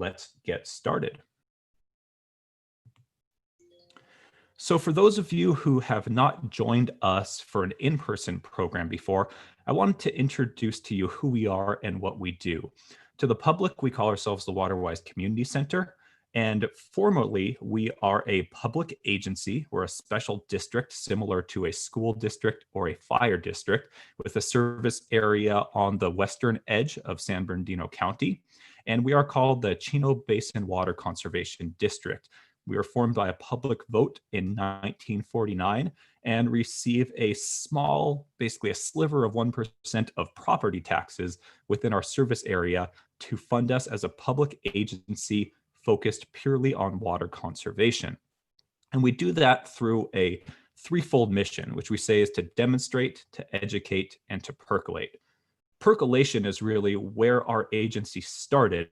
let's get started. So for those of you who have not joined us for an in-person program before, I wanted to introduce to you who we are and what we do. To the public, we call ourselves the Waterwise Community Center. And formally, we are a public agency. We're a special district similar to a school district or a fire district with a service area on the western edge of San Bernardino County. And we are called the Chino Basin Water Conservation District. We were formed by a public vote in 1949 and receive a small, basically a sliver of 1% of property taxes within our service area to fund us as a public agency focused purely on water conservation. And we do that through a threefold mission, which we say is to demonstrate, to educate, and to percolate. Percolation is really where our agency started.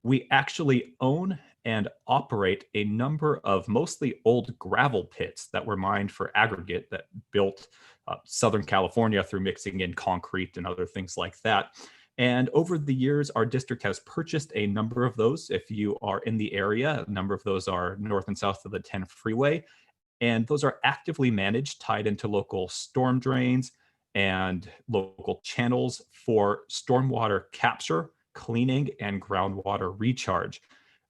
We actually own and operate a number of mostly old gravel pits that were mined for aggregate that built Southern California through mixing in concrete and other things like that. And over the years, our district has purchased a number of those. If you are in the area, a number of those are north and south of the 10 freeway. And those are actively managed, tied into local storm drains and local channels for stormwater capture, cleaning, and groundwater recharge.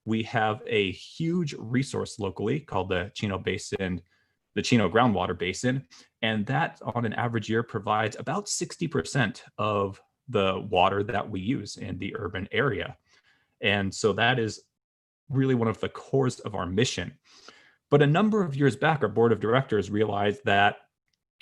We have a huge resource locally called the Chino Basin, the Chino Groundwater Basin, and that on an average year provides about 60% of the water that we use in the urban area. And so that is really one of the cores of our mission. But a number of years back, our board of directors realized that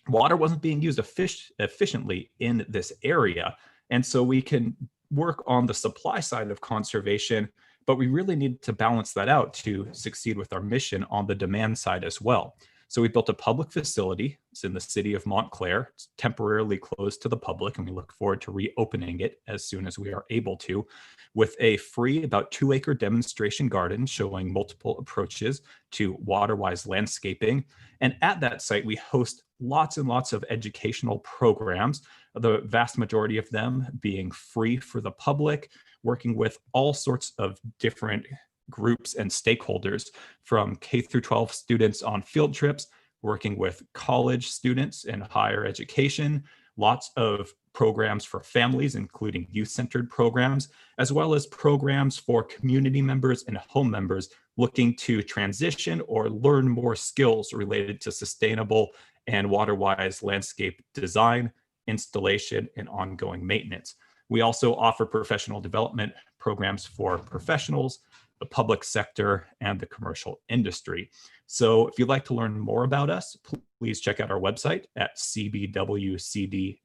water wasn't being used efficiently in this area. And so we can work on the supply side of conservation, but we really need to balance that out to succeed with our mission on the demand side as well. So we built a public facility. It's in the city of Montclair. It's temporarily closed to the public, and we look forward to reopening it as soon as we are able to, with a free about 2-acre demonstration garden showing multiple approaches to Waterwise landscaping. And at that site, we host lots and lots of educational programs, the vast majority of them being free for the public, working with all sorts of different groups and stakeholders, from K through 12 students on field trips, working with college students in higher education, lots of programs for families, including youth-centered programs, as well as programs for community members and home members looking to transition or learn more skills related to sustainable and water-wise landscape design, installation, and ongoing maintenance. We also offer professional development programs for professionals, the public sector, and the commercial industry. So if you'd like to learn more about us, please check out our website at cbwcd.org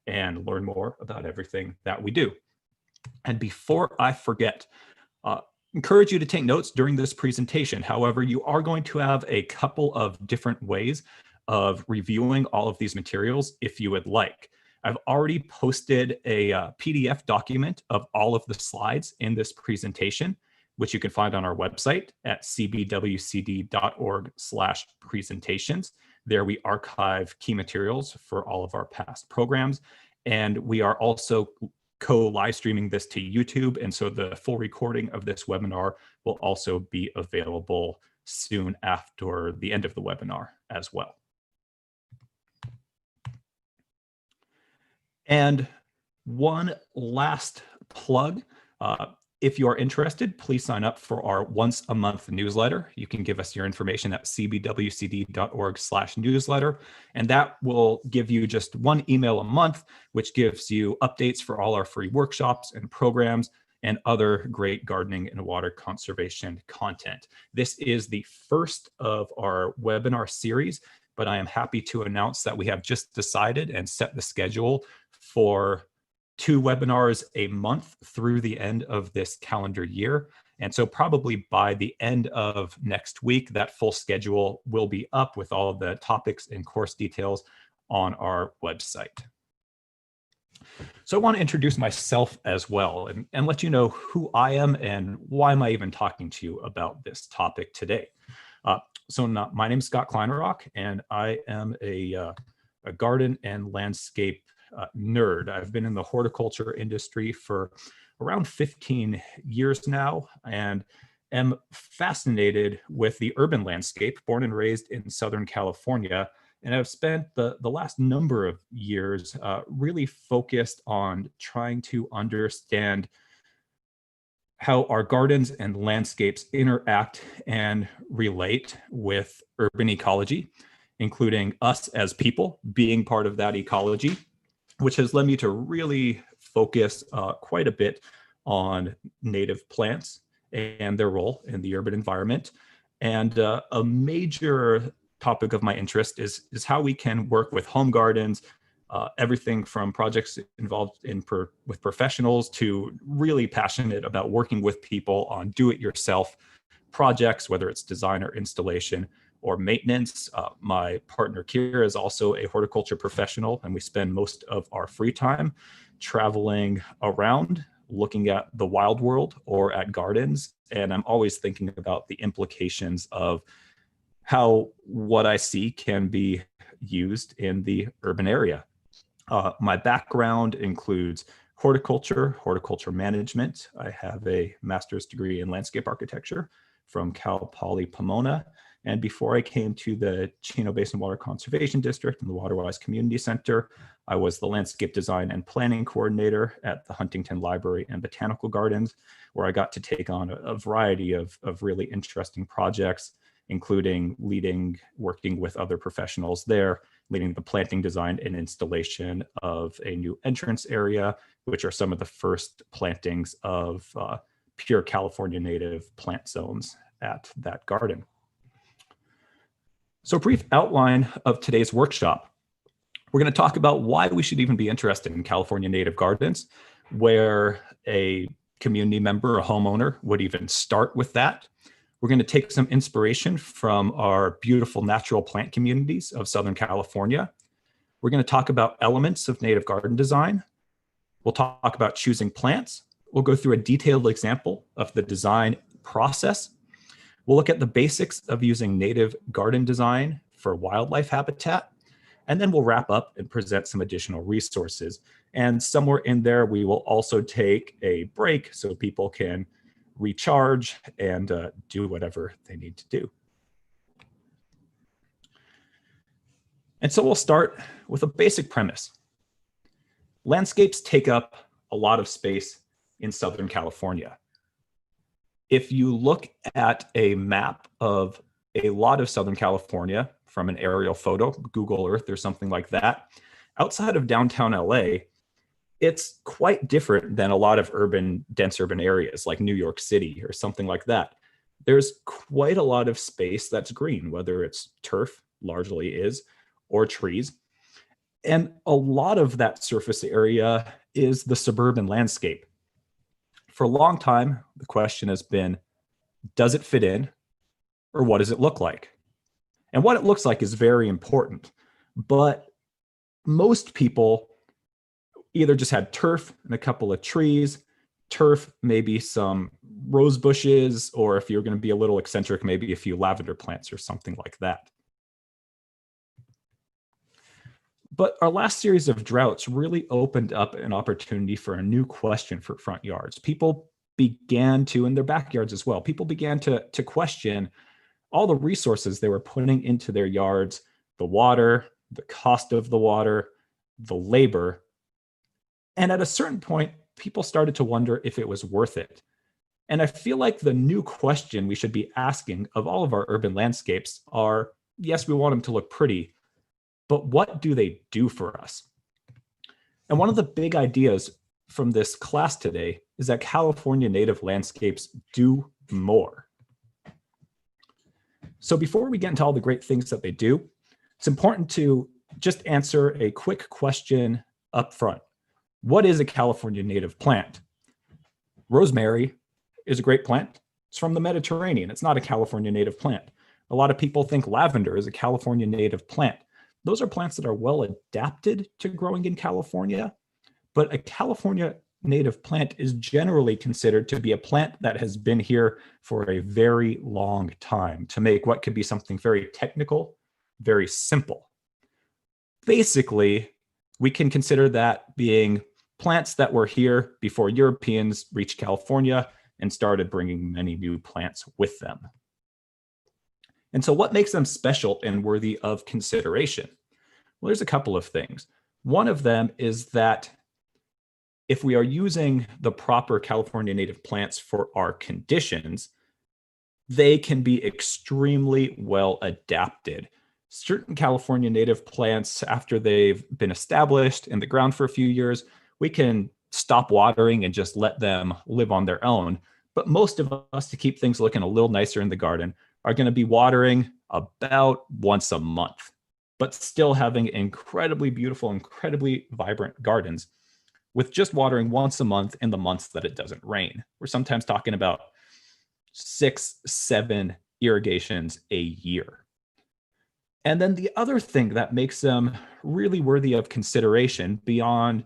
and learn more about everything that we do. And before I forget, encourage you to take notes during this presentation. However, you are going to have a couple of different ways of reviewing all of these materials if you would like. I've already posted a PDF document of all of the slides in this presentation, which you can find on our website at cbwcd.org/presentations. There we archive key materials for all of our past programs. And we are also co-live streaming this to YouTube. And so the full recording of this webinar will also be available soon after the end of the webinar as well. And one last plug, if you are interested, please sign up for our once a month newsletter. You can give us your information at cbwcd.org/newsletter, and that will give you just one email a month, which gives you updates for all our free workshops and programs and other great gardening and water conservation content. This is the first of our webinar series, but I am happy to announce that we have just decided and set the schedule for 2 webinars a month through the end of this calendar year. And so probably by the end of next week, that full schedule will be up with all of the topics and course details on our website. So I want to introduce myself as well and let you know who I am and why am I even talking to you about this topic today. My name is Scott Kleinerock, and I am a garden and landscape nerd. I've been in the horticulture industry for around 15 years now and am fascinated with the urban landscape, born and raised in Southern California. And I've spent the last number of years really focused on trying to understand how our gardens and landscapes interact and relate with urban ecology, including us as people being part of that ecology, which has led me to really focus quite a bit on native plants and their role in the urban environment. And a major topic of my interest is how we can work with home gardens, everything from projects involved with professionals to really passionate about working with people on do-it-yourself projects, whether it's design or installation or maintenance. My partner Kira is also a horticulture professional, and we spend most of our free time traveling around, looking at the wild world or at gardens. And I'm always thinking about the implications of how what I see can be used in the urban area. My background includes horticulture management. I have a master's degree in landscape architecture from Cal Poly Pomona. And before I came to the Chino Basin Water Conservation District and the Waterwise Community Center, I was the landscape design and planning coordinator at the Huntington Library and Botanical Gardens, where I got to take on a variety of really interesting projects, including working with other professionals there, leading the planting design and installation of a new entrance area, which are some of the first plantings of pure California native plant zones at that garden. So a brief outline of today's workshop. We're going to talk about why we should even be interested in California native gardens, where a community member, a homeowner, would even start with that. We're going to take some inspiration from our beautiful natural plant communities of Southern California. We're going to talk about elements of native garden design. We'll talk about choosing plants. We'll go through a detailed example of the design process. We'll look at the basics of using native garden design for wildlife habitat. And then we'll wrap up and present some additional resources. And somewhere in there, we will also take a break so people can recharge and do whatever they need to do. And so we'll start with a basic premise. Landscapes take up a lot of space in Southern California. If you look at a map of a lot of Southern California from an aerial photo, Google Earth or something like that, outside of downtown LA, it's quite different than a lot of dense urban areas like New York City or something like that. There's quite a lot of space that's green, whether it's turf, largely is, or trees. And a lot of that surface area is the suburban landscape. For a long time, the question has been, does it fit in, or what does it look like? And what it looks like is very important. But most people either just had turf and a couple of trees, turf, maybe some rose bushes, or if you're going to be a little eccentric, maybe a few lavender plants or something like that. But our last series of droughts really opened up an opportunity for a new question for front yards. People began to, in their backyards as well, people began to question all the resources they were putting into their yards, the water, the cost of the water, the labor. And at a certain point, people started to wonder if it was worth it. And I feel like the new question we should be asking of all of our urban landscapes are, yes, we want them to look pretty, but what do they do for us? And one of the big ideas from this class today is that California native landscapes do more. So before we get into all the great things that they do, it's important to just answer a quick question up front. What is a California native plant? Rosemary is a great plant. It's from the Mediterranean. It's not a California native plant. A lot of people think lavender is a California native plant. Those are plants that are well adapted to growing in California, but a California native plant is generally considered to be a plant that has been here for a very long time, to make what could be something very technical, very simple. Basically, we can consider that being plants that were here before Europeans reached California and started bringing many new plants with them. And so what makes them special and worthy of consideration? Well, there's a couple of things. One of them is that if we are using the proper California native plants for our conditions, they can be extremely well adapted. Certain California native plants, after they've been established in the ground for a few years, we can stop watering and just let them live on their own. But most of us, to keep things looking a little nicer in the garden, are going to be watering about once a month, but still having incredibly beautiful, incredibly vibrant gardens with just watering once a month in the months that it doesn't rain. We're sometimes talking about 6, 7 irrigations a year. And then the other thing that makes them really worthy of consideration beyond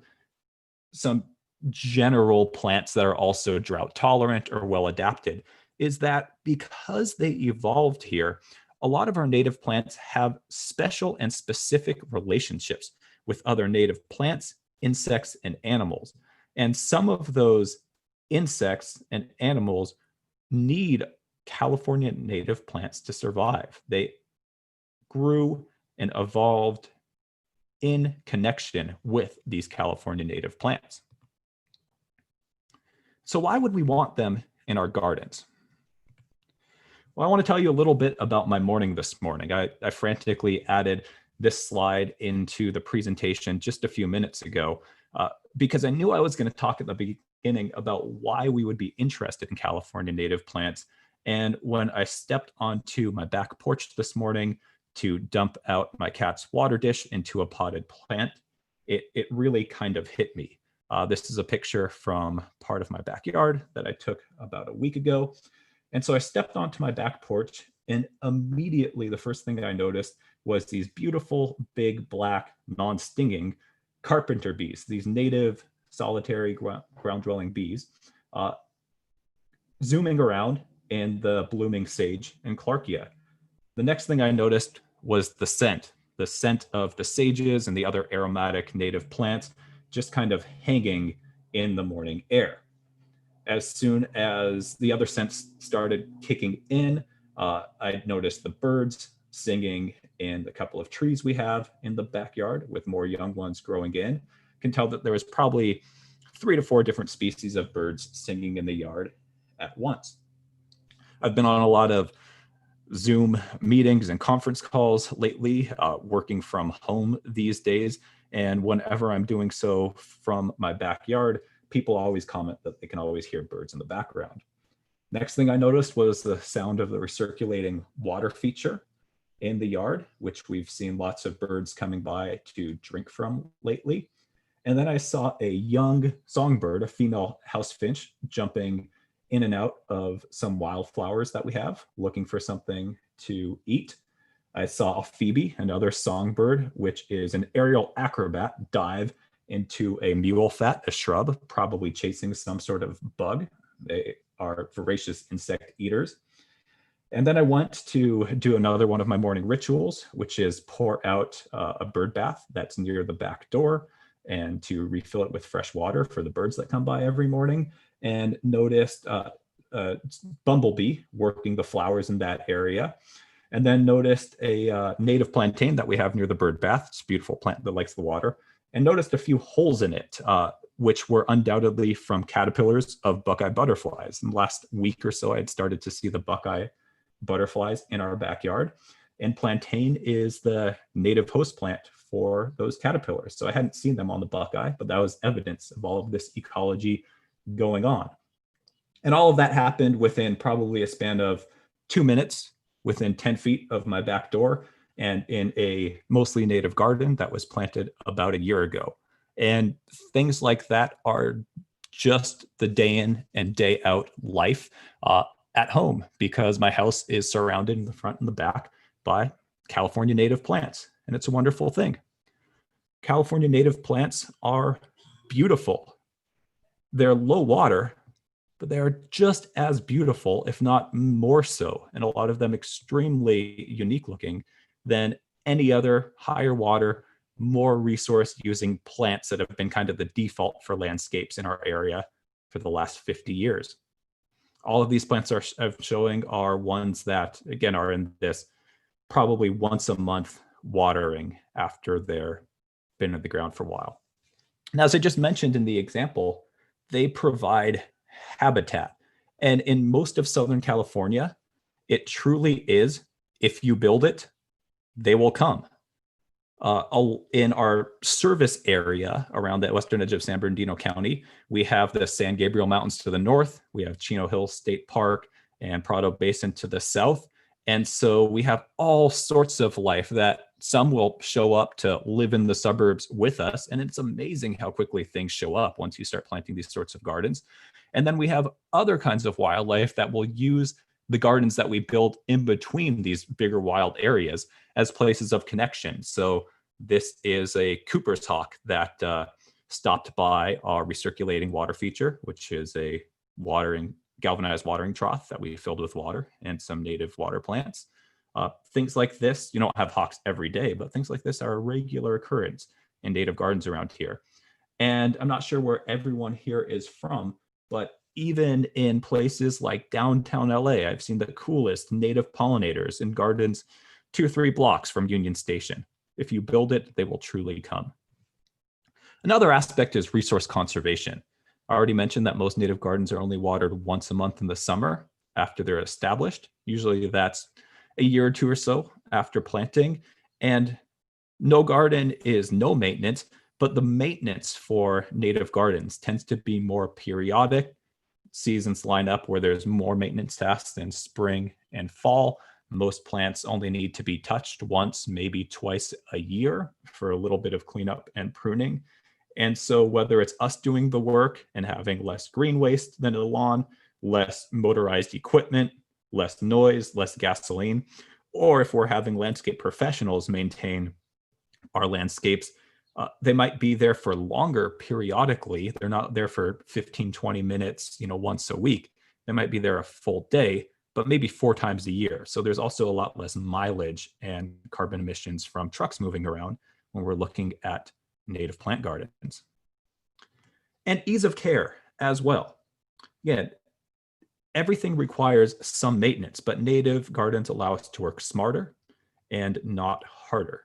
some general plants that are also drought tolerant or well adapted is that because they evolved here, a lot of our native plants have special and specific relationships with other native plants, insects, and animals. And some of those insects and animals need California native plants to survive. They grew and evolved in connection with these California native plants. So why would we want them in our gardens? Well, I want to tell you a little bit about my morning this morning. I frantically added this slide into the presentation just a few minutes ago because I knew I was going to talk at the beginning about why we would be interested in California native plants. And when I stepped onto my back porch this morning to dump out my cat's water dish into a potted plant, it really kind of hit me. This is a picture from part of my backyard that I took about a week ago. And so I stepped onto my back porch, and immediately the first thing that I noticed was these beautiful, big, black, non-stinging carpenter bees, these native solitary ground-dwelling bees, zooming around in the blooming sage and clarkia. The next thing I noticed was the scent of the sages and the other aromatic native plants just kind of hanging in the morning air. As soon as the other scents started kicking in, I noticed the birds singing in the couple of trees we have in the backyard with more young ones growing in. Can tell that there was probably 3 to 4 different species of birds singing in the yard at once. I've been on a lot of Zoom meetings and conference calls lately, working from home these days. And whenever I'm doing so from my backyard, people always comment that they can always hear birds in the background. Next thing I noticed was the sound of the recirculating water feature in the yard, which we've seen lots of birds coming by to drink from lately. And then I saw a young songbird, a female house finch, jumping in and out of some wildflowers that we have, looking for something to eat. I saw a phoebe, another songbird, which is an aerial acrobat, dive into a mule fat, a shrub, probably chasing some sort of bug. They are voracious insect eaters. And then I went to do another one of my morning rituals, which is pour out a bird bath that's near the back door and to refill it with fresh water for the birds that come by every morning, and noticed a bumblebee working the flowers in that area. And then noticed a native plantain that we have near the bird bath. It's a beautiful plant that likes the water. And noticed a few holes in it, which were undoubtedly from caterpillars of buckeye butterflies. In the last week or so, I had started to see the buckeye butterflies in our backyard. And plantain is the native host plant for those caterpillars. So I hadn't seen them on the buckeye, but that was evidence of all of this ecology going on. And all of that happened within probably a span of 2 minutes, within 10 feet of my back door, and in a mostly native garden that was planted about a year ago. And things like that are just the day in and day out life at home, because my house is surrounded in the front and the back by California native plants. And it's a wonderful thing. California native plants are beautiful. They're low water, but they are just as beautiful, if not more so, and a lot of them extremely unique looking than any other higher water more resource using plants that have been kind of the default for landscapes in our area for the last 50 years. All of these plants I'm showing are ones that, again, are in this probably once a month watering after they're been in the ground for a while. Now, as I just mentioned in the example, they provide habitat. And in most of Southern California, it truly is, if you build it, they will come. In our service area around the western edge of San Bernardino County, we have the San Gabriel Mountains to the north, we have Chino Hills State Park and Prado Basin to the south. And so we have all sorts of life that some will show up to live in the suburbs with us. And it's amazing how quickly things show up once you start planting these sorts of gardens. And then we have other kinds of wildlife that will use the gardens that we build in between these bigger wild areas as places of connection. So this is a Cooper's hawk that stopped by our recirculating water feature, which is a galvanized watering trough that we filled with water and some native water plants. Things like this, you don't have hawks every day, but things like this are a regular occurrence in native gardens around here. And I'm not sure where everyone here is from, but even in places like downtown LA, I've seen the coolest native pollinators in gardens 2 or 3 blocks from Union Station. If you build it, they will truly come. Another aspect is resource conservation. I already mentioned that most native gardens are only watered once a month in the summer after they're established. Usually that's a year or 2 or so after planting. And no garden is no maintenance, but the maintenance for native gardens tends to be more periodic. Seasons line up where there's more maintenance tasks in spring and fall. Most plants only need to be touched once, maybe twice a year for a little bit of cleanup and pruning. And so whether it's us doing the work and having less green waste than a lawn, less motorized equipment, less noise, less gasoline, or if we're having landscape professionals maintain our landscapes, they might be there for longer periodically. They're not there for 15, 20 minutes, once a week. They might be there a full day, but maybe 4 times a year. So there's also a lot less mileage and carbon emissions from trucks moving around when we're looking at native plant gardens. And ease of care as well. Again, everything requires some maintenance, but native gardens allow us to work smarter and not harder.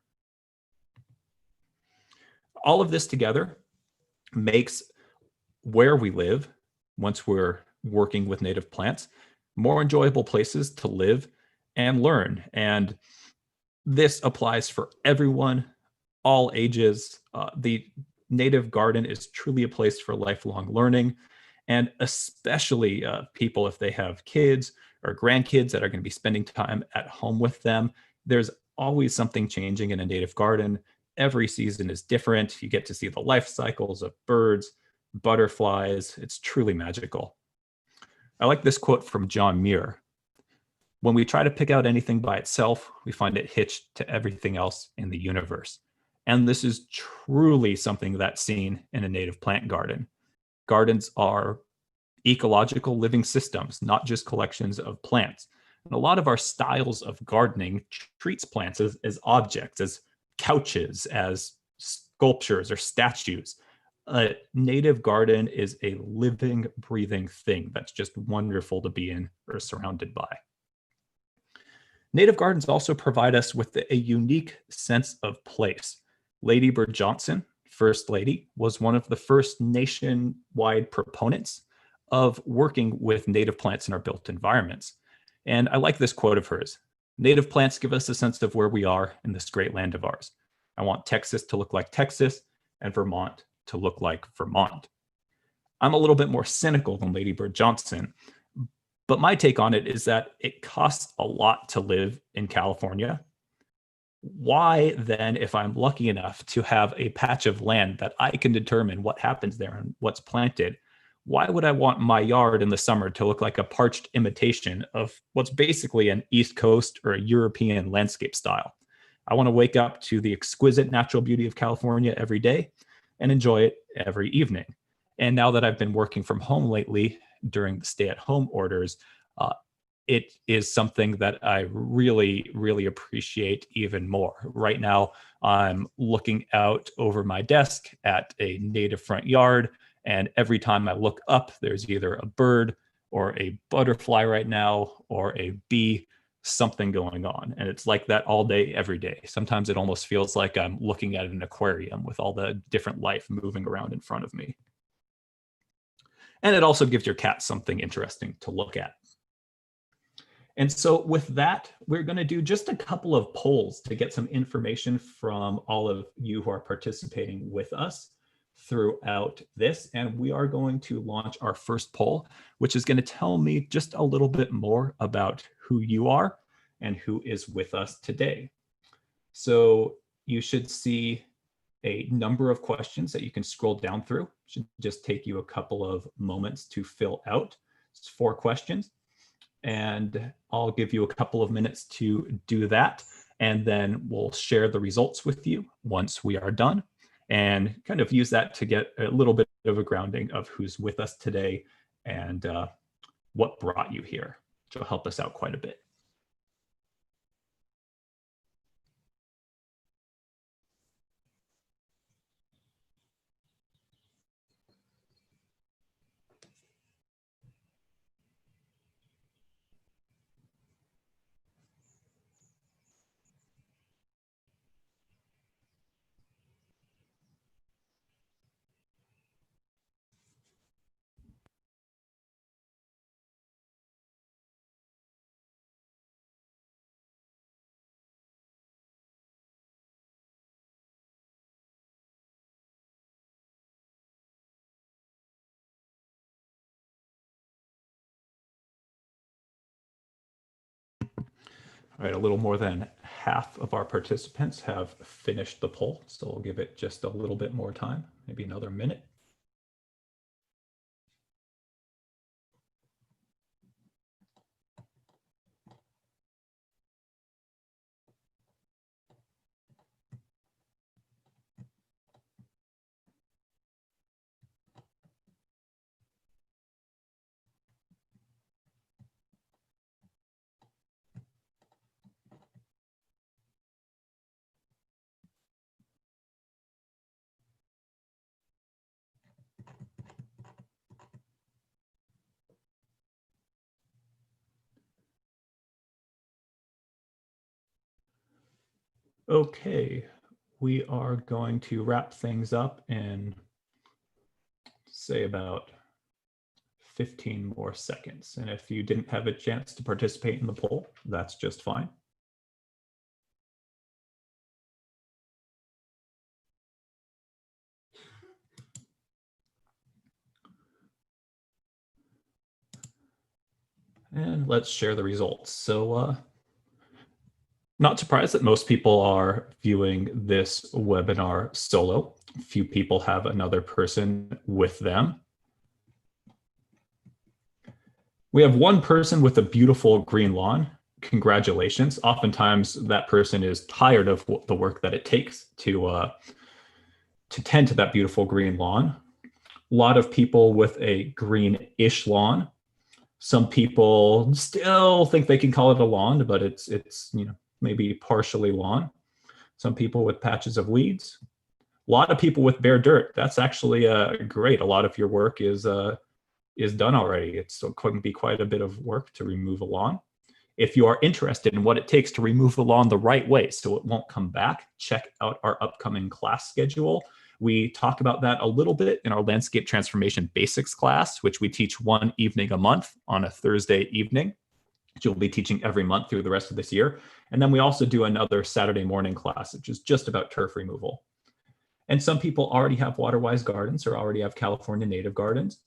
All of this together makes where we live, once we're working with native plants, more enjoyable places to live and learn. And this applies for everyone, all ages. The native garden is truly a place for lifelong learning, and especially people, if they have kids or grandkids that are going to be spending time at home with them. There's always something changing in a native garden. Every season is different. You get to see the life cycles of birds, butterflies. It's truly magical. I like this quote from John Muir. When we try to pick out anything by itself, we find it hitched to everything else in the universe. And this is truly something that's seen in a native plant garden. Gardens are ecological living systems, not just collections of plants. And a lot of our styles of gardening treats plants as objects, as couches, as sculptures or statues. A native garden is a living, breathing thing that's just wonderful to be in or surrounded by. Native gardens also provide us with a unique sense of place. Lady Bird Johnson, First Lady, was one of the first nationwide proponents of working with native plants in our built environments. And I like this quote of hers. Native plants give us a sense of where we are in this great land of ours. I want Texas to look like Texas and Vermont to look like Vermont. I'm a little bit more cynical than Lady Bird Johnson, but my take on it is that it costs a lot to live in California. Why then, if I'm lucky enough to have a patch of land that I can determine what happens there and what's planted, why would I want my yard in the summer to look like a parched imitation of what's basically an East Coast or a European landscape style? I want to wake up to the exquisite natural beauty of California every day and enjoy it every evening. And now that I've been working from home lately during the stay-at-home orders, it is something that I really, really appreciate even more. Right now, I'm looking out over my desk at a native front yard, and every time I look up, there's either a bird or a butterfly right now or a bee, something going on. And it's like that all day, every day. Sometimes it almost feels like I'm looking at an aquarium with all the different life moving around in front of me. And it also gives your cat something interesting to look at. And so with that, we're going to do just a couple of polls to get some information from all of you who are participating with us throughout this. And we are going to launch our first poll, which is going to tell me just a little bit more about who you are and who is with us today. So you should see a number of questions that you can scroll down through. It should just take you a couple of moments to fill out. It's 4 questions. And I'll give you a couple of minutes to do that. And then we'll share the results with you once we are done and kind of use that to get a little bit of a grounding of who's with us today and what brought you here, which will help us out quite a bit. All right, a little more than half of our participants have finished the poll, so we'll give it just a little bit more time, maybe another minute. Okay, we are going to wrap things up in, say, about 15 more seconds. And if you didn't have a chance to participate in the poll, that's just fine. And let's share the results. So not surprised that most people are viewing this webinar solo. Few people have another person with them. We have one person with a beautiful green lawn. Congratulations. Oftentimes that person is tired of the work that it takes to tend to that beautiful green lawn. A lot of people with a green-ish lawn. Some people still think they can call it a lawn, but it's maybe partially lawn. Some people with patches of weeds. A lot of people with bare dirt. That's actually great. A lot of your work is done already. It's going to be quite a bit of work to remove a lawn. If you are interested in what it takes to remove the lawn the right way so it won't come back, check out our upcoming class schedule. We talk about that a little bit in our Landscape Transformation Basics class, which we teach one evening a month on a Thursday evening, which you'll be teaching every month through the rest of this year. And then we also do another Saturday morning class, which is just about turf removal. And some people already have Waterwise gardens or already have California native gardens.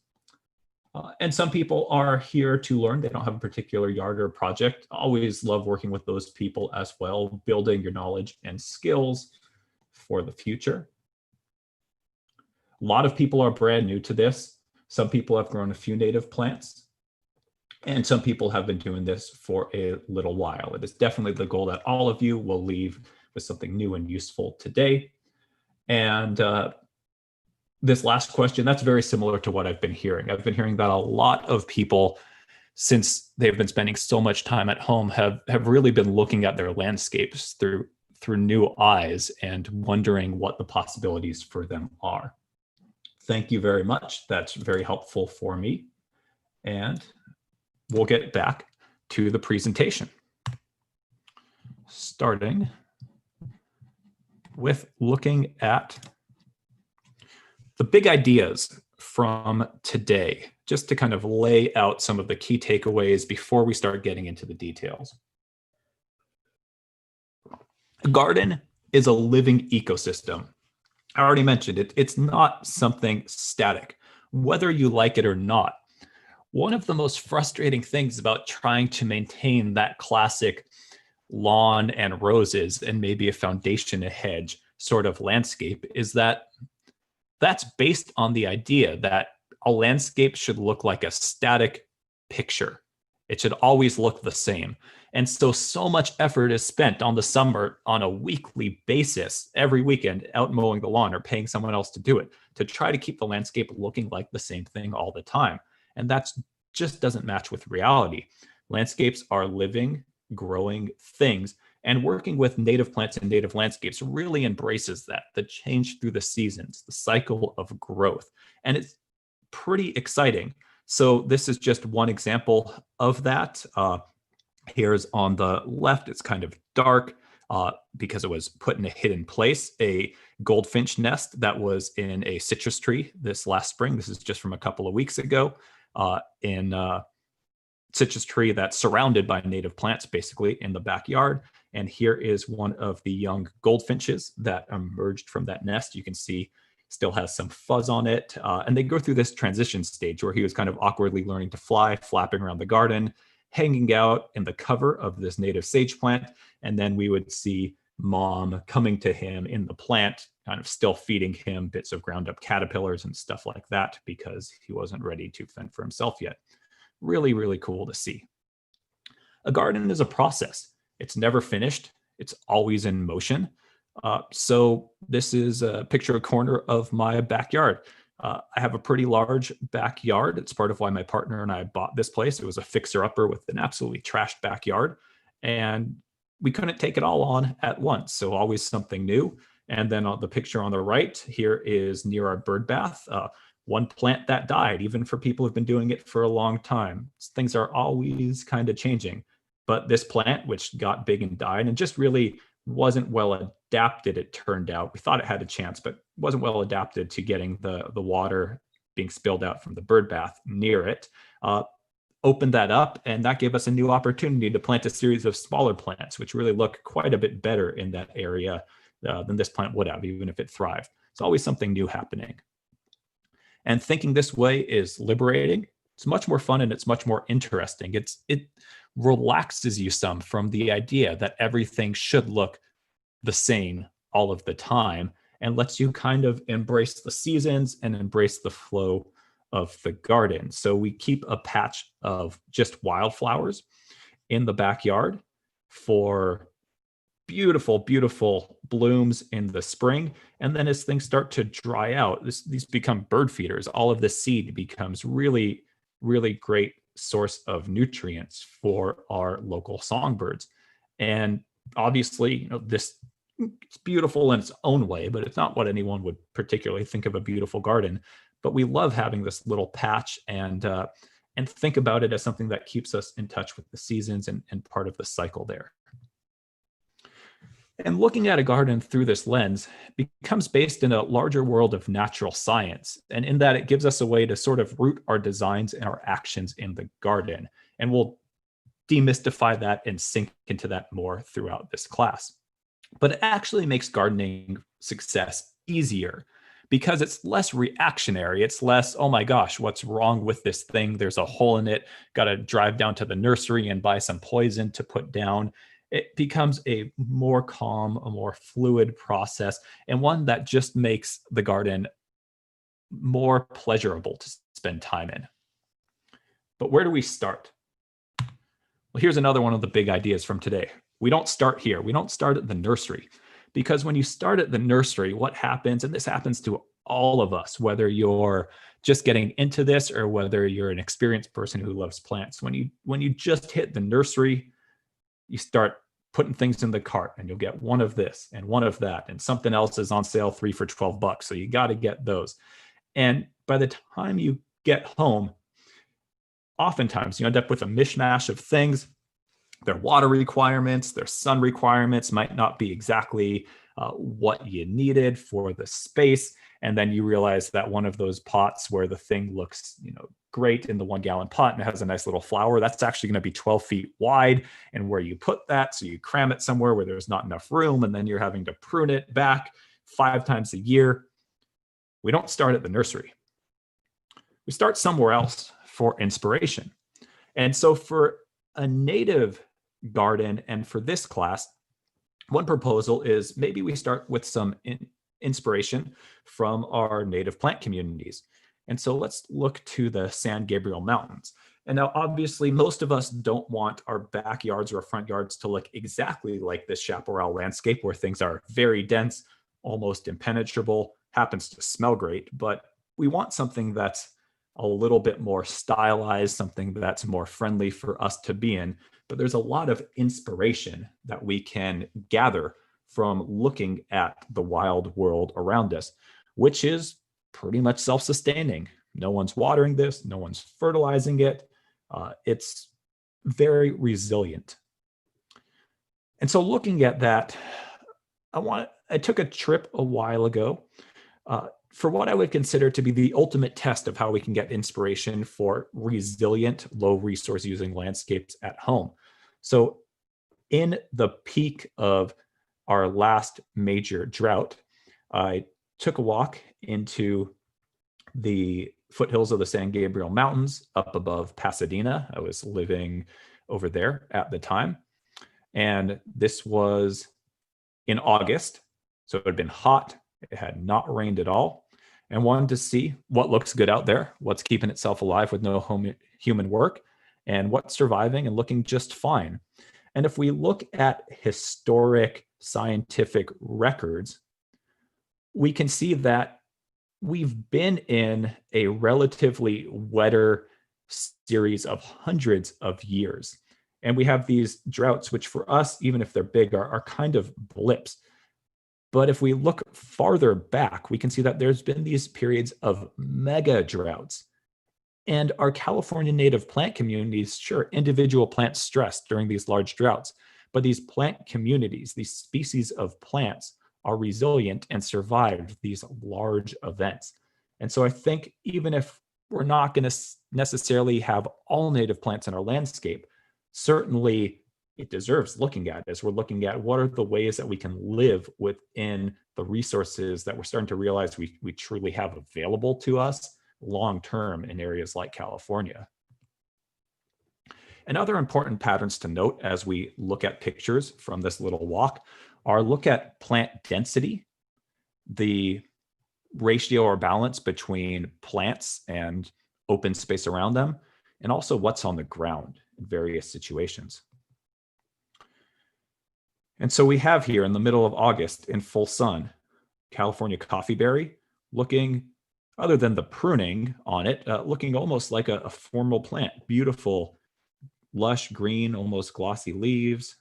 And some people are here to learn. They don't have a particular yard or project. Always love working with those people as well, building your knowledge and skills for the future. A lot of people are brand new to this. Some people have grown a few native plants, and some people have been doing this for a little while. It is definitely the goal that all of you will leave with something new and useful today. And this last question, that's very similar to what I've been hearing. I've been hearing that a lot of people since they've been spending so much time at home, have really been looking at their landscapes through new eyes and wondering what the possibilities for them are. Thank you very much. That's very helpful for me. And we'll get back to the presentation, starting with looking at the big ideas from today, just to kind of lay out some of the key takeaways before we start getting into the details. A garden is a living ecosystem. I already mentioned it. It's not something static, whether you like it or not. One of the most frustrating things about trying to maintain that classic lawn and roses and maybe a foundation, a hedge sort of landscape is that that's based on the idea that a landscape should look like a static picture. It should always look the same. And so much effort is spent on the summer on a weekly basis, every weekend, out mowing the lawn or paying someone else to do it, to try to keep the landscape looking like the same thing all the time. And that's just doesn't match with reality. Landscapes are living, growing things, and working with native plants and native landscapes really embraces that, the change through the seasons, the cycle of growth. And it's pretty exciting. So this is just one example of that. Here's on the left, it's kind of dark because it was put in a hidden place, a goldfinch nest that was in a citrus tree this last spring. This is just from a couple of weeks ago in citrus tree that's surrounded by native plants, basically in the backyard. And here is one of the young goldfinches that emerged from that nest. You can see still has some fuzz on it. And they go through this transition stage where he was kind of awkwardly learning to fly, flapping around the garden, hanging out in the cover of this native sage plant. And then we would see mom coming to him in the plant, kind of still feeding him bits of ground up caterpillars and stuff like that because he wasn't ready to fend for himself yet. Really, really cool to see. A garden is a process. It's never finished. It's always in motion. So this is a picture, a corner of my backyard. I have a pretty large backyard. It's part of why my partner and I bought this place. It was a fixer-upper with an absolutely trashed backyard. And we couldn't take it all on at once. So always something new. And then on the picture on the right here is near our bird bath. One plant that died, even for people who've been doing it for a long time. Things are always kind of changing. But this plant, which got big and died and just really wasn't well adapted, it turned out. We thought it had a chance, but wasn't well adapted to getting the water being spilled out from the bird bath near it. Opened that up, and that gave us a new opportunity to plant a series of smaller plants, which really look quite a bit better in that area than this plant would have, even if it thrived. It's always something new happening. And thinking this way is liberating. It's much more fun and it's much more interesting. It relaxes you some from the idea that everything should look the same all of the time and lets you kind of embrace the seasons and embrace the flow of the garden. So we keep a patch of just wildflowers in the backyard for beautiful, beautiful blooms in the spring. And then as things start to dry out, these become bird feeders. All of the seed becomes really, really great source of nutrients for our local songbirds. And obviously, this it's beautiful in its own way, but it's not what anyone would particularly think of a beautiful garden. But we love having this little patch and think about it as something that keeps us in touch with the seasons and part of the cycle there. And looking at a garden through this lens becomes based in a larger world of natural science. And in that, it gives us a way to sort of root our designs and our actions in the garden. And we'll demystify that and sink into that more throughout this class. But it actually makes gardening success easier because it's less reactionary. It's less, oh my gosh, what's wrong with this thing? There's a hole in it. Got to drive down to the nursery and buy some poison to put down. It becomes a more calm, a more fluid process, and one that just makes the garden more pleasurable to spend time in. But where do we start? Well, here's another one of the big ideas from today. We don't start here. We don't start at the nursery, because when you start at the nursery, what happens, and this happens to all of us, whether you're just getting into this or whether you're an experienced person who loves plants. When you just hit the nursery, you start putting things in the cart and you'll get one of this and one of that, and something else is on sale 3 for $12. So you got to get those. And by the time you get home, oftentimes you end up with a mishmash of things. Their water requirements, their sun requirements might not be exactly what you needed for the space. And then you realize that one of those pots where the thing looks, great in the 1-gallon pot and it has a nice little flower, that's actually going to be 12 feet wide. And where you put that, so you cram it somewhere where there's not enough room, and then you're having to prune it back 5 times a year. We don't start at the nursery. We start somewhere else for inspiration. And so for a native garden, and for this class, one proposal is maybe we start with some inspiration from our native plant communities. And so let's look to the San Gabriel Mountains. And now, obviously, most of us don't want our backyards or our front yards to look exactly like this chaparral landscape where things are very dense, almost impenetrable, happens to smell great, but we want something that's a little bit more stylized, something that's more friendly for us to be in. But there's a lot of inspiration that we can gather from looking at the wild world around us, which is pretty much self-sustaining. No one's watering this, no one's fertilizing it. It's very resilient. And so looking at that, I took a trip a while ago for what I would consider to be the ultimate test of how we can get inspiration for resilient, low resource using landscapes at home. So in the peak of our last major drought, I took a walk into the foothills of the San Gabriel Mountains up above Pasadena. I was living over there at the time. And this was in August. So it had been hot. It had not rained at all. And wanted to see what looks good out there, what's keeping itself alive with no human work, and what's surviving and looking just fine. And if we look at historic scientific records, we can see that we've been in a relatively wetter series of hundreds of years. And we have these droughts, which for us, even if they're big, are kind of blips. But if we look farther back, we can see that there's been these periods of mega droughts. And our California native plant communities, sure, individual plants stressed during these large droughts, but these plant communities, these species of plants, are resilient and survived these large events. And so I think even if we're not going to necessarily have all native plants in our landscape, certainly it deserves looking at as we're looking at what are the ways that we can live within the resources that we're starting to realize we truly have available to us long-term in areas like California. And other important patterns to note as we look at pictures from this little walk are look at plant density, the ratio or balance between plants and open space around them, and also what's on the ground in various situations. And so we have here in the middle of August in full sun, California coffeeberry looking, other than the pruning on it, looking almost like a formal plant. Beautiful, lush green, almost glossy leaves.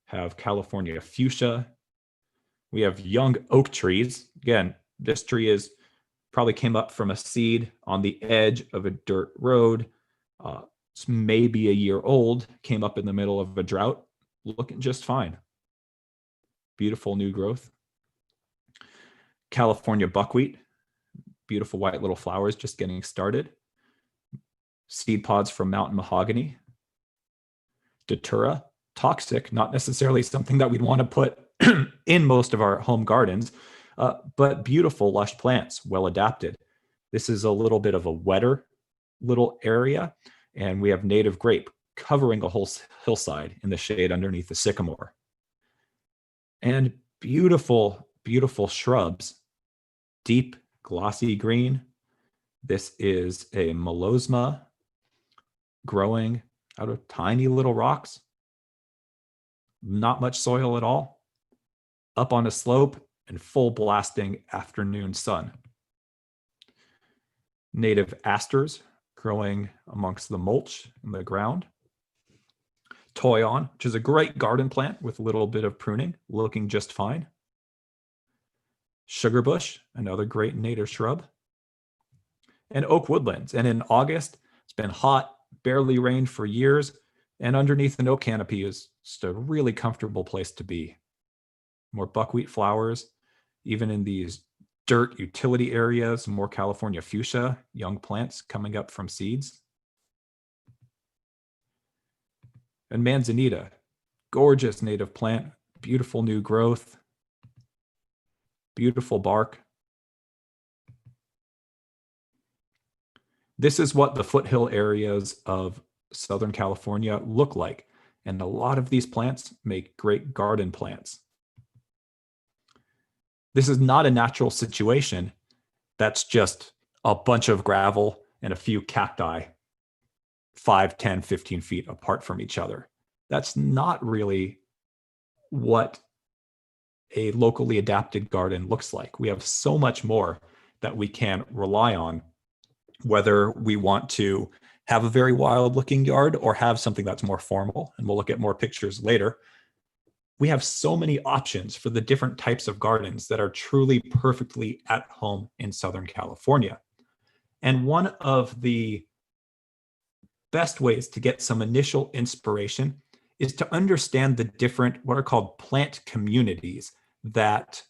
Have California fuchsia. We have young oak trees. Again, this tree probably came up from a seed on the edge of a dirt road. It's maybe a year old, came up in the middle of a drought, looking just fine. Beautiful new growth. California buckwheat, beautiful white little flowers just getting started. Seed pods from mountain mahogany. Datura, toxic, not necessarily something that we'd want to put in most of our home gardens, but beautiful lush plants, well adapted. This is a little bit of a wetter little area, and we have native grape covering a whole hillside in the shade underneath the sycamore. And beautiful, beautiful shrubs, deep glossy green. This is a melasma growing out of tiny little rocks. Not much soil at all. Up on a slope, and full blasting afternoon sun. Native asters growing amongst the mulch in the ground. Toyon, which is a great garden plant with a little bit of pruning, looking just fine. Sugar bush, another great native shrub. And oak woodlands. And in August, it's been hot, barely rained for years, and underneath an oak canopy is just a really comfortable place to be. More buckwheat flowers, even in these dirt utility areas, more California fuchsia, young plants coming up from seeds. And manzanita, gorgeous native plant, beautiful new growth, beautiful bark. This is what the foothill areas of Southern California look like. And a lot of these plants make great garden plants. This is not a natural situation. That's just a bunch of gravel and a few cacti 5, 10, 15 feet apart from each other. That's not really what a locally adapted garden looks like. We have so much more that we can rely on, whether we want to have a very wild looking yard or have something that's more formal. And we'll look at more pictures later. We have so many options for the different types of gardens that are truly perfectly at home in Southern California. And one of the best ways to get some initial inspiration is to understand the different, what are called plant communities that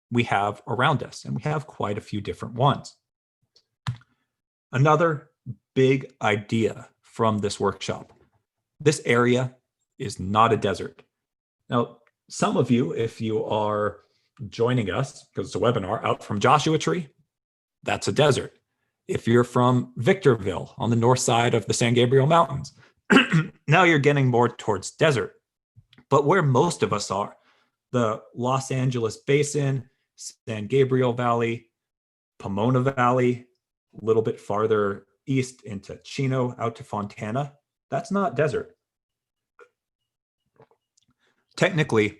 we have around us. And we have quite a few different ones. Another big idea from this workshop: this area is not a desert. Now, some of you, if you are joining us, because it's a webinar, out from Joshua Tree, that's a desert. If you're from Victorville on the north side of the San Gabriel Mountains, now you're getting more towards desert. But where most of us are, the Los Angeles Basin, San Gabriel Valley, Pomona Valley, a little bit farther east into Chino, out to Fontana, that's not desert. Technically,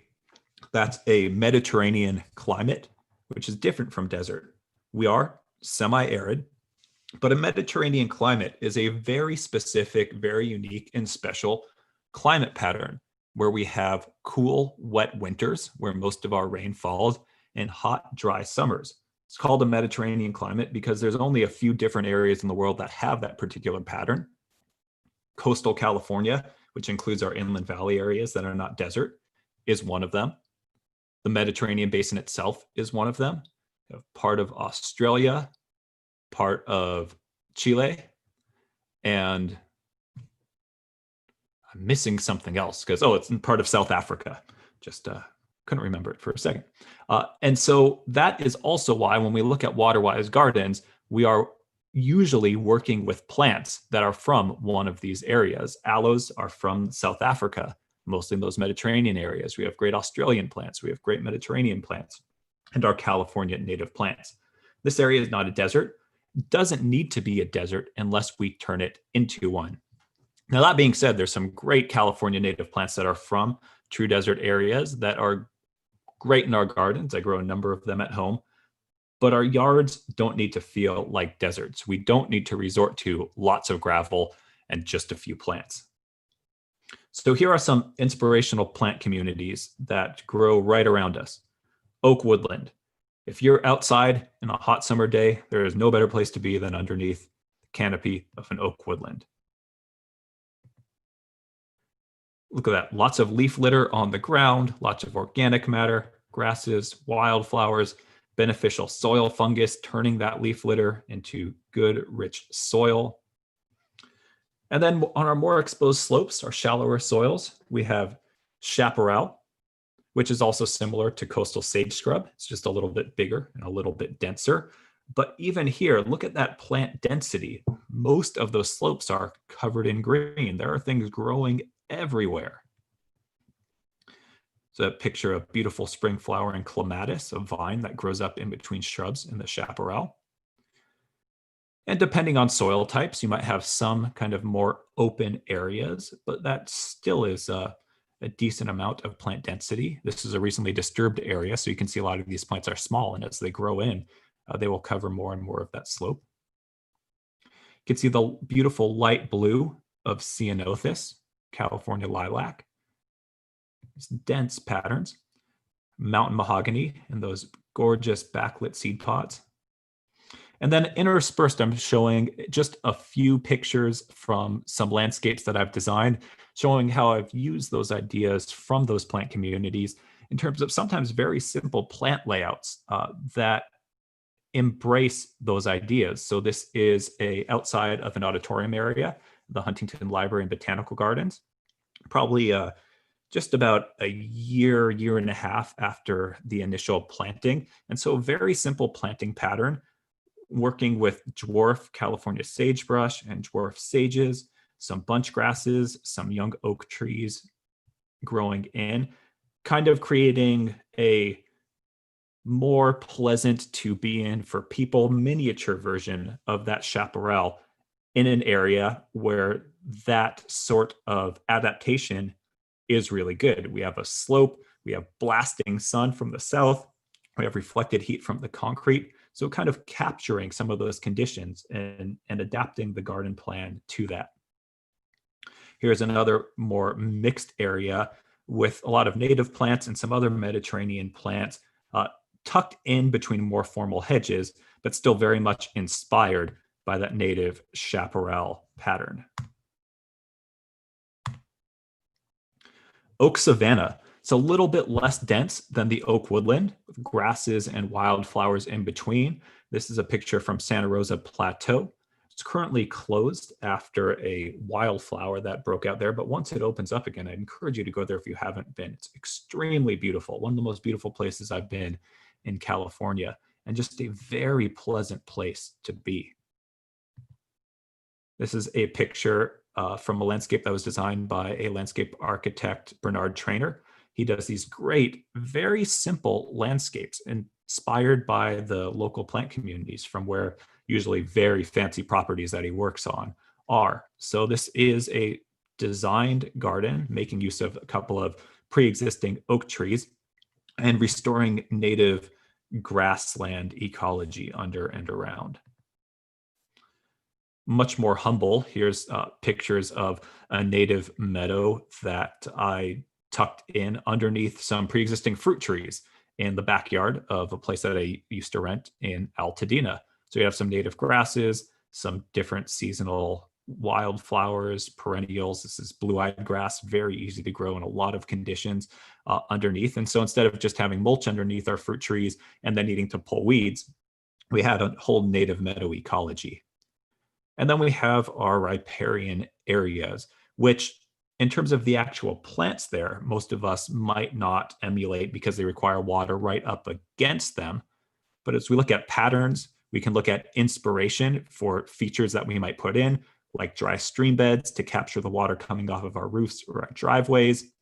that's a Mediterranean climate, which is different from desert. We are semi-arid, but a Mediterranean climate is a very specific, very unique and special climate pattern where we have cool, wet winters where most of our rain falls and hot, dry summers. It's called a Mediterranean climate because there's only a few different areas in the world that have that particular pattern. Coastal California, which includes our inland valley areas that are not desert, is one of them. The Mediterranean basin itself is one of them. Part of Australia, part of Chile, and I'm missing something else because, it's part of South Africa. Just couldn't remember it for a second. And so that is also why when we look at Waterwise gardens, we are usually working with plants that are from one of these areas. Aloes are from South Africa, mostly in those Mediterranean areas. We have great Australian plants. We have great Mediterranean plants and our California native plants. This area is not a desert. It doesn't need to be a desert unless we turn it into one. Now, that being said, there's some great California native plants that are from true desert areas that are great in our gardens. I grow a number of them at home, but our yards don't need to feel like deserts. We don't need to resort to lots of gravel and just a few plants. So here are some inspirational plant communities that grow right around us. Oak woodland. If you're outside in a hot summer day, there is no better place to be than underneath the canopy of an oak woodland. Look at that, lots of leaf litter on the ground, lots of organic matter, grasses, wildflowers, beneficial soil fungus, turning that leaf litter into good, rich soil. And then on our more exposed slopes, our shallower soils, we have chaparral, which is also similar to coastal sage scrub. It's just a little bit bigger and a little bit denser. But even here, look at that plant density. Most of those slopes are covered in green. There are things growing everywhere. It's a picture of beautiful spring flowering clematis, a vine that grows up in between shrubs in the chaparral. And depending on soil types, you might have some kind of more open areas, but that still is a a decent amount of plant density. This is a recently disturbed area, so you can see a lot of these plants are small, and as they grow in, they will cover more and more of that slope. You can see the beautiful light blue of Ceanothus, California lilac. These dense patterns. Mountain mahogany and those gorgeous backlit seed pods. And then interspersed, I'm showing just a few pictures from some landscapes that I've designed, showing how I've used those ideas from those plant communities in terms of sometimes very simple plant layouts that embrace those ideas. So this is outside of an auditorium area, the Huntington Library and Botanical Gardens, probably just about a year and a half after the initial planting. And so a very simple planting pattern, working with dwarf California sagebrush and dwarf sages, some bunch grasses, some young oak trees growing in, kind of creating a more pleasant to be in for people miniature version of that chaparral in an area where that sort of adaptation is really good. We have a slope, we have blasting sun from the south, we have reflected heat from the concrete. So kind of capturing some of those conditions and adapting the garden plan to that. Here's another more mixed area with a lot of native plants and some other Mediterranean plants tucked in between more formal hedges, but still very much inspired by that native chaparral pattern. Oak savanna. It's a little bit less dense than the oak woodland, with grasses and wildflowers in between. This is a picture from Santa Rosa Plateau. It's currently closed after a wildflower that broke out there, but once it opens up again, I encourage you to go there if you haven't been. It's extremely beautiful, one of the most beautiful places I've been in California, and just a very pleasant place to be. This is a picture from a landscape that was designed by a landscape architect, Bernard Trainer. He does these great, very simple landscapes inspired by the local plant communities from where usually very fancy properties that he works on are. So this is a designed garden, making use of a couple of pre-existing oak trees and restoring native grassland ecology under and around. Much more humble, here's pictures of a native meadow that I tucked in underneath some pre-existing fruit trees in the backyard of a place that I used to rent in Altadena. So you have some native grasses, some different seasonal wildflowers, perennials. This is blue-eyed grass, very easy to grow in a lot of conditions underneath. And so instead of just having mulch underneath our fruit trees and then needing to pull weeds, we had a whole native meadow ecology. And then we have our riparian areas, which in terms of the actual plants there, most of us might not emulate because they require water right up against them. But as we look at patterns, we can look at inspiration for features that we might put in, like dry stream beds to capture the water coming off of our roofs or our driveways.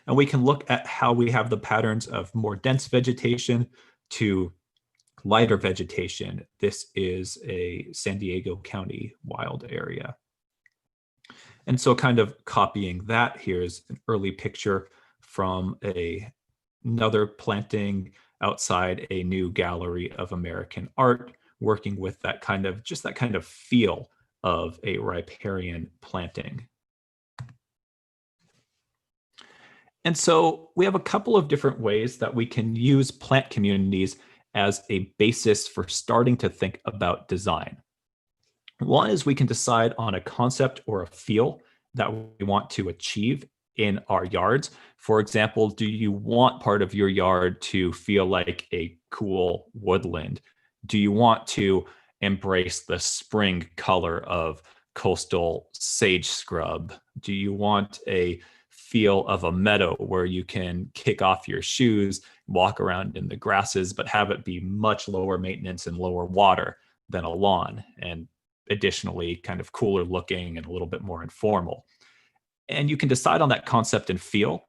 And we can look at how we have the patterns of more dense vegetation to lighter vegetation. This is a San Diego County wild area. And so kind of copying that, here's an early picture from another planting outside a new gallery of American art, working with that kind of feel of a riparian planting. And so we have a couple of different ways that we can use plant communities as a basis for starting to think about design. One is we can decide on a concept or a feel that we want to achieve in our yards. For example, do you want part of your yard to feel like a cool woodland? Do you want to embrace the spring color of coastal sage scrub? Do you want a feel of a meadow where you can kick off your shoes, walk around in the grasses, but have it be much lower maintenance and lower water than a lawn, and additionally kind of cooler looking and a little bit more informal? And you can decide on that concept and feel,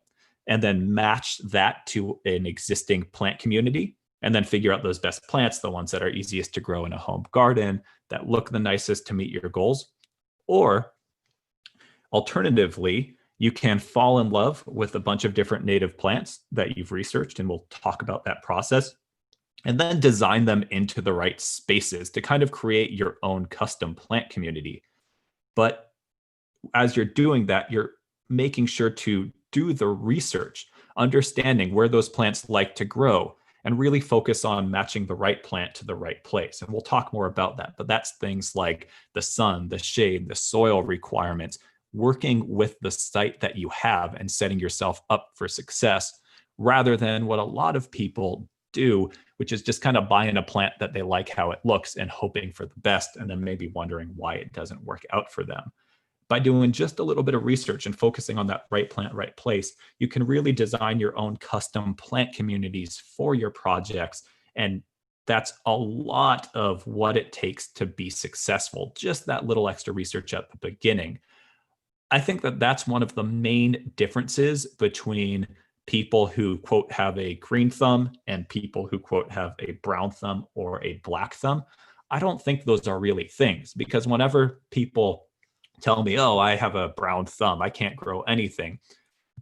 and then match that to an existing plant community, and then figure out those best plants, the ones that are easiest to grow in a home garden, that look the nicest to meet your goals. Or alternatively, You can fall in love with a bunch of different native plants that you've researched, and we'll talk about that process, and then design them into the right spaces to kind of create your own custom plant community. But as you're doing that, you're making sure to do the research, understanding where those plants like to grow, and really focus on matching the right plant to the right place. And we'll talk more about that. But that's things like the sun, the shade, the soil requirements, working with the site that you have and setting yourself up for success, rather than what a lot of people do, which is just kind of buying a plant that they like how it looks and hoping for the best, and then maybe wondering why it doesn't work out for them. By doing just a little bit of research and focusing on that right plant, right place, you can really design your own custom plant communities for your projects. And that's a lot of what it takes to be successful, just that little extra research at the beginning. I think that that's one of the main differences between people who, quote, have a green thumb and people who, quote, have a brown thumb or a black thumb. I don't think those are really things, because whenever people tell me, oh, I have a brown thumb, I can't grow anything,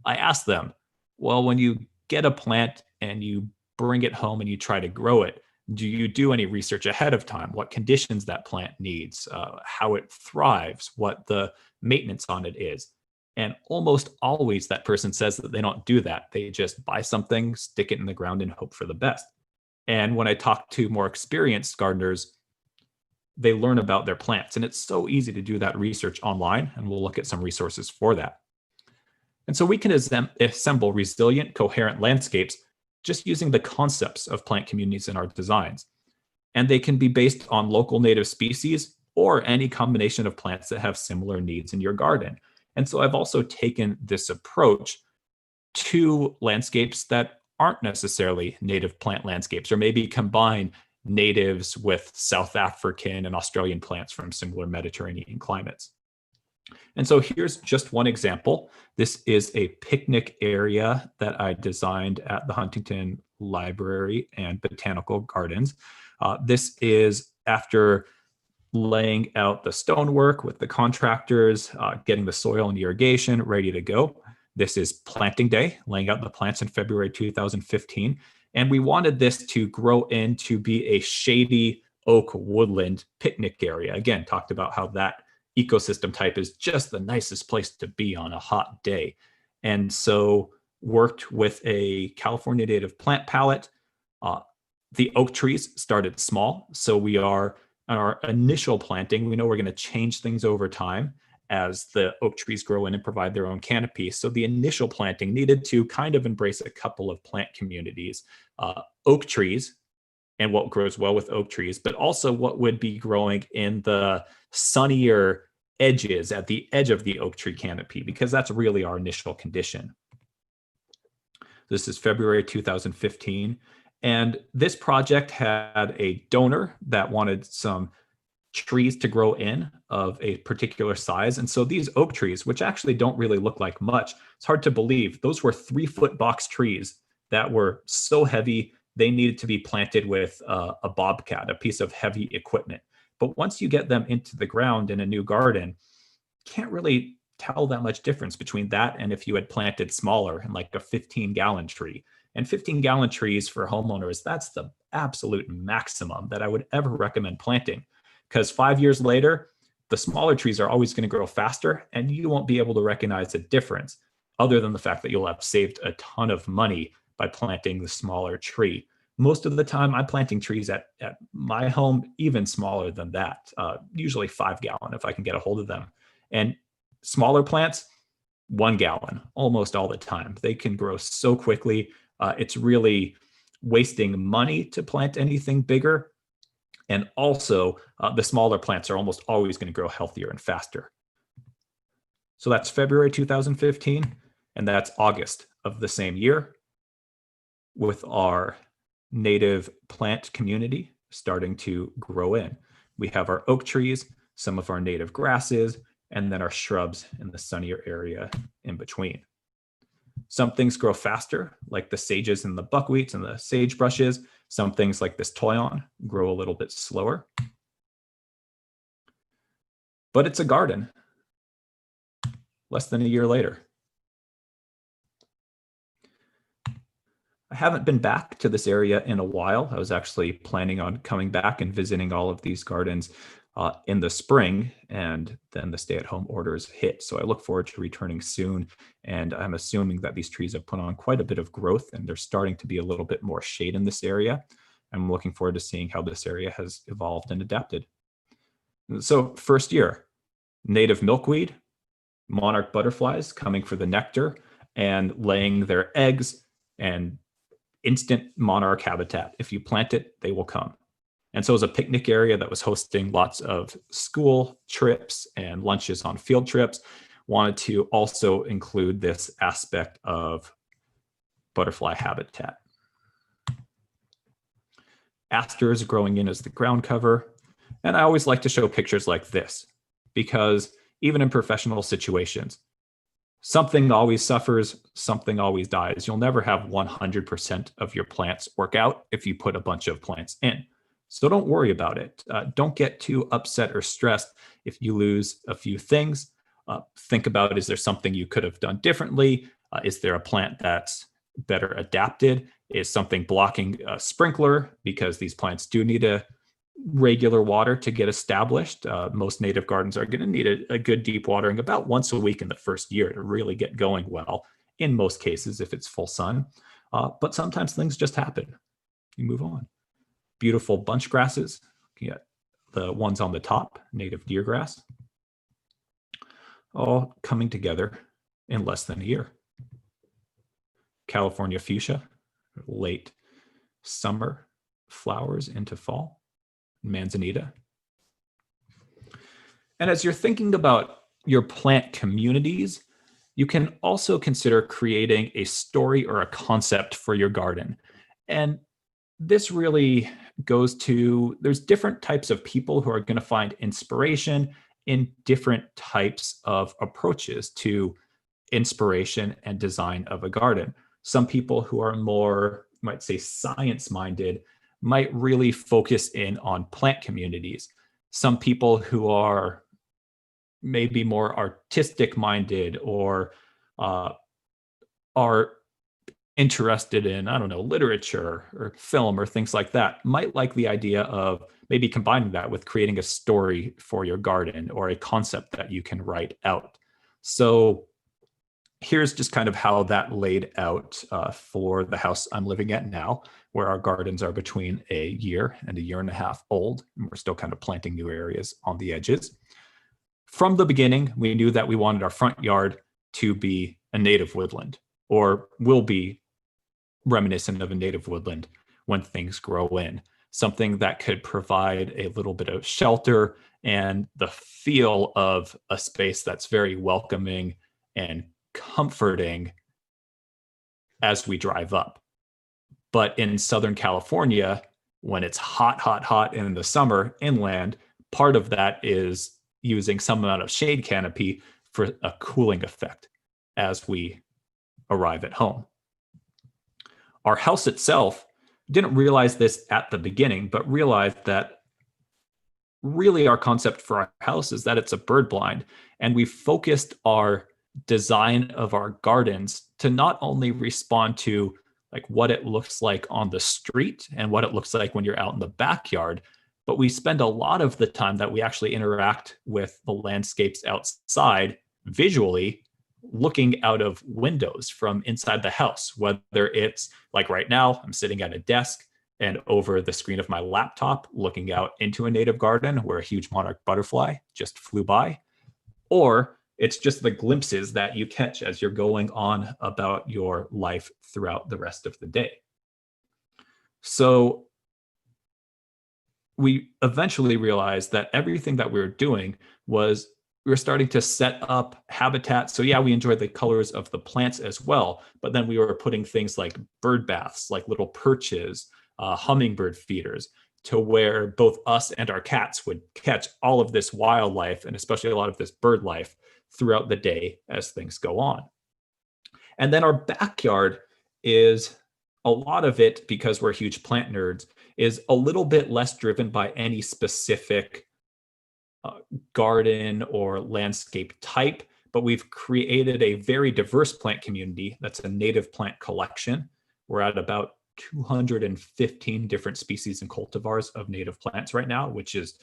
I ask them, well, when you get a plant and you bring it home and you try to grow it, do you do any research ahead of time? What conditions that plant needs, how it thrives, what the maintenance on it is? And almost always that person says that they don't do that. They just buy something, stick it in the ground, and hope for the best. And when I talk to more experienced gardeners, they learn about their plants. And it's so easy to do that research online, and we'll look at some resources for that. And so we can assemble resilient, coherent landscapes just using the concepts of plant communities in our designs. And they can be based on local native species or any combination of plants that have similar needs in your garden. And so I've also taken this approach to landscapes that aren't necessarily native plant landscapes, or maybe combine natives with South African and Australian plants from similar Mediterranean climates. And so here's just one example. This is a picnic area that I designed at the Huntington Library and Botanical Gardens. This is after laying out the stonework with the contractors, getting the soil and irrigation ready to go. This is planting day, laying out the plants in February 2015. And we wanted this to grow into be a shady oak woodland picnic area. Again, talked about how that ecosystem type is just the nicest place to be on a hot day. And so worked with a California native plant palette. The oak trees started small. So we are our initial planting, we know we're going to change things over time as the oak trees grow in and provide their own canopy. So the initial planting needed to kind of embrace a couple of plant communities, oak trees and what grows well with oak trees, but also what would be growing in the sunnier edges at the edge of the oak tree canopy, because that's really our initial condition. This is February 2015. And this project had a donor that wanted some trees to grow in of a particular size. And so these oak trees, which actually don't really look like much, it's hard to believe, those were 3-foot box trees that were so heavy, they needed to be planted with a bobcat, a piece of heavy equipment. But once you get them into the ground in a new garden, you can't really tell that much difference between that and if you had planted smaller and like a 15-gallon tree. And 15-gallon trees for homeowners, that's the absolute maximum that I would ever recommend planting. Because 5 years later, the smaller trees are always going to grow faster, and you won't be able to recognize a difference, other than the fact that you'll have saved a ton of money by planting the smaller tree. Most of the time, I'm planting trees at my home even smaller than that, usually 5-gallon if I can get a hold of them. And smaller plants, 1 gallon, almost all the time. They can grow so quickly. It's really wasting money to plant anything bigger. And also, the smaller plants are almost always going to grow healthier and faster. So that's February 2015, and that's August of the same year, with our native plant community starting to grow in. We have our oak trees, some of our native grasses, and then our shrubs in the sunnier area in between. Some things grow faster, like the sages and the buckwheats and the sagebrushes. Some things like this toyon grow a little bit slower. But it's a garden. Less than a year later. I haven't been back to this area in a while. I was actually planning on coming back and visiting all of these gardens in the spring, and then the stay-at-home orders hit. So I look forward to returning soon, and I'm assuming that these trees have put on quite a bit of growth, and there's starting to be a little bit more shade in this area. I'm looking forward to seeing how this area has evolved and adapted. So first year, native milkweed, monarch butterflies coming for the nectar and laying their eggs, and instant monarch habitat. If you plant it, they will come. And so it was a picnic area that was hosting lots of school trips and lunches on field trips. Wanted to also include this aspect of butterfly habitat. Asters growing in as the ground cover. And I always like to show pictures like this because even in professional situations, something always suffers, something always dies. You'll never have 100% of your plants work out if you put a bunch of plants in. So don't worry about it. Don't get too upset or stressed if you lose a few things. Think about, is there something you could have done differently? Is there a plant that's better adapted? Is something blocking a sprinkler? Because these plants do need a regular water to get established. Most native gardens are going to need a good deep watering about once a week in the first year to really get going well, in most cases if it's full sun. But sometimes things just happen. You move on. Beautiful bunch grasses. You get the ones on the top, native deer grass, all coming together in less than a year. California fuchsia, late summer flowers into fall. Manzanita. And as you're thinking about your plant communities, you can also consider creating a story or a concept for your garden. And this really goes to, there's different types of people who are going to find inspiration in different types of approaches to inspiration and design of a garden. Some people who are more, you might say, science-minded might really focus in on plant communities. Some people who are maybe more artistic minded or are interested in, I don't know, literature or film or things like that might like the idea of maybe combining that with creating a story for your garden or a concept that you can write out. So here's just kind of how that laid out for the house I'm living at now, where our gardens are between a year and a year and a half old, and we're still kind of planting new areas on the edges. From the beginning, we knew that we wanted our front yard to be a native woodland, or will be reminiscent of a native woodland when things grow in. Something that could provide a little bit of shelter and the feel of a space that's very welcoming and comforting as we drive up. But in Southern California, when it's hot, hot, hot in the summer inland, part of that is using some amount of shade canopy for a cooling effect as we arrive at home. Our house itself didn't realize this at the beginning, but realized that really our concept for our house is that it's a bird blind. And we focused our design of our gardens to not only respond to like what it looks like on the street and what it looks like when you're out in the backyard, but we spend a lot of the time that we actually interact with the landscapes outside visually, looking out of windows from inside the house, whether it's like right now, I'm sitting at a desk and over the screen of my laptop looking out into a native garden where a huge monarch butterfly just flew by, or it's just the glimpses that you catch as you're going on about your life throughout the rest of the day. So we eventually realized that everything that we were doing was we were starting to set up habitat. So yeah, we enjoyed the colors of the plants as well, but then we were putting things like bird baths, like little perches, hummingbird feeders, to where both us and our cats would catch all of this wildlife and especially a lot of this bird life throughout the day as things go on. And then our backyard is a lot of it, because we're huge plant nerds, is a little bit less driven by any specific garden or landscape type, but we've created a very diverse plant community that's a native plant collection we're at about 215 different species and cultivars of native plants right now, which is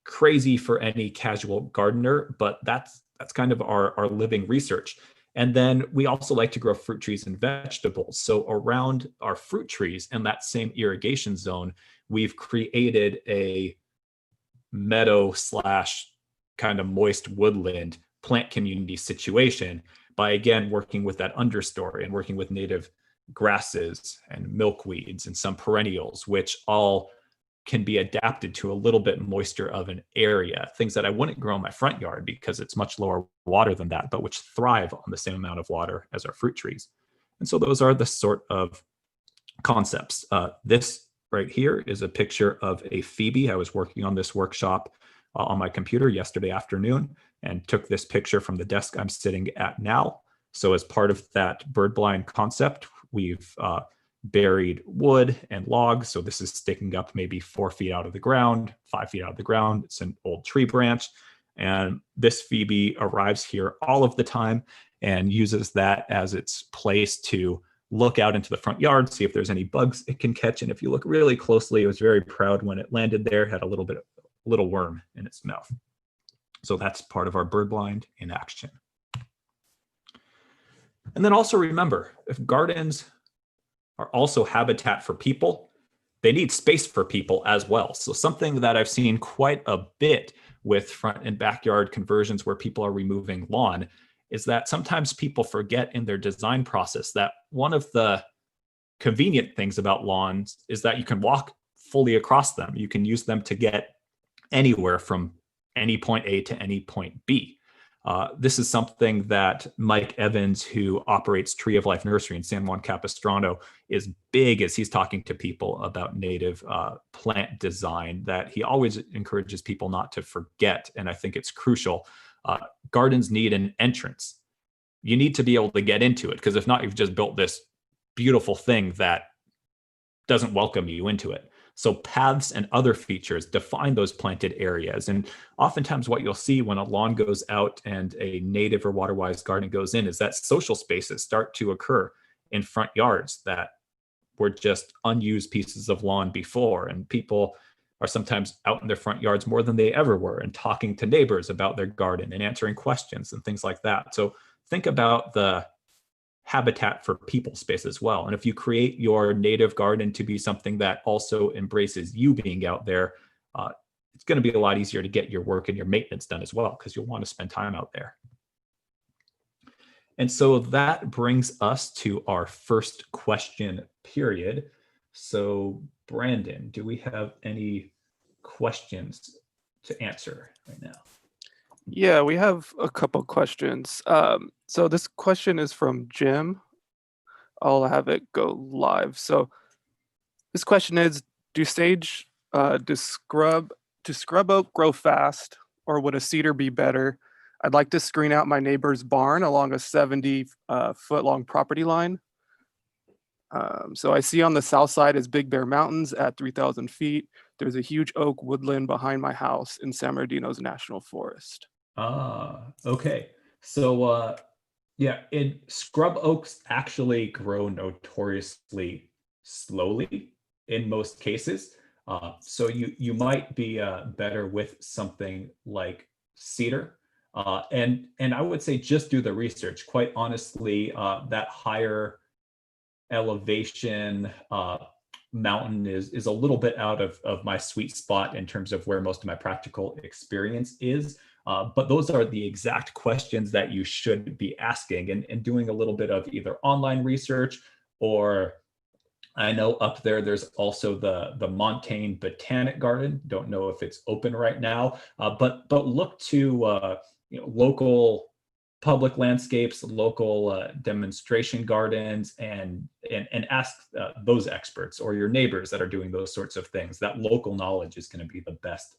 crazy for any casual gardener, but that's kind of our living research. And then we also like to grow fruit trees and vegetables. So around our fruit trees in that same irrigation zone, we've created a meadow slash kind of moist woodland plant community situation by, again, working with that understory and working with native grasses and milkweeds and some perennials, which all can be adapted to a little bit moister of an area, things that I wouldn't grow in my front yard because it's much lower water than that, but which thrive on the same amount of water as our fruit trees. And so those are the sort of concepts. This right here is a picture of a Phoebe. I was working on this workshop on my computer yesterday afternoon and took this picture from the desk I'm sitting at now. So as part of that bird blind concept, we've buried wood and logs. So this is sticking up maybe 4 feet out of the ground, 5 feet out of the ground. It's an old tree branch. And this Phoebe arrives here all of the time and uses that as its place to look out into the front yard, see if there's any bugs it can catch. And if you look really closely, it was very proud when it landed there, had a little worm in its mouth. So that's part of our bird blind in action. And then also remember, if gardens are also habitat for people, they need space for people as well. So something that I've seen quite a bit with front and backyard conversions where people are removing lawn is that sometimes people forget in their design process that one of the convenient things about lawns is that you can walk fully across them. You can use them to get anywhere from any point A to any point B. This is something that Mike Evans, who operates Tree of Life Nursery in San Juan Capistrano, is big as he's talking to people about native plant design, that he always encourages people not to forget. And I think it's crucial. Gardens need an entrance. You need to be able to get into it, because if not, you've just built this beautiful thing that doesn't welcome you into it. So paths and other features define those planted areas. And oftentimes what you'll see when a lawn goes out and a native or Waterwise garden goes in is that social spaces start to occur in front yards that were just unused pieces of lawn before. And people are sometimes out in their front yards more than they ever were and talking to neighbors about their garden and answering questions and things like that. So think about the habitat for people space as well. And if you create your native garden to be something that also embraces you being out there, it's going to be a lot easier to get your work and your maintenance done as well, because you'll want to spend time out there. And so that brings us to our first question period. So Brandon, do we have any questions to answer right now? Yeah, we have a couple questions. So this question is from Jim. I'll have it go live. So this question is, do scrub oak grow fast, or would a cedar be better? I'd like to screen out my neighbor's barn along a 70-foot long property line. So I see on the south side is Big Bear Mountains at 3,000 feet. There's a huge oak woodland behind my house in San Bernardino's National Forest. Okay. So yeah, scrub oaks actually grow notoriously slowly in most cases. So you might be better with something like cedar. And I would say just do the research. Quite honestly, that higher elevation mountain is a little bit out of my sweet spot in terms of where most of my practical experience is. But those are the exact questions that you should be asking, and doing a little bit of either online research, or I know up there's also the Montaigne Botanic Garden. Don't know if it's open right now, but look to local public landscapes, local demonstration gardens, and ask those experts or your neighbors that are doing those sorts of things. That local knowledge is going to be the best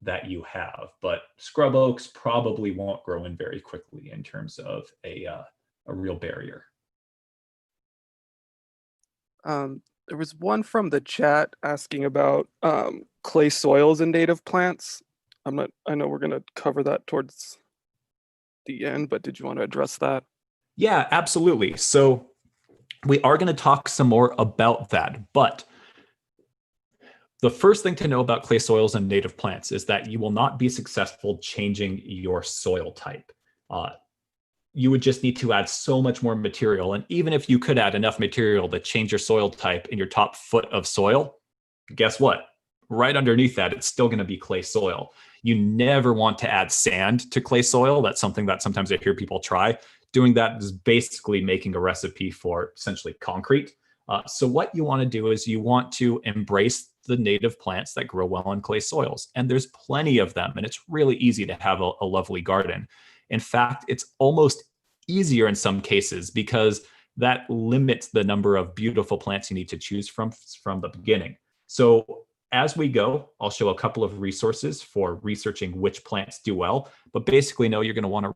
that you have. But scrub oaks probably won't grow in very quickly in terms of a real barrier. There was one from the chat asking about clay soils and native plants. I know we're going to cover that towards the end, but did you want to address that? Yeah, absolutely. So We are going to talk some more about that, but the first thing to know about clay soils and native plants is that you will not be successful changing your soil type. Uh, you would just need to add so much more material. And even if you could add enough material to change your soil type in your top foot of soil, guess what? Right underneath that, it's still going to be clay soil. You never want to add sand to clay soil. That's something that sometimes I hear people try. Doing that is basically making a recipe for essentially concrete. So what you want to do is you want to embrace the native plants that grow well on clay soils. And there's plenty of them, and it's really easy to have a lovely garden. In fact, it's almost easier in some cases because that limits the number of beautiful plants you need to choose from the beginning. So as we go, I'll show a couple of resources for researching which plants do well, but basically know you're going to want to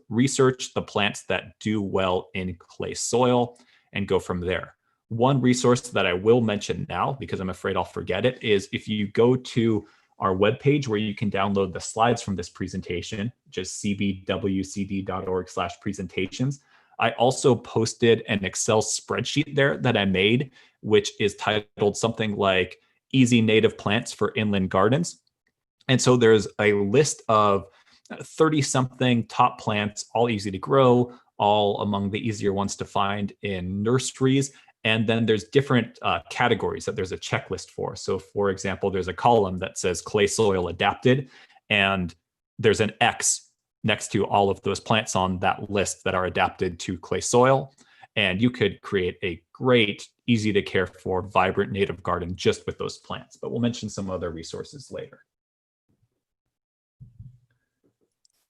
research the plants that do well in clay soil and go from there. One resource that I will mention now, because I'm afraid I'll forget it, is if you go to our webpage where you can download the slides from this presentation, just cbwcd.org/presentations. I also posted an Excel spreadsheet there that I made, which is titled something like Easy Native Plants for Inland Gardens. And so there's a list of 30 something top plants, all easy to grow, all among the easier ones to find in nurseries. And then there's different categories that there's a checklist for. So for example, there's a column that says clay soil adapted, and there's an X next to all of those plants on that list that are adapted to clay soil. And you could create a great, easy to care for, vibrant native garden just with those plants. But we'll mention some other resources later.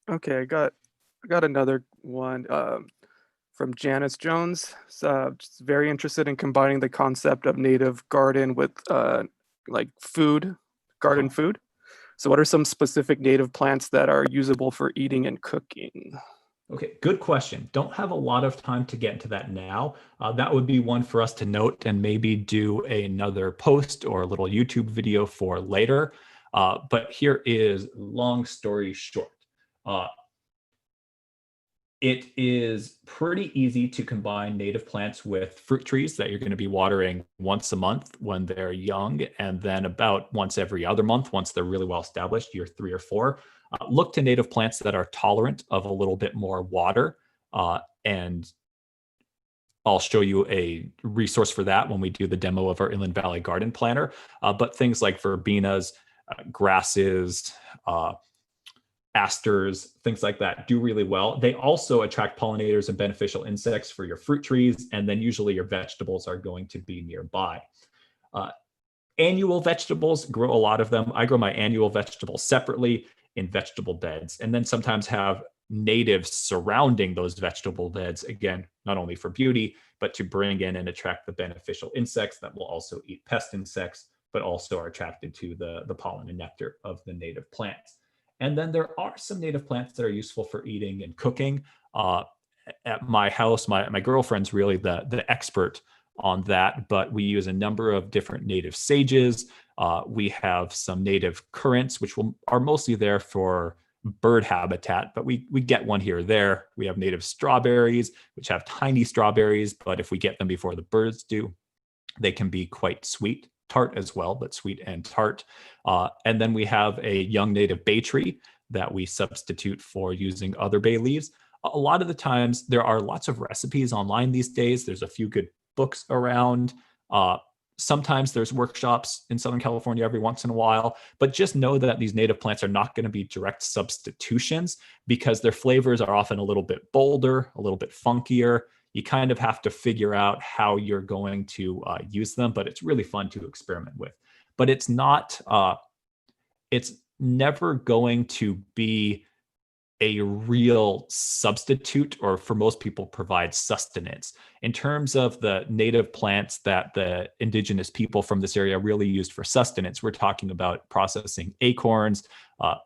Okay, I got another one from Janice Jones. Just very interested in combining the concept of native garden with like food, garden food. So what are some specific native plants that are usable for eating and cooking? Okay, good question. Don't have a lot of time to get into that now. That would be one for us to note and maybe do another post or a little YouTube video for later. But here is long story short. It is pretty easy to combine native plants with fruit trees that you're going to be watering once a month when they're young, and then about once every other month once they're really well established, year 3 or 4. Look to native plants that are tolerant of a little bit more water, and I'll show you a resource for that when we do the demo of our Inland Valley Garden Planner. But things like verbenas, grasses, asters, things like that do really well. They also attract pollinators and beneficial insects for your fruit trees, and then usually your vegetables are going to be nearby. Annual vegetables, grow a lot of them. I grow my annual vegetables separately in vegetable beds, and then sometimes have natives surrounding those vegetable beds, again, not only for beauty, but to bring in and attract the beneficial insects that will also eat pest insects, but also are attracted to the pollen and nectar of the native plants. And then there are some native plants that are useful for eating and cooking. At my house, my girlfriend's really the expert on that, but we use a number of different native sages. We have some native currants, which are mostly there for bird habitat, but we get one here or there. We have native strawberries, which have tiny strawberries, but if we get them before the birds do, they can be quite sweet. Tart as well, but sweet and tart. And then we have a young native bay tree that we substitute for using other bay leaves. A lot of the times, there are lots of recipes online these days. There's a few good books around. Sometimes there's workshops in Southern California every once in a while, but just know that these native plants are not going to be direct substitutions because their flavors are often a little bit bolder, a little bit funkier. You kind of have to figure out how you're going to use them, but it's really fun to experiment with. But it's not, it's never going to be a real substitute, or for most people provide sustenance. In terms of the native plants that the indigenous people from this area really used for sustenance, we're talking about processing acorns,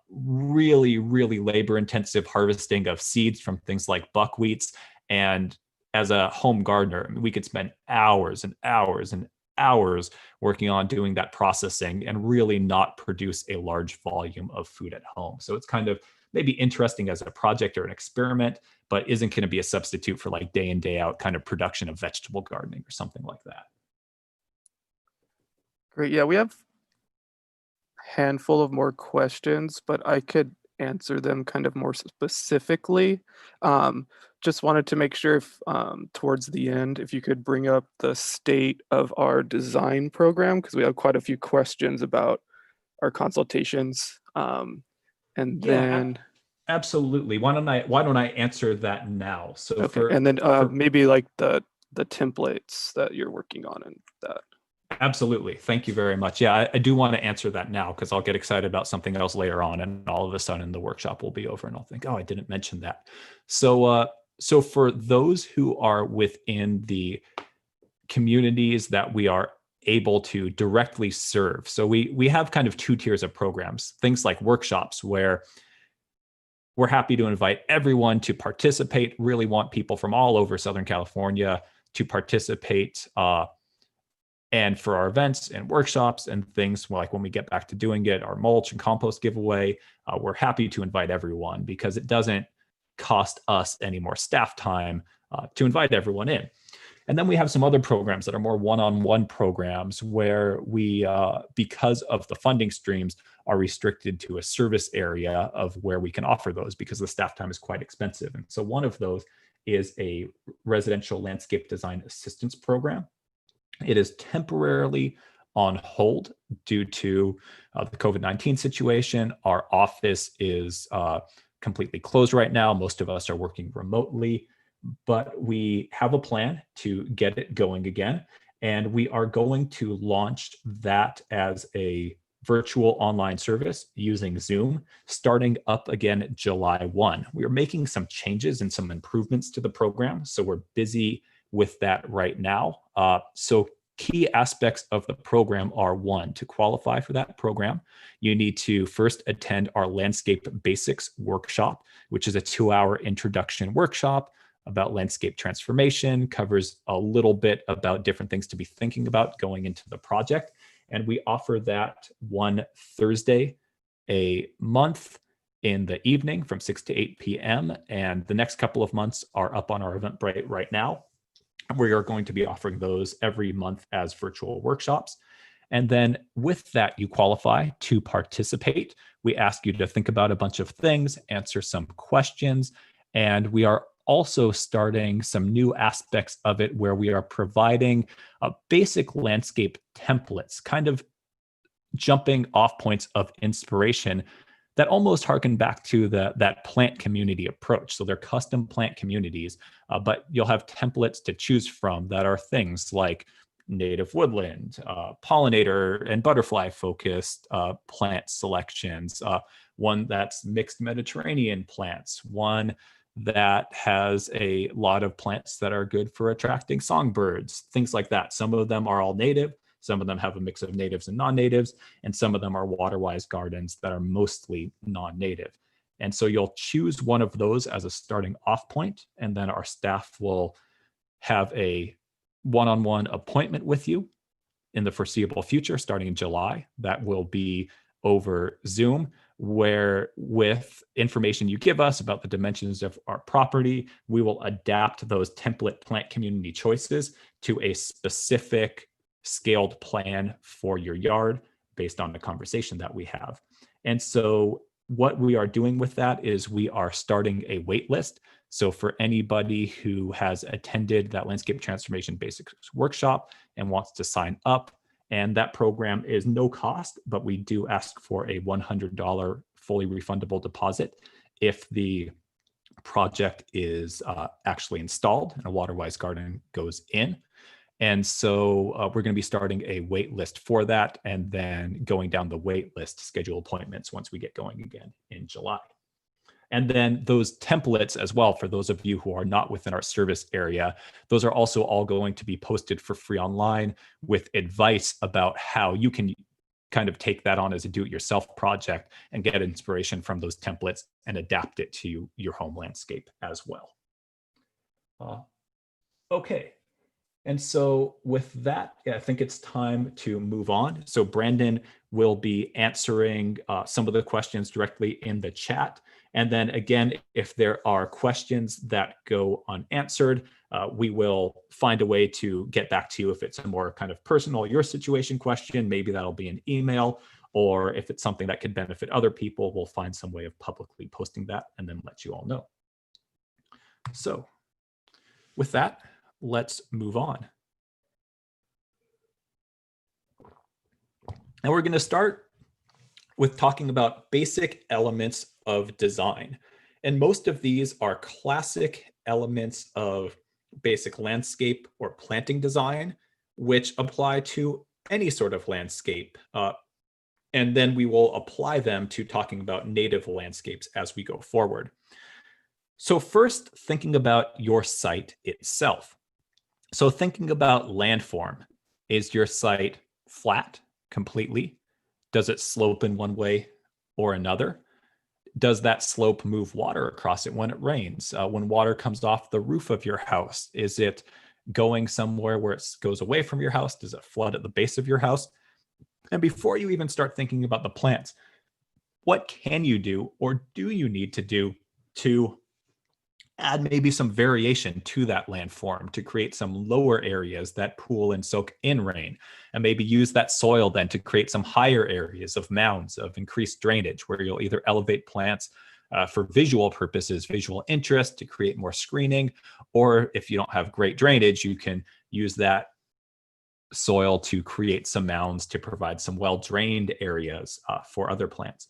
really, really labor intensive harvesting of seeds from things like buckwheats. And as a home gardener, I mean, we could spend hours and hours and hours working on doing that processing and really not produce a large volume of food at home. So it's kind of maybe interesting as a project or an experiment, but isn't going to be a substitute for like day in, day out kind of production of vegetable gardening or something like that. Great. Yeah, we have a handful of more questions, but I could answer them kind of more specifically. Just wanted to make sure if towards the end, if you could bring up the state of our design program, because we have quite a few questions about our consultations. And Yeah, then absolutely. Why don't I answer that now? So okay, and then for maybe like the templates that you're working on and that. Absolutely. Thank you very much. Yeah, I do want to answer that now because I'll get excited about something else later on, and all of a sudden the workshop will be over, and I'll think, oh, I didn't mention that. So for those who are within the communities that we are able to directly serve, so we have kind of two tiers of programs. Things like workshops where we're happy to invite everyone to participate. Really want people from all over Southern California to participate. And for our events and workshops and things like when we get back to doing it, our mulch and compost giveaway, we're happy to invite everyone because it doesn't cost us any more staff time to invite everyone in. And then we have some other programs that are more one-on-one programs where we, because of the funding streams, are restricted to a service area of where we can offer those because the staff time is quite expensive. And so one of those is a residential landscape design assistance program. It is temporarily on hold due to the COVID-19 situation. Our office is completely closed right now. Most of us are working remotely, but we have a plan to get it going again. And we are going to launch that as a virtual online service using Zoom starting up again July 1. We are making some changes and some improvements to the program. So we're busy with that right now. So key aspects of the program are: one, to qualify for that program, you need to first attend our landscape basics workshop, which is a 2-hour introduction workshop about landscape transformation, covers a little bit about different things to be thinking about going into the project. And we offer that one Thursday a month in the evening from 6 to 8 p.m. And the next couple of months are up on our Eventbrite right now. We are going to be offering those every month as virtual workshops. And then with that, you qualify to participate. We ask you to think about a bunch of things, answer some questions, and we are also starting some new aspects of it where we are providing basic landscape templates, kind of jumping off points of inspiration that almost harken back to that plant community approach. So they're custom plant communities, but you'll have templates to choose from that are things like native woodland, pollinator and butterfly focused plant selections, one that's mixed Mediterranean plants, one that has a lot of plants that are good for attracting songbirds, things like that. Some of them are all native. Some of them have a mix of natives and non-natives, and some of them are Waterwise gardens that are mostly non-native. And so you'll choose one of those as a starting off point, and then our staff will have a one-on-one appointment with you in the foreseeable future, starting in July. That will be over Zoom, where with information you give us about the dimensions of our property, we will adapt those template plant community choices to a specific scaled plan for your yard based on the conversation that we have. And so what we are doing with that is we are starting a wait list. So for anybody who has attended that landscape transformation basics workshop and wants to sign up, and that program is no cost, but we do ask for a $100 fully refundable deposit if the project is actually installed and a Waterwise garden goes in. And so we're going to be starting a wait list for that and then going down the wait list to schedule appointments once we get going again in July. And then those templates as well, for those of you who are not within our service area, those are also all going to be posted for free online with advice about how you can kind of take that on as a do-it-yourself project and get inspiration from those templates and adapt it to your home landscape as well. Okay. And so with that, I think it's time to move on. So Brandon will be answering some of the questions directly in the chat. And then again, if there are questions that go unanswered, we will find a way to get back to you. If it's a more kind of personal, your situation question, maybe that'll be an email, or if it's something that could benefit other people, we'll find some way of publicly posting that and then let you all know. So with that, let's move on. And we're going to start with talking about basic elements of design. And most of these are classic elements of basic landscape or planting design, which apply to any sort of landscape. And then we will apply them to talking about native landscapes as we go forward. So first, thinking about your site itself. So thinking about landform, is your site flat completely? Does it slope in one way or another? Does that slope move water across it when it rains? When water comes off the roof of your house, is it going somewhere where it goes away from your house? Does it flood at the base of your house? And before you even start thinking about the plants, what can you do or do you need to do to add maybe some variation to that landform to create some lower areas that pool and soak in rain, and maybe use that soil then to create some higher areas of mounds of increased drainage where you'll either elevate plants for visual purposes, visual interest to create more screening, or if you don't have great drainage, you can use that soil to create some mounds to provide some well-drained areas for other plants.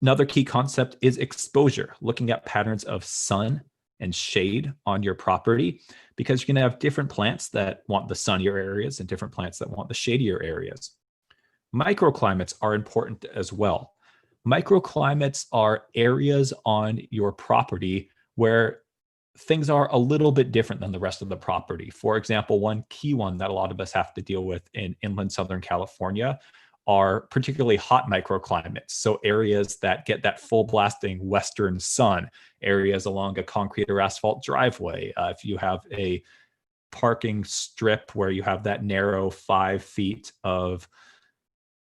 Another key concept is exposure, looking at patterns of sun and shade on your property, because you're going to have different plants that want the sunnier areas and different plants that want the shadier areas. Microclimates are important as well. Microclimates are areas on your property where things are a little bit different than the rest of the property. For example, one key one that a lot of us have to deal with in inland Southern California are particularly hot microclimates. So areas that get that full blasting western sun, areas along a concrete or asphalt driveway. If you have a parking strip where you have that narrow 5 feet of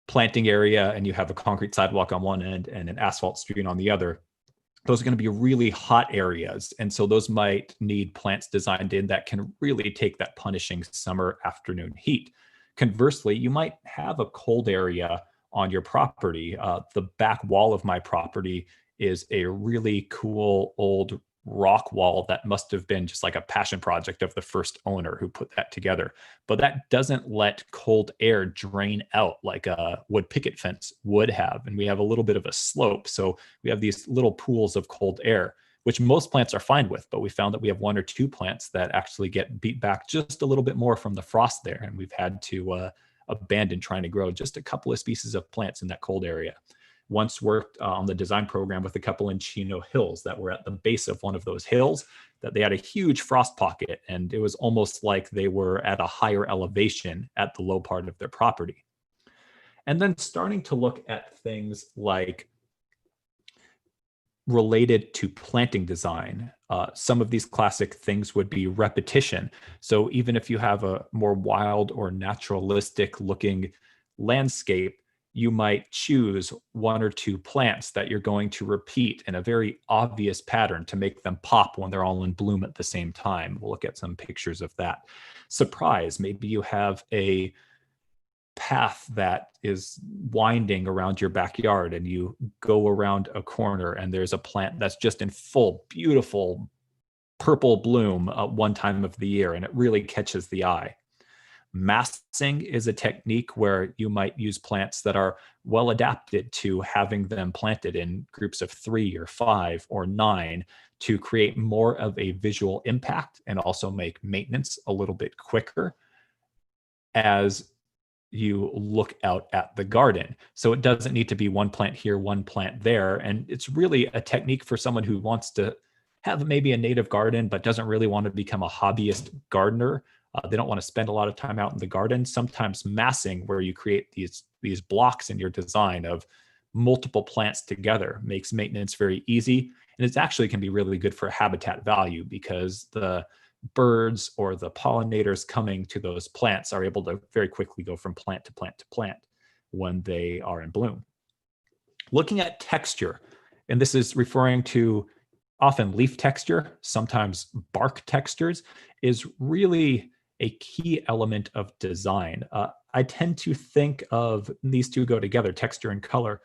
planting area and you have a concrete sidewalk on one end and an asphalt street on the other, those are going to be really hot areas. And so those might need plants designed in that can really take that punishing summer afternoon heat. Conversely, you might have a cold area on your property. The back wall of my property is a really cool old rock wall that must have been just like a passion project of the first owner who put that together. But that doesn't let cold air drain out like a wood picket fence would have. And we have a little bit of a slope. So we have these little pools of cold air, which most plants are fine with, but we found that we have 1 or 2 plants that actually get beat back just a little bit more from the frost there. And we've had to abandon trying to grow just a couple of species of plants in that cold area. Once worked on the design program with a couple in Chino Hills that were at the base of one of those hills, that they had a huge frost pocket, and it was almost like they were at a higher elevation at the low part of their property. And then starting to look at things like related to planting design. Some of these classic things would be repetition. So even if you have a more wild or naturalistic looking landscape, you might choose 1 or 2 plants that you're going to repeat in a very obvious pattern to make them pop when they're all in bloom at the same time. We'll look at some pictures of that. Surprise, maybe you have a path that is winding around your backyard and you go around a corner and there's a plant that's just in full beautiful purple bloom at one time of the year, and it really catches the eye. Massing is a technique where you might use plants that are well adapted to having them planted in groups of 3 or 5 or 9 to create more of a visual impact and also make maintenance a little bit quicker as you look out at the garden. So it doesn't need to be 1 plant here, 1 plant there. And it's really a technique for someone who wants to have maybe a native garden, but doesn't really want to become a hobbyist gardener. They don't want to spend a lot of time out in the garden. Sometimes massing, where you create these blocks in your design of multiple plants together, makes maintenance very easy. And it actually can be really good for habitat value because the birds or the pollinators coming to those plants are able to very quickly go from plant to plant to plant when they are in bloom. Looking at texture And this is referring to often leaf texture, sometimes bark textures, is really a key element of design. I tend to think of these two go together, texture and color.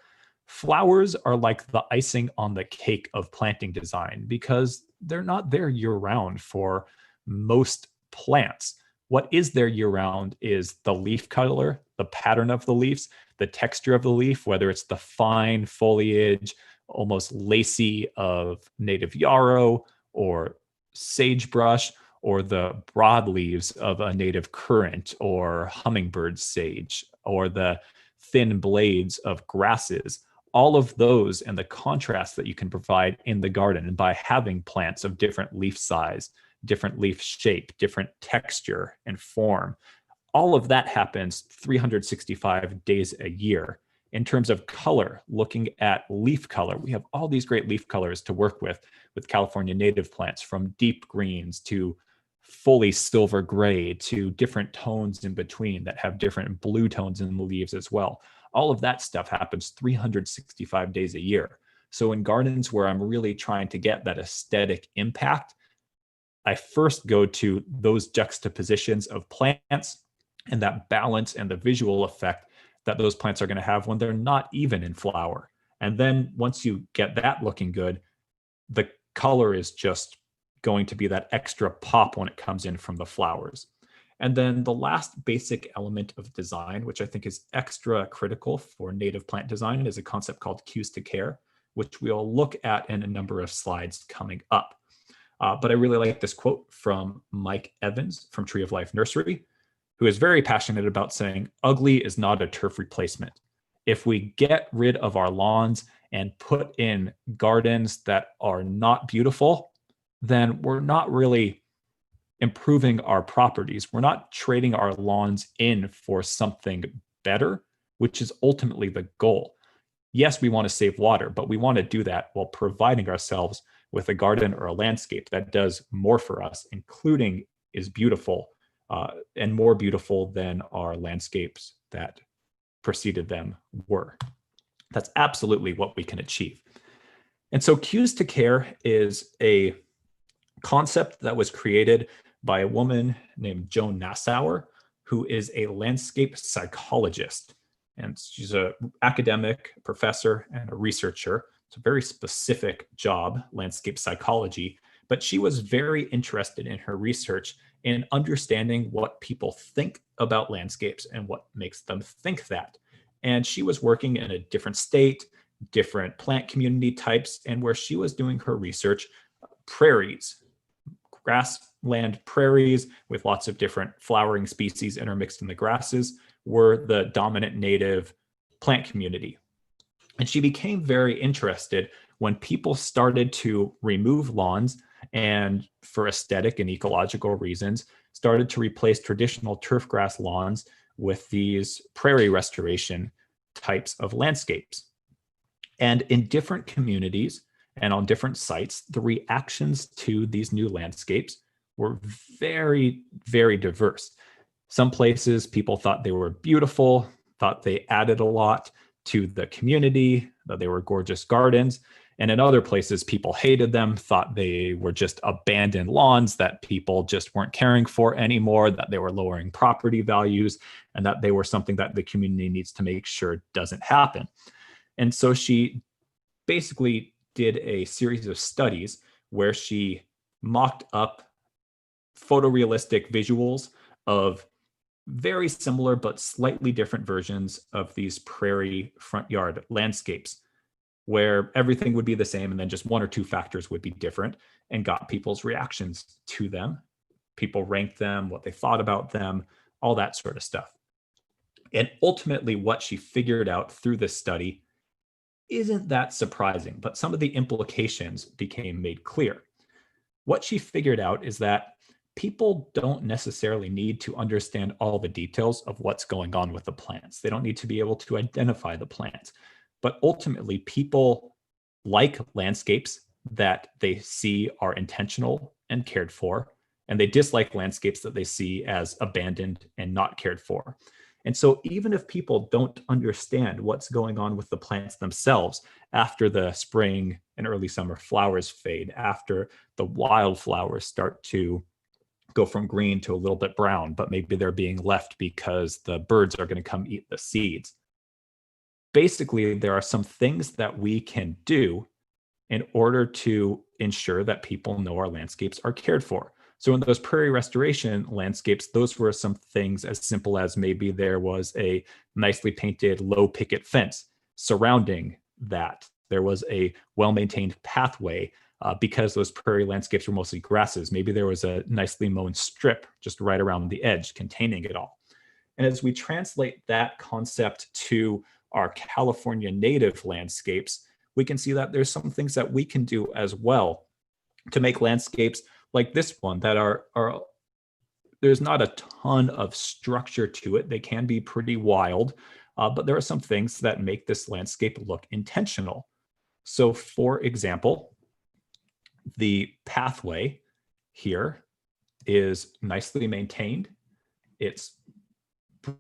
Flowers are like the icing on the cake of planting design because they're not there year round for most plants. What is there year round is the leaf color, the pattern of the leaves, the texture of the leaf, whether it's the fine foliage, almost lacy of native yarrow or sagebrush, or the broadleaves of a native currant or hummingbird sage, or the thin blades of grasses. All of those and the contrast that you can provide in the garden by having plants of different leaf size, different leaf shape, different texture and form, all of that happens 365 days a year. In terms of color, looking at leaf color, we have all these great leaf colors to work with California native plants, from deep greens to fully silver gray to different tones in between that have different blue tones in the leaves as well. All of that stuff happens 365 days a year. So in gardens where I'm really trying to get that aesthetic impact, I first go to those juxtapositions of plants and that balance and the visual effect that those plants are going to have when they're not even in flower. And then once you get that looking good, the color is just going to be that extra pop when it comes in from the flowers. And then the last basic element of design, which I think is extra critical for native plant design, is a concept called cues to care, which we'll look at in a number of slides coming up. But I really like this quote from Mike Evans from Tree of Life Nursery, who is very passionate about saying, ugly is not a turf replacement. If we get rid of our lawns and put in gardens that are not beautiful, then we're not really improving our properties. We're not trading our lawns in for something better, which is ultimately the goal. Yes, we want to save water, but we want to do that while providing ourselves with a garden or a landscape that does more for us, including is beautiful and more beautiful than our landscapes that preceded them were. That's absolutely what we can achieve. And so cues to care is a concept that was created by a woman named Joan Nassauer, who is a landscape psychologist. And she's an academic professor and a researcher. It's a very specific job, landscape psychology, but she was very interested in her research in understanding what people think about landscapes and what makes them think that. And she was working in a different state, different plant community types, and where she was doing her research, prairies, grassland prairies with lots of different flowering species intermixed in the grasses were the dominant native plant community. And she became very interested when people started to remove lawns and, for aesthetic and ecological reasons, started to replace traditional turf grass lawns with these prairie restoration types of landscapes. And in different communities and on different sites, the reactions to these new landscapes were very, very diverse. Some places people thought they were beautiful, thought they added a lot to the community, that they were gorgeous gardens. And in other places, people hated them, thought they were just abandoned lawns that people just weren't caring for anymore, that they were lowering property values, and that they were something that the community needs to make sure doesn't happen. And so she basically did a series of studies where she mocked up photorealistic visuals of very similar but slightly different versions of these prairie front yard landscapes, where everything would be the same and then just one or two factors would be different, and got people's reactions to them. People ranked them, what they thought about them, all that sort of stuff. And ultimately, what she figured out through this study isn't that surprising, but some of the implications became made clear. What she figured out is that people don't necessarily need to understand all the details of what's going on with the plants. They don't need to be able to identify the plants. But ultimately, people like landscapes that they see are intentional and cared for, and they dislike landscapes that they see as abandoned and not cared for. And so even if people don't understand what's going on with the plants themselves after the spring and early summer flowers fade, after the wildflowers start to go from green to a little bit brown, but maybe they're being left because the birds are going to come eat the seeds. Basically, there are some things that we can do in order to ensure that people know our landscapes are cared for. So in those prairie restoration landscapes, those were some things as simple as maybe there was a nicely painted low picket fence surrounding that. There was a well-maintained pathway because those prairie landscapes were mostly grasses. Maybe there was a nicely mown strip just right around the edge containing it all. And as we translate that concept to our California native landscapes, we can see that there's some things that we can do as well to make landscapes like this one that are there's not a ton of structure to it. They can be pretty wild, but there are some things that make this landscape look intentional. So for example, the pathway here is nicely maintained. Its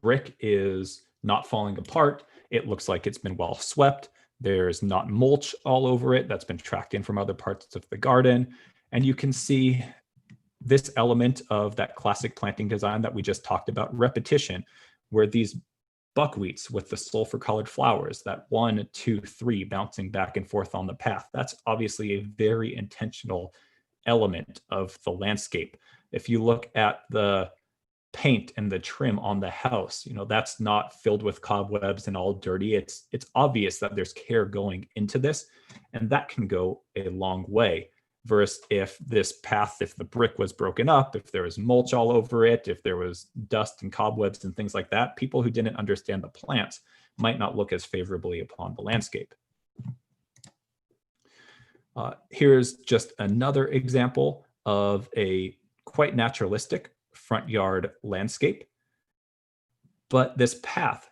brick is not falling apart. It looks like it's been well swept. There's not mulch all over it that's been tracked in from other parts of the garden. And you can see this element of that classic planting design that we just talked about, repetition, where these buckwheats with the sulfur colored flowers, that 1, 2, 3 bouncing back and forth on the path, that's obviously a very intentional element of the landscape. If you look at the paint and the trim on the house, that's not filled with cobwebs and all dirty. It's obvious that there's care going into this, and that can go a long way. Versus if this path, if the brick was broken up, if there was mulch all over it, if there was dust and cobwebs and things like that, people who didn't understand the plants might not look as favorably upon the landscape. Here's just another example of a quite naturalistic front yard landscape. But this path,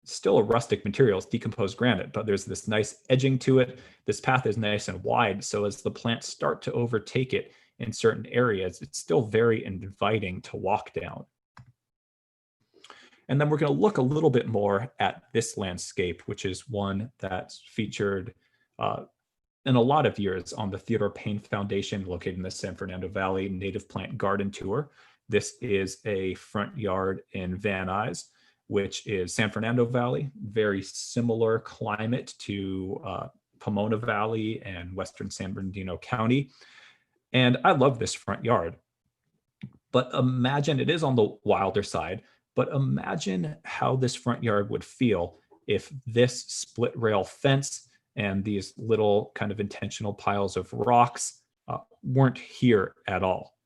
still a rustic material, it's decomposed granite, but there's this nice edging to it. This path is nice and wide, so as the plants start to overtake it in certain areas, it's still very inviting to walk down. And then we're going to look a little bit more at this landscape, which is one that's featured in a lot of years on the Theodore Payne Foundation, located in the San Fernando Valley Native Plant Garden Tour. This is a front yard in Van Nuys, which is San Fernando Valley, very similar climate to Pomona Valley and Western San Bernardino County. And I love this front yard. But imagine, it is on the wilder side, but imagine how this front yard would feel if this split rail fence and these little kind of intentional piles of rocks weren't here at all.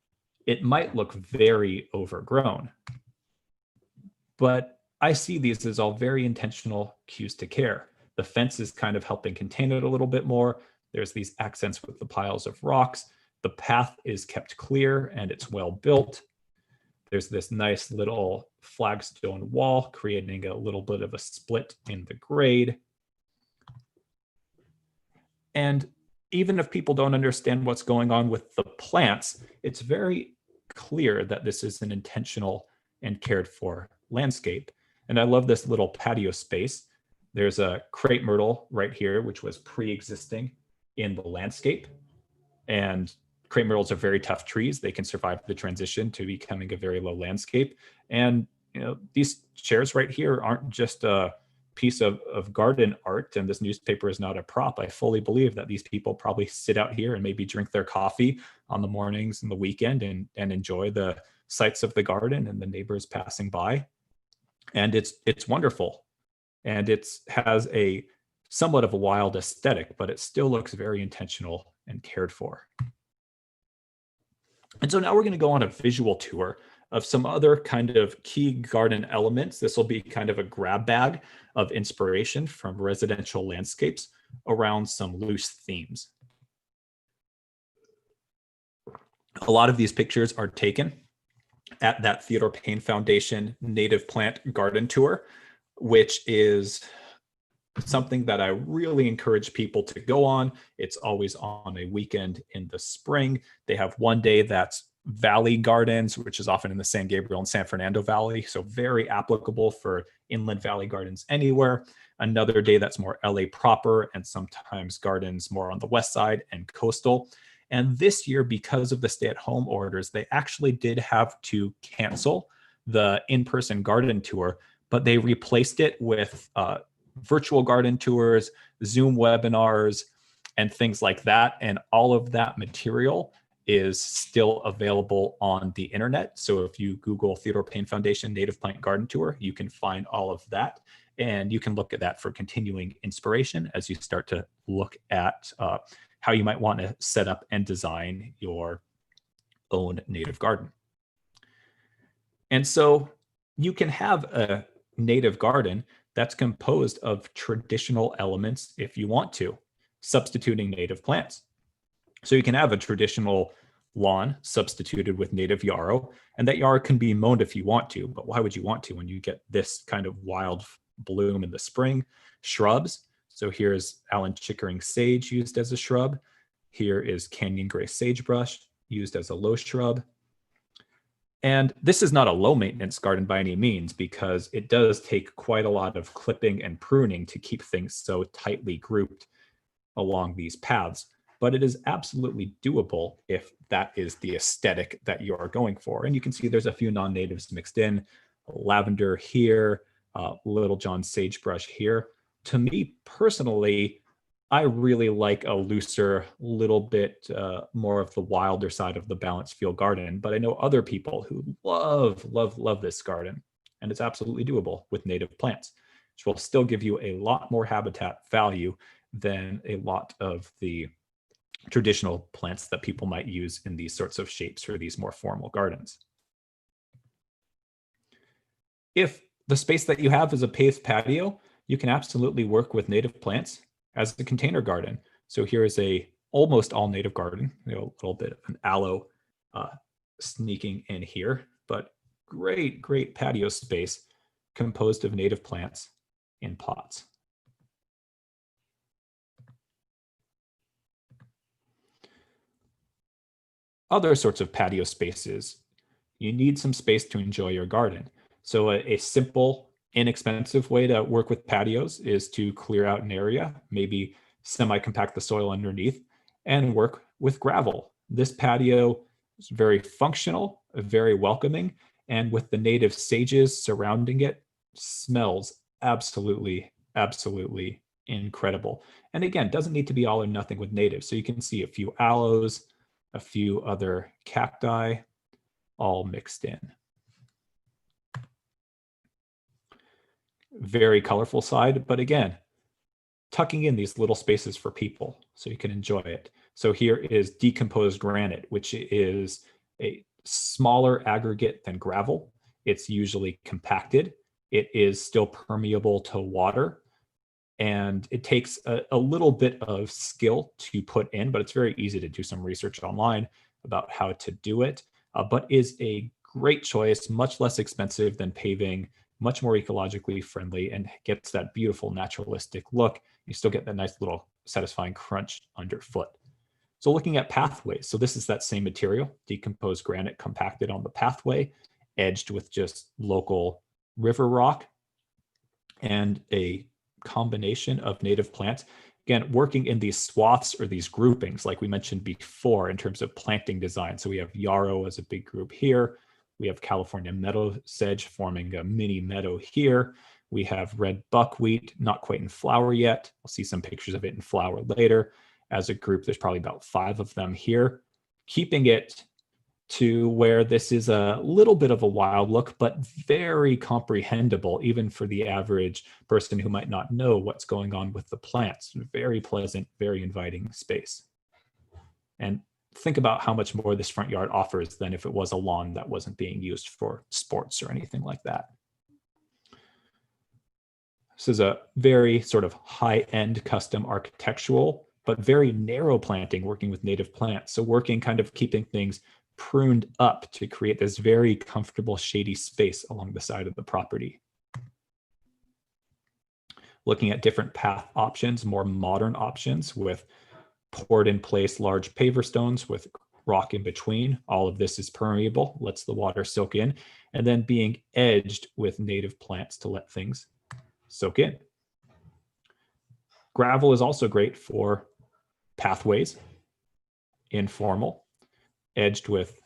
It might look very overgrown, but I see these as all very intentional cues to care. The fence is kind of helping contain it a little bit more. There's these accents with the piles of rocks. The path is kept clear and it's well built. There's this nice little flagstone wall creating a little bit of a split in the grade. And even if people don't understand what's going on with the plants, it's very clear that this is an intentional and cared for landscape. And I love this little patio space. There's a crepe myrtle right here, which was pre-existing in the landscape. And crepe myrtles are very tough trees. They can survive the transition to becoming a very low landscape. And these chairs right here aren't just a piece of garden art, and this newspaper is not a prop. I fully believe that these people probably sit out here and maybe drink their coffee on the mornings and the weekend and enjoy the sights of the garden and the neighbors passing by. And it's wonderful. And it has a somewhat of a wild aesthetic, but it still looks very intentional and cared for. And so now we're going to go on a visual tour of some other kind of key garden elements. This will be kind of a grab bag of inspiration from residential landscapes around some loose themes. A lot of these pictures are taken at that Theodore Payne Foundation Native Plant Garden Tour, which is something that I really encourage people to go on. It's always on a weekend in the spring. They have one day that's valley gardens, which is often in the San Gabriel and San Fernando Valley. So very applicable for inland valley gardens anywhere. Another day that's more LA proper, and sometimes gardens more on the west side and coastal. And this year, because of the stay-at-home orders, they actually did have to cancel the in-person garden tour, but they replaced it with virtual garden tours, Zoom webinars, and things like that. And all of that material is still available on the internet. So if you Google Theodore Payne Foundation Native Plant Garden Tour, you can find all of that. And you can look at that for continuing inspiration as you start to look at how you might want to set up and design your own native garden. And so you can have a native garden that's composed of traditional elements if you want to, substituting native plants. So you can have a traditional lawn substituted with native yarrow, and that yarrow can be mown if you want to, but why would you want to when you get this kind of wild bloom in the spring? Shrubs. So here's Allen Chickering sage used as a shrub. Here is Canyon gray sagebrush used as a low shrub. And this is not a low maintenance garden by any means, because it does take quite a lot of clipping and pruning to keep things so tightly grouped along these paths. But it is absolutely doable if that is the aesthetic that you are going for. And you can see there's a few non-natives mixed in, lavender here, Little John sagebrush here. To me personally, I really like a looser, little bit more of the wilder side of the balanced field garden, but I know other people who love this garden, and it's absolutely doable with native plants, which will still give you a lot more habitat value than a lot of the traditional plants that people might use in these sorts of shapes for these more formal gardens. If the space that you have is a paved patio, you can absolutely work with native plants as a container garden. So here is a almost all native garden, a little bit of an aloe sneaking in here, but great patio space composed of native plants in pots. Other sorts of patio spaces, you need some space to enjoy your garden. So a simple, inexpensive way to work with patios is to clear out an area, maybe semi-compact the soil underneath, and work with gravel. This patio is very functional, very welcoming, and with the native sages surrounding it, smells absolutely incredible. And again, doesn't need to be all or nothing with natives. So you can see a few aloes, a few other cacti, all mixed in. Very colorful side, but again, tucking in these little spaces for people so you can enjoy it. So here is decomposed granite, which is a smaller aggregate than gravel. It's usually compacted. It is still permeable to water, and it takes a little bit of skill to put in, but it's very easy to do some research online about how to do it, but is a great choice, much less expensive than paving, much more ecologically friendly, and gets that beautiful naturalistic look. You still get that nice little satisfying crunch underfoot. So looking at pathways, so this is that same material, decomposed granite compacted on the pathway, edged with just local river rock, and a combination of native plants. Again, working in these swaths or these groupings, like we mentioned before, in terms of planting design. So we have yarrow as a big group here. We have California meadow sedge forming a mini meadow here. We have red buckwheat, not quite in flower yet. We'll see some pictures of it in flower later. As a group, there's probably about 5 of them here, keeping it to where this is a little bit of a wild look, but very comprehensible, even for the average person who might not know what's going on with the plants. Very pleasant, very inviting space. And think about how much more this front yard offers than if it was a lawn that wasn't being used for sports or anything like that. This is a very sort of high-end custom architectural, but very narrow planting, working with native plants. So working kind of keeping things pruned up to create this very comfortable shady space along the side of the property. Looking at different path options, more modern options with poured in place large paver stones with rock in between. All of this is permeable, lets the water soak in, and then being edged with native plants to let things soak in. Gravel is also great for pathways, informal, edged with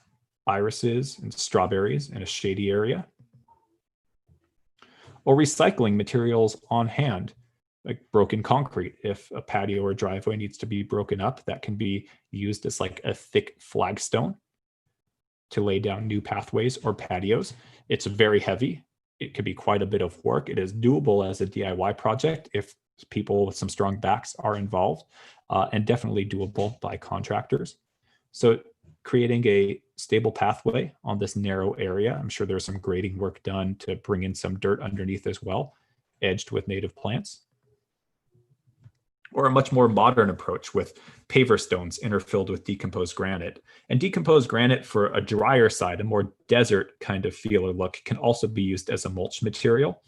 irises and strawberries in a shady area, or recycling materials on hand, like broken concrete. If a patio or driveway needs to be broken up, that can be used as like a thick flagstone to lay down new pathways or patios. It's very heavy. It could be quite a bit of work. It is doable as a DIY project if people with some strong backs are involved, and definitely doable by contractors. So creating a stable pathway on this narrow area, I'm sure there's some grading work done to bring in some dirt underneath as well, edged with native plants. Or a much more modern approach with paver stones interfilled with decomposed granite. And decomposed granite for a drier side, a more desert kind of feel or look, can also be used as a mulch material.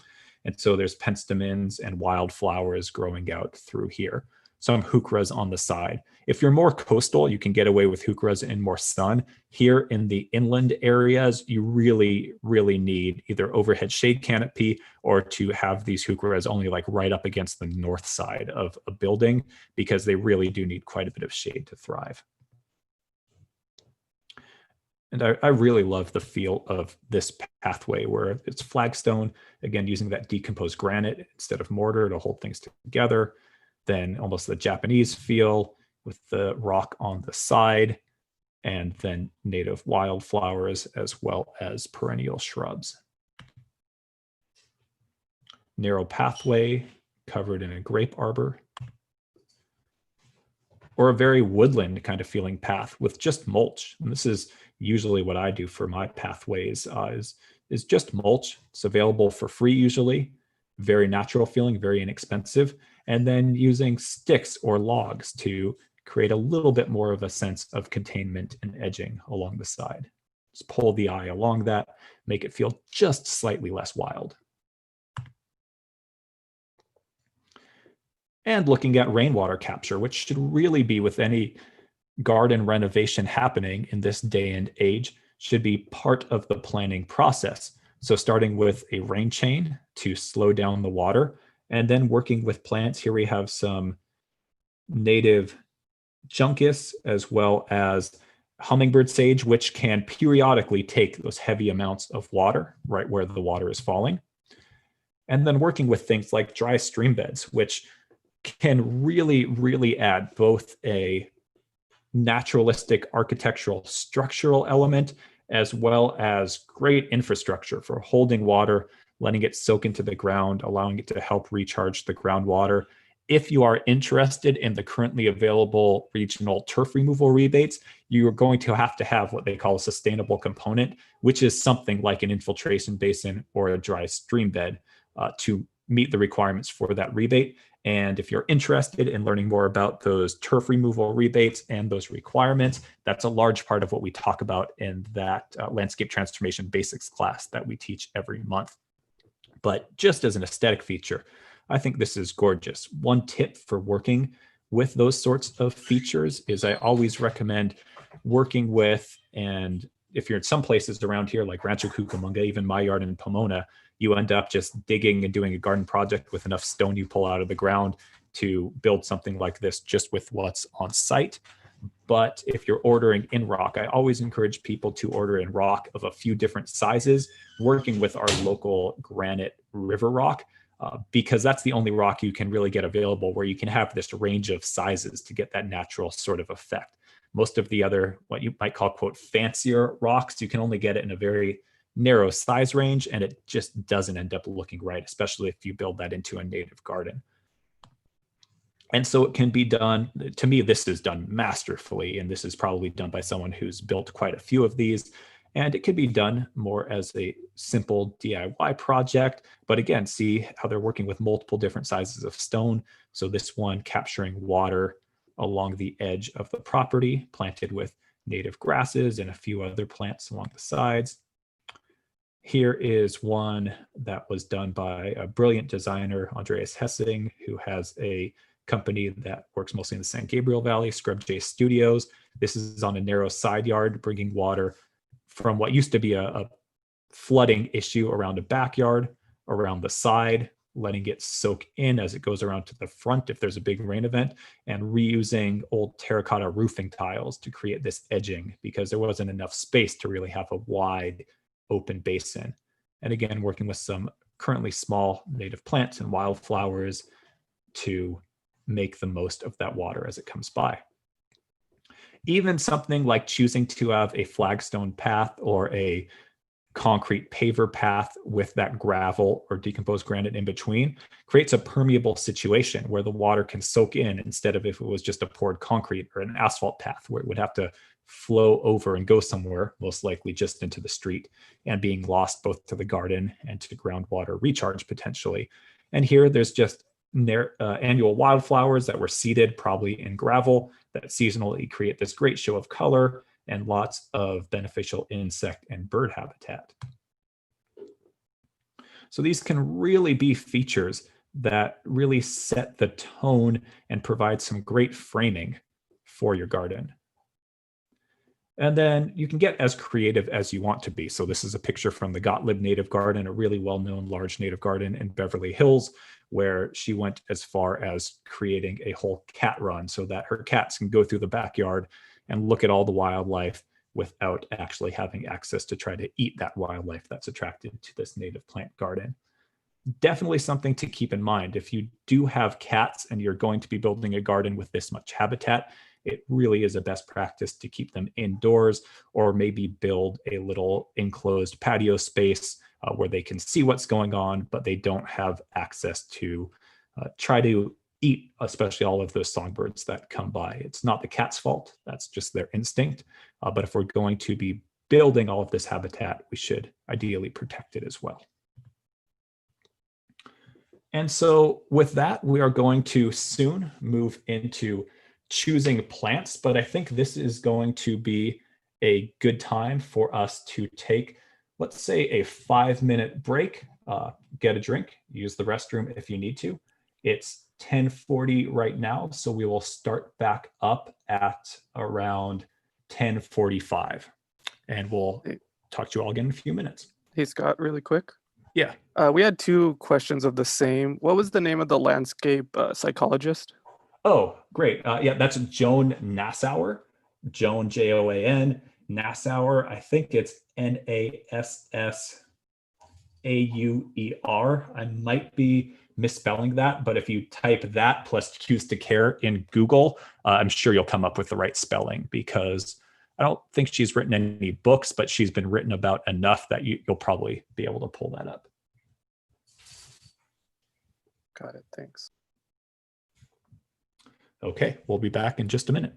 And so there's penstemons and wildflowers growing out through here. Some heucheras on the side. If you're more coastal, you can get away with heucheras in more sun. Here in the inland areas, you really, really need either overhead shade canopy or to have these heucheras only like right up against the north side of a building, because they really do need quite a bit of shade to thrive. And I really love the feel of this pathway where it's flagstone, again, using that decomposed granite instead of mortar to hold things together. Then almost the Japanese feel with the rock on the side, and then native wildflowers as well as perennial shrubs. Narrow pathway covered in a grape arbor, or a very woodland kind of feeling path with just mulch. And this is usually what I do for my pathways, is just mulch. It's available for free usually, very natural feeling, very inexpensive. And then using sticks or logs to create a little bit more of a sense of containment and edging along the side. Just pull the eye along that, make it feel just slightly less wild. And looking at rainwater capture, which should really be with any garden renovation happening in this day and age, should be part of the planning process. So starting with a rain chain to slow down the water, and then working with plants. Here we have some native juncus as well as hummingbird sage, which can periodically take those heavy amounts of water right where the water is falling. And then working with things like dry stream beds, which can really, really add both a naturalistic architectural structural element as well as great infrastructure for holding water, letting it soak into the ground, allowing it to help recharge the groundwater. If you are interested in the currently available regional turf removal rebates, you are going to have what they call a sustainable component, which is something like an infiltration basin or a dry stream bed to meet the requirements for that rebate. And if you're interested in learning more about those turf removal rebates and those requirements, that's a large part of what we talk about in that landscape transformation basics class that we teach every month. But just as an aesthetic feature, I think this is gorgeous. One tip for working with those sorts of features is I always recommend working with, and if you're in some places around here like Rancho Cucamonga, even my yard in Pomona, you end up just digging and doing a garden project with enough stone you pull out of the ground to build something like this just with what's on site. But if you're ordering in rock, I always encourage people to order in rock of a few different sizes, working with our local granite river rock, because that's the only rock you can really get available where you can have this range of sizes to get that natural sort of effect. Most of the other, what you might call, quote, fancier rocks, you can only get it in a very narrow size range, and it just doesn't end up looking right, especially if you build that into a native garden. And so it can be done, to me, this is done masterfully, and this is probably done by someone who's built quite a few of these. And it can be done more as a simple DIY project. But again, see how they're working with multiple different sizes of stone. So this one capturing water along the edge of the property, planted with native grasses and a few other plants along the sides. Here is one that was done by a brilliant designer, Andreas Hessing, who has a company that works mostly in the San Gabriel Valley, Scrub J Studios. This is on a narrow side yard, bringing water from what used to be a flooding issue around a backyard, around the side, letting it soak in as it goes around to the front if there's a big rain event, and reusing old terracotta roofing tiles to create this edging because there wasn't enough space to really have a wide open basin. And again, working with some currently small native plants and wildflowers to make the most of that water as it comes by. Even something like choosing to have a flagstone path or a concrete paver path with that gravel or decomposed granite in between creates a permeable situation where the water can soak in instead of if it was just a poured concrete or an asphalt path where it would have to flow over and go somewhere, most likely just into the street, and being lost both to the garden and to groundwater recharge potentially. And here there's just annual wildflowers that were seeded probably in gravel that seasonally create this great show of color and lots of beneficial insect and bird habitat. So these can really be features that really set the tone and provide some great framing for your garden. And then you can get as creative as you want to be. So this is a picture from the Gottlieb Native Garden, a really well-known large native garden in Beverly Hills, where she went as far as creating a whole cat run so that her cats can go through the backyard and look at all the wildlife without actually having access to try to eat that wildlife that's attracted to this native plant garden. Definitely something to keep in mind. If you do have cats and you're going to be building a garden with this much habitat, it really is a best practice to keep them indoors or maybe build a little enclosed patio space where they can see what's going on, but they don't have access to try to eat, especially all of those songbirds that come by. It's not the cat's fault. That's just their instinct. But if we're going to be building all of this habitat, we should ideally protect it as well. And so with that, we are going to soon move into choosing plants, but I think this is going to be a good time for us to take, let's say, a 5-minute break, get a drink, use the restroom if you need to. It's 10:40 right now, so we will start back up at around 10:45, and we'll talk to you all again in a few minutes. Hey, Scott, really quick. Yeah. We had 2 questions of the same. What was the name of the landscape psychologist? Oh, great. Yeah, that's Joan Nassauer. Joan, Joan, Nassauer. I think it's Nassauer. I might be misspelling that, but if you type that plus choose to care in Google, I'm sure you'll come up with the right spelling because I don't think she's written any books, but she's been written about enough that you'll probably be able to pull that up. Got it. Thanks. Okay, we'll be back in just a minute.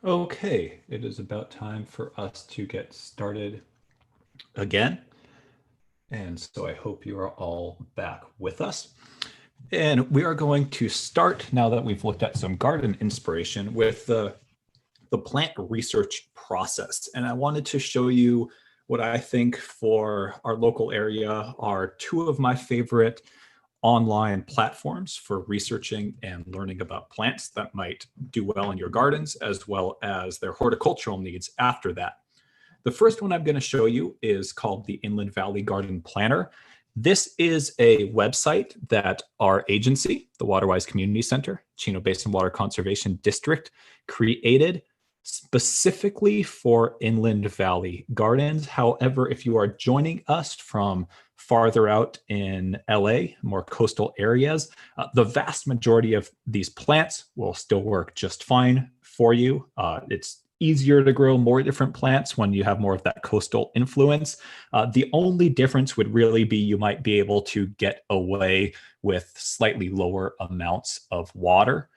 Okay, it is about time for us to get started again. And so I hope you are all back with us. And we are going to start, now that we've looked at some garden inspiration, with the plant research process. And I wanted to show you what I think for our local area are two of my favorite online platforms for researching and learning about plants that might do well in your gardens, as well as their horticultural needs after that. The first one I'm going to show you is called the Inland Valley Garden Planner. This is a website that our agency, the Waterwise Community Center, Chino Basin Water Conservation District, created specifically for Inland Valley gardens. However, if you are joining us from farther out in LA, more coastal areas, the vast majority of these plants will still work just fine for you. It's easier to grow more different plants when you have more of that coastal influence. The only difference would really be you might be able to get away with slightly lower amounts of water,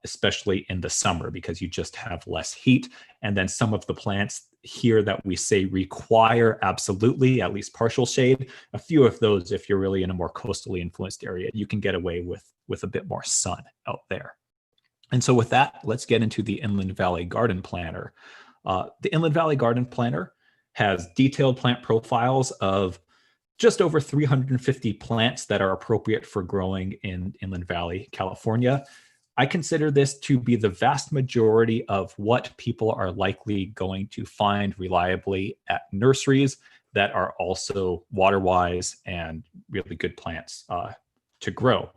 especially in the summer, because you just have less heat. And then some of the plants here that we say require absolutely at least partial shade, a few of those, if you're really in a more coastally influenced area, you can get away with a bit more sun out there. And so with that, let's get into the Inland Valley Garden Planner. The Inland Valley Garden Planner has detailed plant profiles of just over 350 plants that are appropriate for growing in Inland Valley, California. I consider this to be the vast majority of what people are likely going to find reliably at nurseries that are also water-wise and really good plants to grow.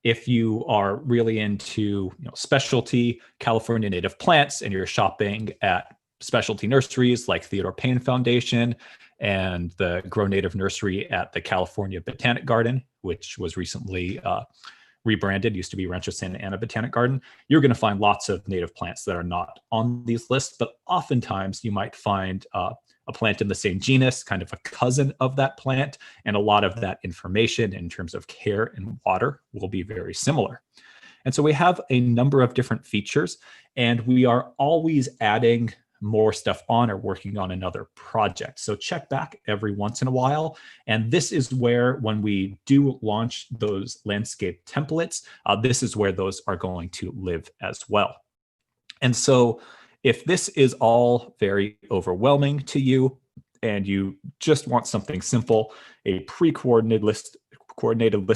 If you are really into specialty California native plants and you're shopping at specialty nurseries like Theodore Payne Foundation and the Grow Native Nursery at the California Botanic Garden, which was recently rebranded, used to be Rancho Santa Ana Botanic Garden, you're going to find lots of native plants that are not on these lists, but oftentimes you might find a plant in the same genus, kind of a cousin of that plant, and a lot of that information in terms of care and water will be very similar. And so we have a number of different features, and we are always adding more stuff on or working on another project. So check back every once in a while. And this is where, when we do launch those landscape templates, this is where those are going to live as well. And so if this is all very overwhelming to you and you just want something simple, a pre-coordinated list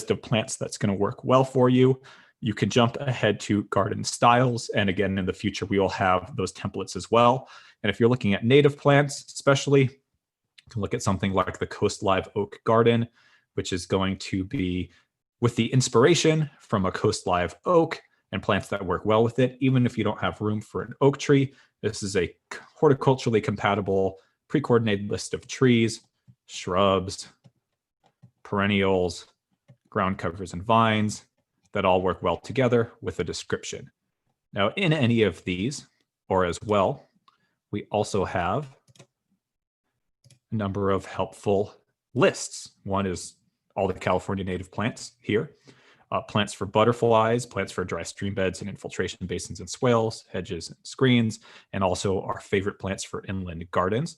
of plants that's going to work well for you, you can jump ahead to garden styles. And again, in the future, we will have those templates as well. And if you're looking at native plants, especially, you can look at something like the Coast Live Oak Garden, which is going to be with the inspiration from a Coast Live oak and plants that work well with it. Even if you don't have room for an oak tree, this is a horticulturally compatible pre-coordinated list of trees, shrubs, perennials, ground covers, and vines that all work well together with a description. Now, in any of these, or as well, we also have a number of helpful lists. One is all the California native plants here. Plants for butterflies, plants for dry stream beds and infiltration basins and swales, hedges and screens, and also our favorite plants for inland gardens,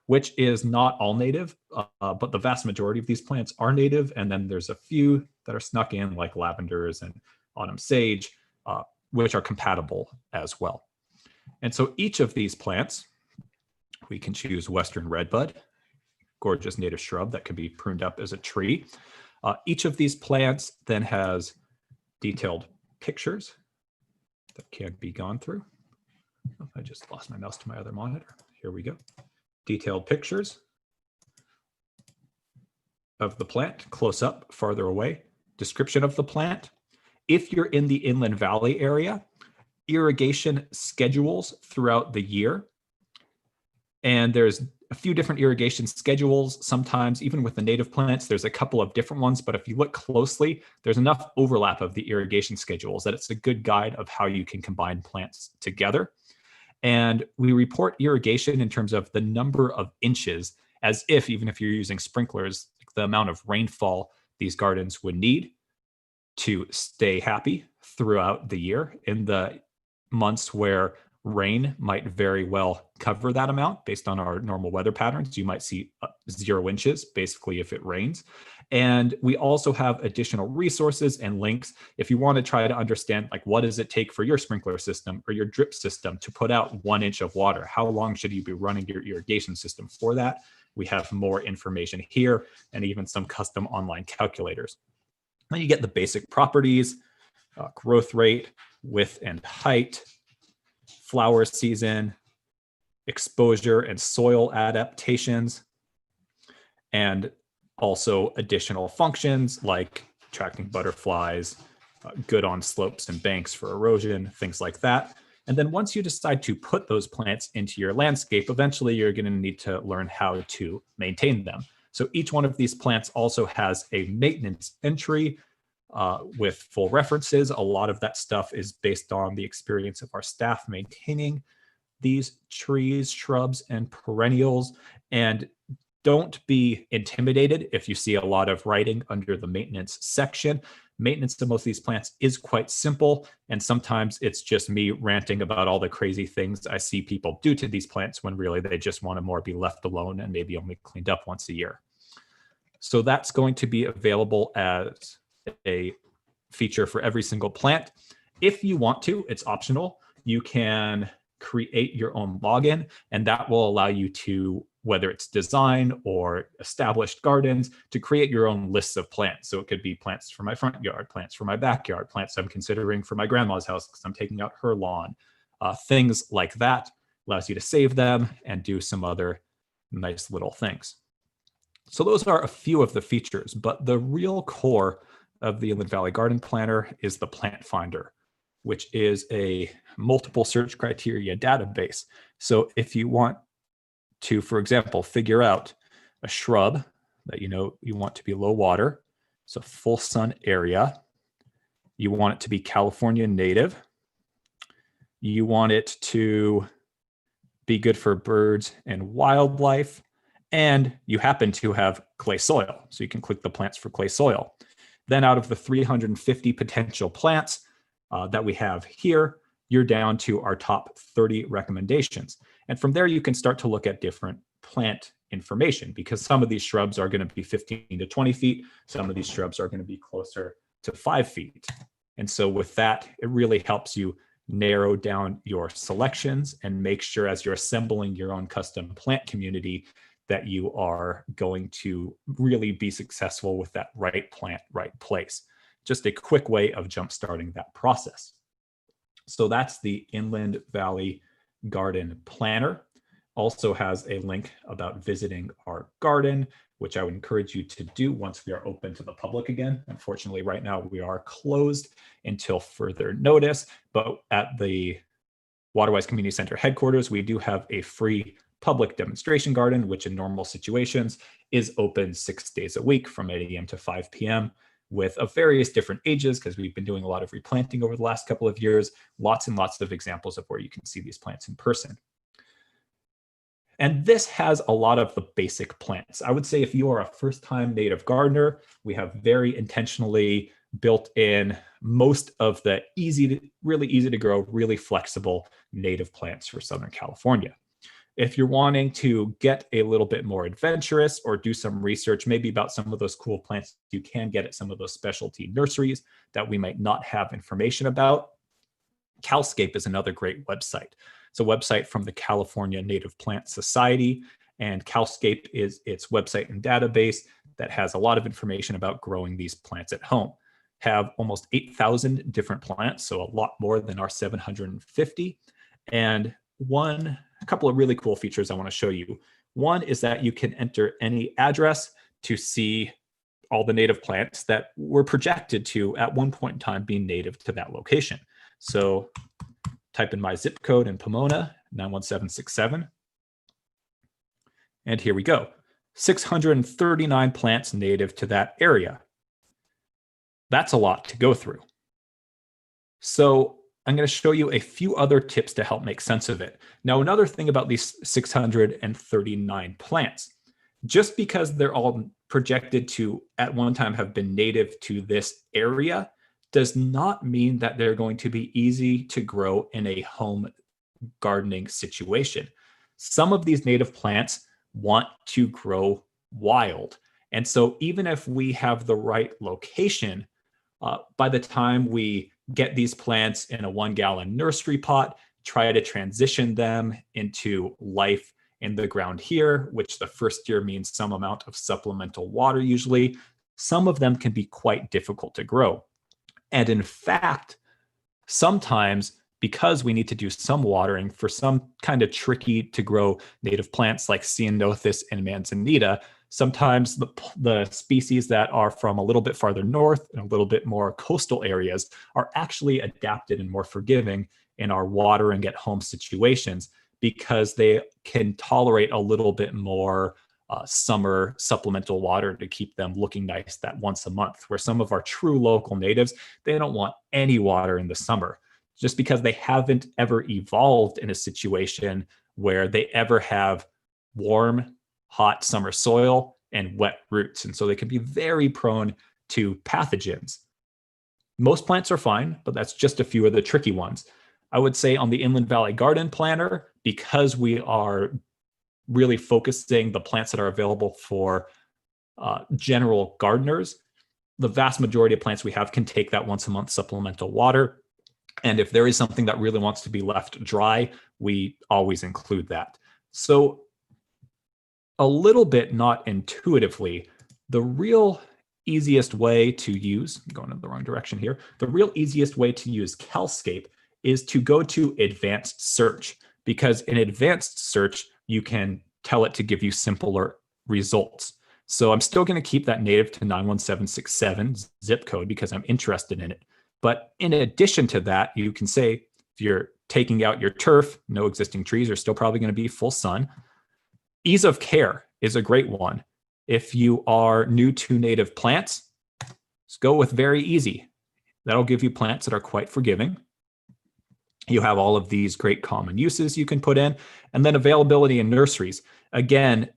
which is not all native, but the vast majority of these plants are native. And then there's a few that are snuck in, like lavenders and autumn sage, which are compatible as well. And so each of these plants, we can choose Western redbud, gorgeous native shrub that can be pruned up as a tree. Each of these plants then has detailed pictures that can be gone through. Oh, I just lost my mouse to my other monitor. Here we go. Detailed pictures of the plant, close up, farther away, description of the plant. If you're in the Inland Valley area, irrigation schedules throughout the year. And there's a few different irrigation schedules. Sometimes, even with the native plants, there's a couple of different ones. But if you look closely, there's enough overlap of the irrigation schedules that it's a good guide of how you can combine plants together. And we report irrigation in terms of the number of inches, as if, even if you're using sprinklers, the amount of rainfall these gardens would need to stay happy throughout the year. In the months where Rain might very well cover that amount based on our normal weather patterns. You might see 0 inches, basically, if it rains. And we also have additional resources and links if you want to try to understand, like, what does it take for your sprinkler system or your drip system to put out 1 inch of water? How long should you be running your irrigation system for that? We have more information here and even some custom online calculators. Then you get the basic properties, growth rate, width and height, flower season, exposure and soil adaptations, and also additional functions like attracting butterflies, good on slopes and banks for erosion, things like that. And then once you decide to put those plants into your landscape, eventually you're going to need to learn how to maintain them. So each one of these plants also has a maintenance entry with full references. A lot of that stuff is based on the experience of our staff maintaining these trees, shrubs, and perennials. And don't be intimidated if you see a lot of writing under the maintenance section. Maintenance of most of these plants is quite simple, and sometimes it's just me ranting about all the crazy things I see people do to these plants when really they just want to more be left alone and maybe only cleaned up once a year. So that's going to be available as a feature for every single plant. If you want to, it's optional. You can create your own login, and that will allow you to, whether it's design or established gardens, to create your own lists of plants. So it could be plants for my front yard, plants for my backyard, plants I'm considering for my grandma's house because I'm taking out her lawn. Things like that allows you to save them and do some other nice little things. So those are a few of the features, but the real core of the Inland Valley Garden Planner is the Plant Finder, which is a multiple search criteria database. So if you want to, for example, figure out a shrub that you want to be low water, so full sun area, you want it to be California native, you want it to be good for birds and wildlife, and you happen to have clay soil, so you can click the plants for clay soil. Then out of the 350 potential plants that we have here, you're down to our top 30 recommendations. And from there, you can start to look at different plant information, because some of these shrubs are going to be 15 to 20 feet. Some of these shrubs are going to be closer to 5 feet. And so with that, it really helps you narrow down your selections and make sure as you're assembling your own custom plant community that you are going to really be successful with that right plant, right place. Just a quick way of jumpstarting that process. So that's the Inland Valley Garden Planner. Also has a link about visiting our garden, which I would encourage you to do once we are open to the public again. Unfortunately, right now we are closed until further notice, but at the Waterwise Community Center headquarters, we do have a free public demonstration garden, which in normal situations is open 6 days a week from 8 a.m. to 5 p.m. with of various different ages, because we've been doing a lot of replanting over the last couple of years, lots and lots of examples of where you can see these plants in person. And this has a lot of the basic plants. I would say if you are a first-time native gardener, we have very intentionally built in most of the really easy to grow, really flexible native plants for Southern California. If you're wanting to get a little bit more adventurous or do some research, maybe about some of those cool plants you can get at some of those specialty nurseries that we might not have information about, Calscape is another great website. It's a website from the California Native Plant Society, and Calscape is its website and database that has a lot of information about growing these plants at home. Have almost 8,000 different plants, so a lot more than our 750. And a couple of really cool features I want to show you. One is that you can enter any address to see all the native plants that were projected to, at one point in time, be native to that location. So type in my zip code in Pomona, 91767. And here we go. 639 plants native to that area. That's a lot to go through. So I'm going to show you a few other tips to help make sense of it. Now, another thing about these 639 plants, just because they're all projected to at one time have been native to this area, does not mean that they're going to be easy to grow in a home gardening situation. Some of these native plants want to grow wild. And so even if we have the right location, by the time we get these plants in a 1-gallon nursery pot, try to transition them into life in the ground here, which the first year means some amount of supplemental water usually, some of them can be quite difficult to grow. And in fact, sometimes because we need to do some watering for some kind of tricky to grow native plants like Ceanothus and Manzanita, sometimes the species that are from a little bit farther north and a little bit more coastal areas are actually adapted and more forgiving in our watering at home situations because they can tolerate a little bit more summer supplemental water to keep them looking nice that once a month, where some of our true local natives, they don't want any water in the summer just because they haven't ever evolved in a situation where they ever have warm, hot summer soil and wet roots. And so they can be very prone to pathogens. Most plants are fine, but that's just a few of the tricky ones. I would say on the Inland Valley Garden Planner, because we are really focusing the plants that are available for general gardeners, the vast majority of plants we have can take that once a month supplemental water. And if there is something that really wants to be left dry, we always include that. So a little bit not intuitively, the real easiest way to use, I'm going in the wrong direction here, the real easiest way to use CalScape is to go to advanced search, because in advanced search, you can tell it to give you simpler results. So I'm still going to keep that native to 91767 zip code because I'm interested in it. But in addition to that, you can say if you're taking out your turf, no existing trees are still probably going to be full sun. Ease of care is a great one. If you are new to native plants, just go with very easy. That'll give you plants that are quite forgiving. You have all of these great common uses you can put in, and then availability in nurseries. Again,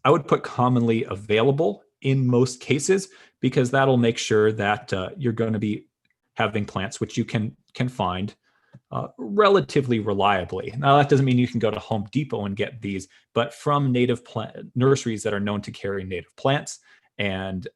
I would put commonly available in most cases because that'll make sure that you're going to be having plants which you can find relatively reliably. Now, that doesn't mean you can go to Home Depot and get these, but from native plant nurseries that are known to carry native plants, and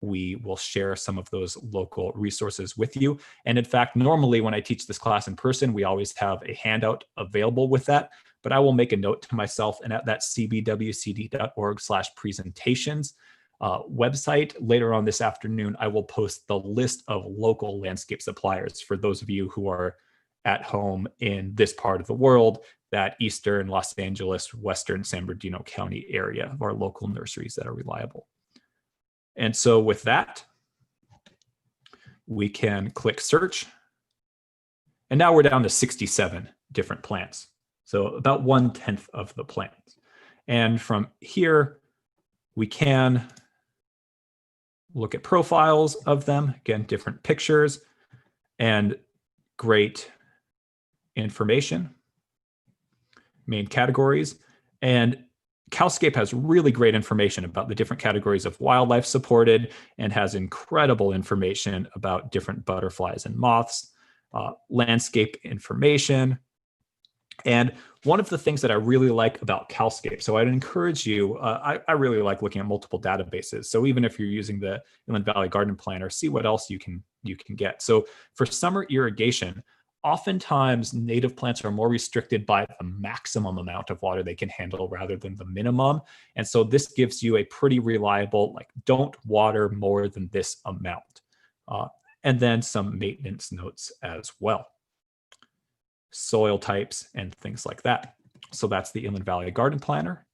we will share some of those local resources with you. And in fact, normally when I teach this class in person, we always have a handout available with that, but I will make a note to myself, and at that cbwcd.org/presentations website later on this afternoon, I will post the list of local landscape suppliers for those of you who are at home in this part of the world, that Eastern Los Angeles, Western San Bernardino County area of our local nurseries that are reliable. And so with that, we can click search. And now we're down to 67 different plants. So about 1/10 of the plants. And from here, we can look at profiles of them. Again, different pictures and great information, main categories. And CalScape has really great information about the different categories of wildlife supported and has incredible information about different butterflies and moths, landscape information. And one of the things that I really like about CalScape, so I'd encourage you, I really like looking at multiple databases. So even if you're using the Inland Valley Garden Planner, see what else you can get. So for summer irrigation, oftentimes native plants are more restricted by the maximum amount of water they can handle rather than the minimum. And so this gives you a pretty reliable, like, don't water more than this amount. And then some maintenance notes as well, soil types and things like that. So that's the Inland Valley Garden Planner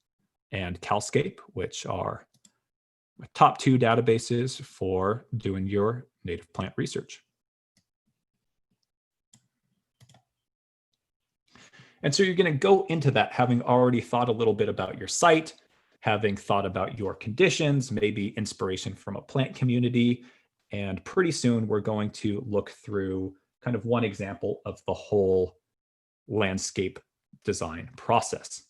and CalScape, which are my top two databases for doing your native plant research. And so you're going to go into that having already thought a little bit about your site, having thought about your conditions, maybe inspiration from a plant community. And pretty soon we're going to look through kind of one example of the whole landscape design process.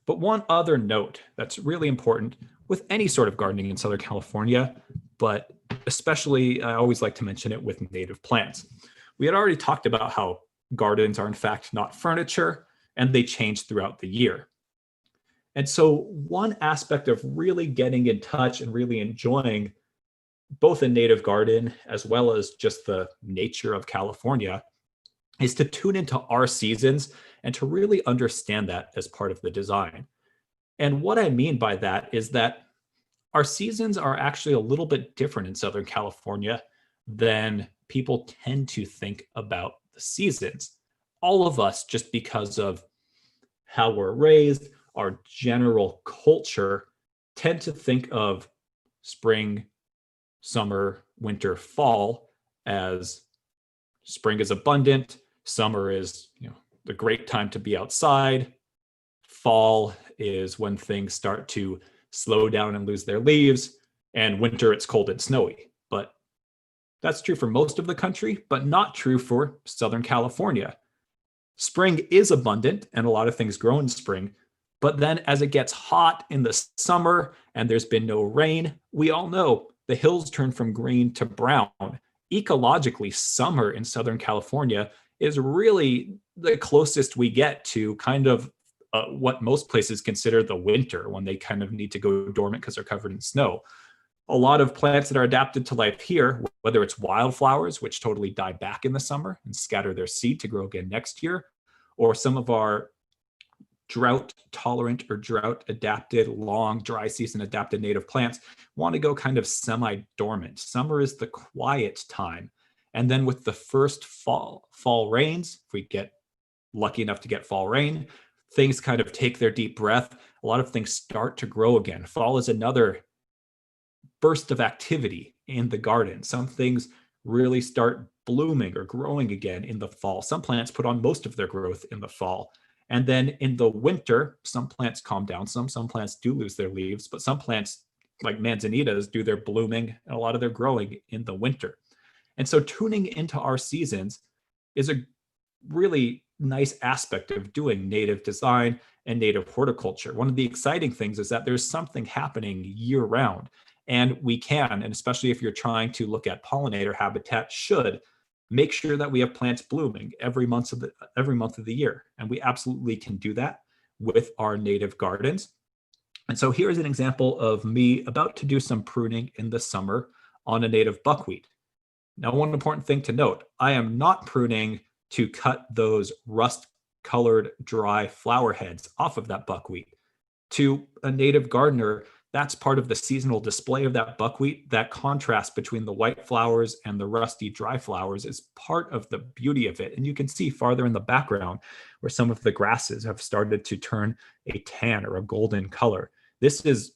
But one other note that's really important with any sort of gardening in Southern California, but especially I always like to mention it with native plants. We had already talked about how gardens are in fact not furniture, and they change throughout the year. And so, one aspect of really getting in touch and really enjoying both a native garden as well as just the nature of California is to tune into our seasons and to really understand that as part of the design. And what I mean by that is that our seasons are actually a little bit different in Southern California than people tend to think about the seasons. All of us, just because of how we're raised, our general culture, tend to think of spring, summer, winter, fall as spring is abundant, summer is, the great time to be outside, fall is when things start to slow down and lose their leaves, and winter it's cold and snowy. But that's true for most of the country, but not true for Southern California. Spring is abundant and a lot of things grow in spring. But then as it gets hot in the summer and there's been no rain, we all know the hills turn from green to brown. Ecologically, summer in Southern California is really the closest we get to kind of what most places consider the winter, when they kind of need to go dormant because they're covered in snow. A lot of plants that are adapted to life here, whether it's wildflowers, which totally die back in the summer and scatter their seed to grow again next year, or some of our drought tolerant or drought adapted, long dry season adapted native plants want to go kind of semi dormant. Summer is the quiet time. And then with the first fall rains, if we get lucky enough to get fall rain, things kind of take their deep breath. A lot of things start to grow again. Fall is another burst of activity in the garden. Some things really start blooming or growing again in the fall. Some plants put on most of their growth in the fall. And then in the winter, some plants calm down some plants do lose their leaves, but some plants, like manzanitas, do their blooming and a lot of their growing in the winter. And so tuning into our seasons is a really nice aspect of doing native design and native horticulture. One of the exciting things is that there's something happening year round. And we can, and especially if you're trying to look at pollinator habitat, should make sure that we have plants blooming every month of the year. And we absolutely can do that with our native gardens. And so here's an example of me about to do some pruning in the summer on a native buckwheat. Now, one important thing to note, I am not pruning to cut those rust-colored dry flower heads off of that buckwheat. To a native gardener, that's part of the seasonal display of that buckwheat. That contrast between the white flowers and the rusty dry flowers is part of the beauty of it. And you can see farther in the background where some of the grasses have started to turn a tan or a golden color. This is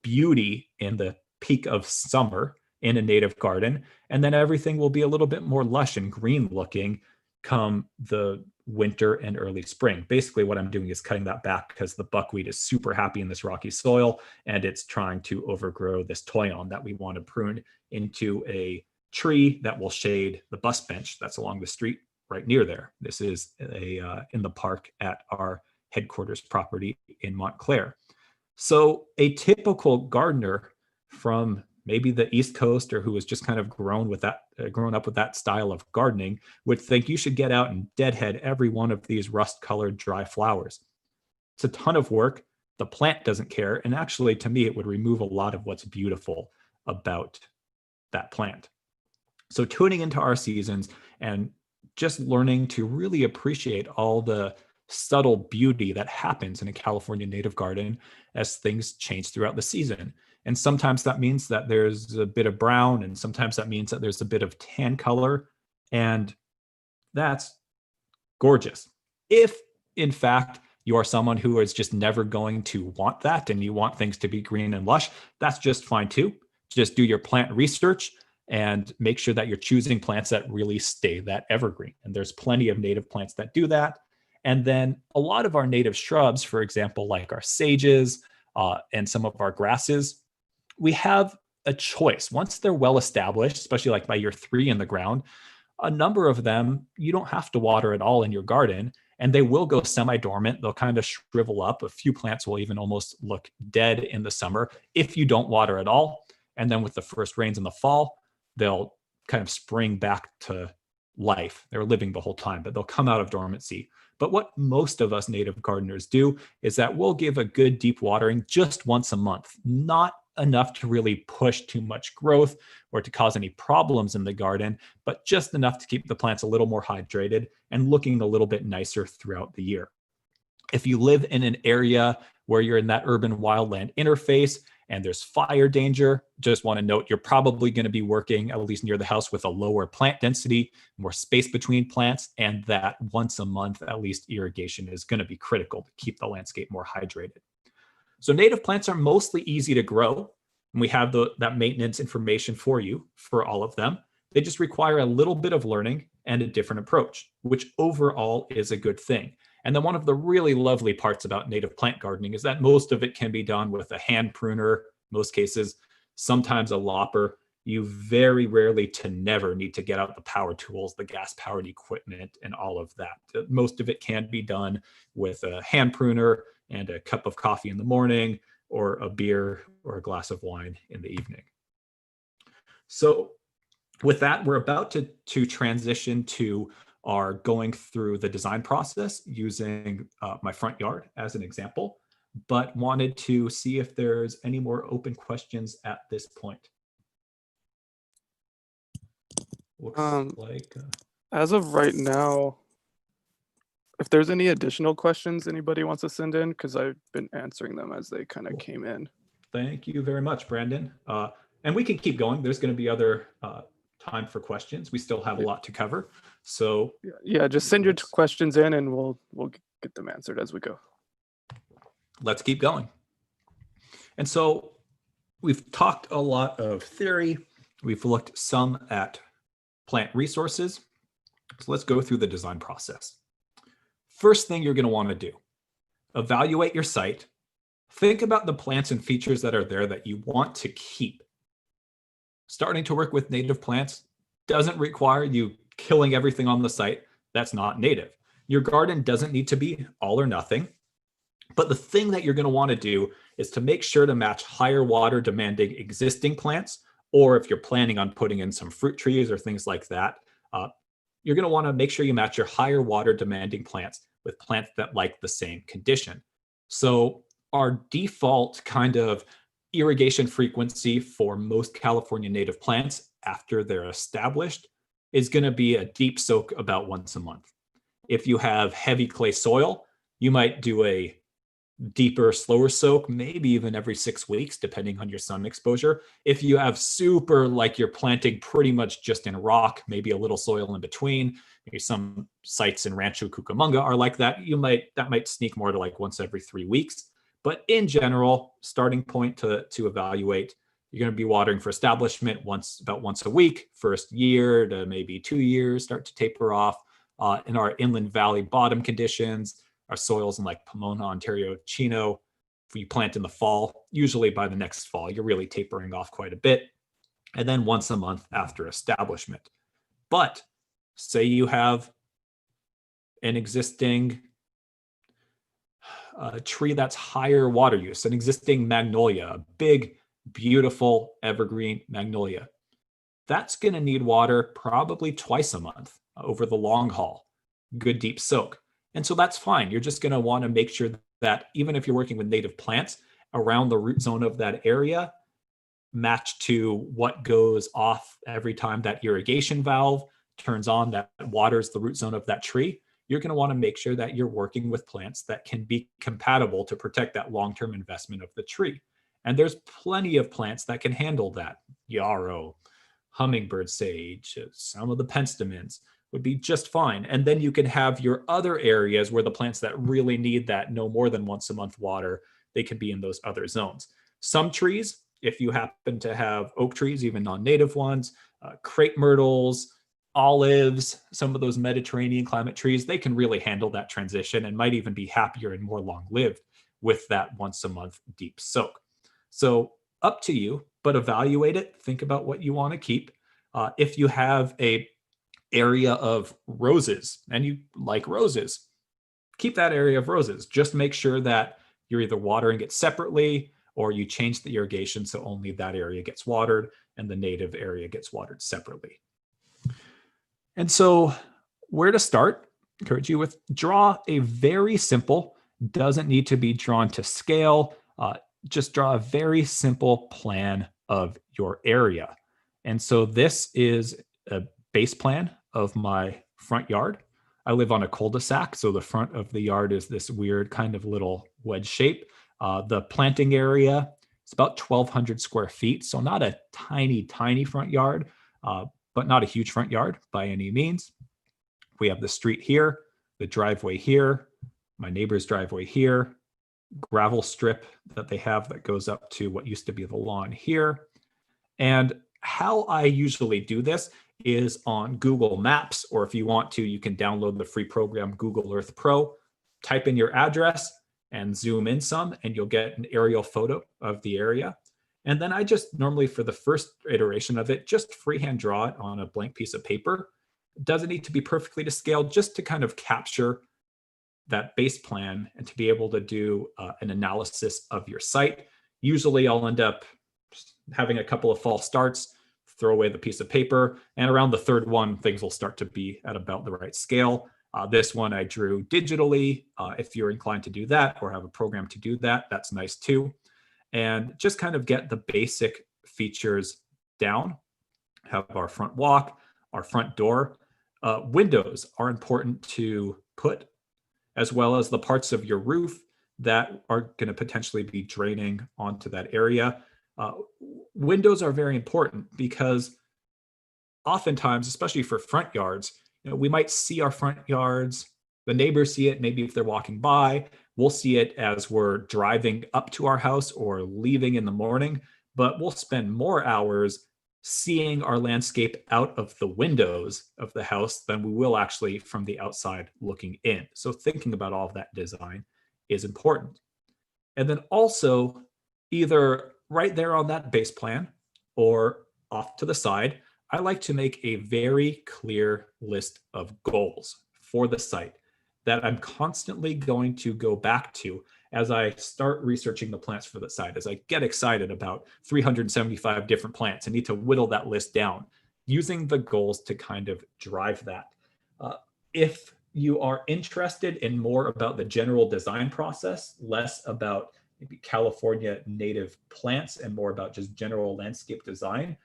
beauty in the peak of summer in a native garden. And then everything will be a little bit more lush and green looking come the winter and early spring. Basically, what I'm doing is cutting that back because the buckwheat is super happy in this rocky soil and it's trying to overgrow this toyon that we want to prune into a tree that will shade the bus bench that's along the street right near there. This is in the park at our headquarters property in Montclair. So a typical gardener from maybe the East Coast, or who has just kind of grown up with that style of gardening, would think you should get out and deadhead every one of these rust-colored dry flowers. It's a ton of work. The plant doesn't care. And actually, to me, it would remove a lot of what's beautiful about that plant. So tuning into our seasons and just learning to really appreciate all the subtle beauty that happens in a California native garden as things change throughout the season. And sometimes that means that there's a bit of brown, and sometimes that means that there's a bit of tan color. And that's gorgeous. If, in fact, you are someone who is just never going to want that and you want things to be green and lush, that's just fine too. Just do your plant research and make sure that you're choosing plants that really stay that evergreen. And there's plenty of native plants that do that. And then a lot of our native shrubs, for example, like our sages and some of our grasses, we have a choice. Once they're well established, especially like by year 3 in the ground, a number of them, you don't have to water at all in your garden, and they will go semi-dormant. They'll kind of shrivel up. A few plants will even almost look dead in the summer if you don't water at all. And then with the first rains in the fall, they'll kind of spring back to life. They're living the whole time, but they'll come out of dormancy. But what most of us native gardeners do is that we'll give a good deep watering just once a month, not enough to really push too much growth or to cause any problems in the garden, but just enough to keep the plants a little more hydrated and looking a little bit nicer throughout the year. If you live in an area where you're in that urban wildland interface and there's fire danger, just want to note you're probably going to be working at least near the house with a lower plant density, more space between plants, and that once a month at least irrigation is going to be critical to keep the landscape more hydrated. So native plants are mostly easy to grow, and we have that maintenance information for you for all of them. They just require a little bit of learning and a different approach, which overall is a good thing. And then one of the really lovely parts about native plant gardening is that most of it can be done with a hand pruner, most cases, sometimes a lopper. You very rarely to never need to get out the power tools, the gas powered equipment, and all of that. Most of it can be done with a hand pruner and a cup of coffee in the morning, or a beer or a glass of wine in the evening. So with that, we're about to transition to our going through the design process using my front yard as an example, but wanted to see if there's any more open questions at this point. Looks like as of right now, if there's any additional questions anybody wants to send in, because I've been answering them as they kind of came in. Thank you very much, Brandon. And we can keep going. There's going to be other time for questions. We still have a lot to cover. So yeah, just send your questions in and we'll get them answered as we go. Let's keep going. And so we've talked a lot of theory. We've looked some at plant resources. So let's go through the design process. First thing you're going to want to do, evaluate your site. Think about the plants and features that are there that you want to keep. Starting to work with native plants doesn't require you killing everything on the site that's not native. Your garden doesn't need to be all or nothing. But the thing that you're going to want to do is to make sure to match higher water demanding existing plants, or if you're planning on putting in some fruit trees or things like that, you're going to want to make sure you match your higher water demanding plants with plants that like the same condition. So our default kind of irrigation frequency for most California native plants after they're established is going to be a deep soak about once a month. If you have heavy clay soil, you might do a deeper, slower soak, maybe even every 6 weeks, depending on your sun exposure. If you have super, like you're planting pretty much just in rock, maybe a little soil in between, maybe some sites in Rancho Cucamonga are like that, that might sneak more to like once every 3 weeks. But in general, starting point to evaluate, you're going to be watering for establishment about once a week, first year to maybe 2 years, start to taper off. In our inland valley bottom conditions, our soils in like Pomona, Ontario, Chino, if you plant in the fall, usually by the next fall, you're really tapering off quite a bit. And then once a month after establishment. But say you have an existing tree that's higher water use, an existing magnolia, a big, beautiful evergreen magnolia. That's going to need water probably twice a month over the long haul, good deep soak. And so that's fine. You're just going to want to make sure that even if you're working with native plants, around the root zone of that area, match to what goes off every time that irrigation valve turns on, that waters the root zone of that tree. You're going to want to make sure that you're working with plants that can be compatible to protect that long-term investment of the tree. And there's plenty of plants that can handle that. Yarrow, hummingbird sage, some of the penstemons would be just fine. And then you can have your other areas where the plants that really need that no more than once a month water, they can be in those other zones. Some trees, if you happen to have oak trees, even non-native ones, crepe myrtles, olives, some of those Mediterranean climate trees, they can really handle that transition and might even be happier and more long-lived with that once a month deep soak. So up to you, but evaluate it. Think about what you want to keep. If you have a area of roses and you like roses, keep that area of roses. Just make sure that you're either watering it separately or you change the irrigation so only that area gets watered and the native area gets watered separately. And so where to start? Encourage you with draw a very simple, doesn't need to be drawn to scale. Just draw a very simple plan of your area. And so this is a base plan of my front yard. I live on a cul-de-sac, so the front of the yard is this weird kind of little wedge shape. The planting area is about 1,200 square feet, so not a tiny, tiny front yard, but not a huge front yard by any means. We have the street here, the driveway here, my neighbor's driveway here, gravel strip that they have that goes up to what used to be the lawn here. And how I usually do this is on Google Maps, or if you want to, you can download the free program Google Earth Pro, type in your address and zoom in some, and you'll get an aerial photo of the area. And then I just normally, for the first iteration of it, just freehand draw it on a blank piece of paper. It doesn't need to be perfectly to scale, just to kind of capture that base plan and to be able to do an analysis of your site. Usually I'll end up having a couple of false starts, throw away the piece of paper, and around the third one, things will start to be at about the right scale. This one I drew digitally. If you're inclined to do that or have a program to do that, that's nice too. And just kind of get the basic features down. Have our front walk, our front door. Windows are important to put, as well as the parts of your roof that are going to potentially be draining onto that area. Windows are very important because oftentimes, especially for front yards, we might see our front yards, the neighbors see it, maybe if they're walking by, we'll see it as we're driving up to our house or leaving in the morning, but we'll spend more hours seeing our landscape out of the windows of the house than we will actually from the outside looking in. So thinking about all of that design is important. And then also, either right there on that base plan or off to the side, I like to make a very clear list of goals for the site that I'm constantly going to go back to as I start researching the plants for the site. As I get excited about 375 different plants, I need to whittle that list down, using the goals to kind of drive that. If you are interested in more about the general design process, less about maybe California native plants and more about just general landscape design,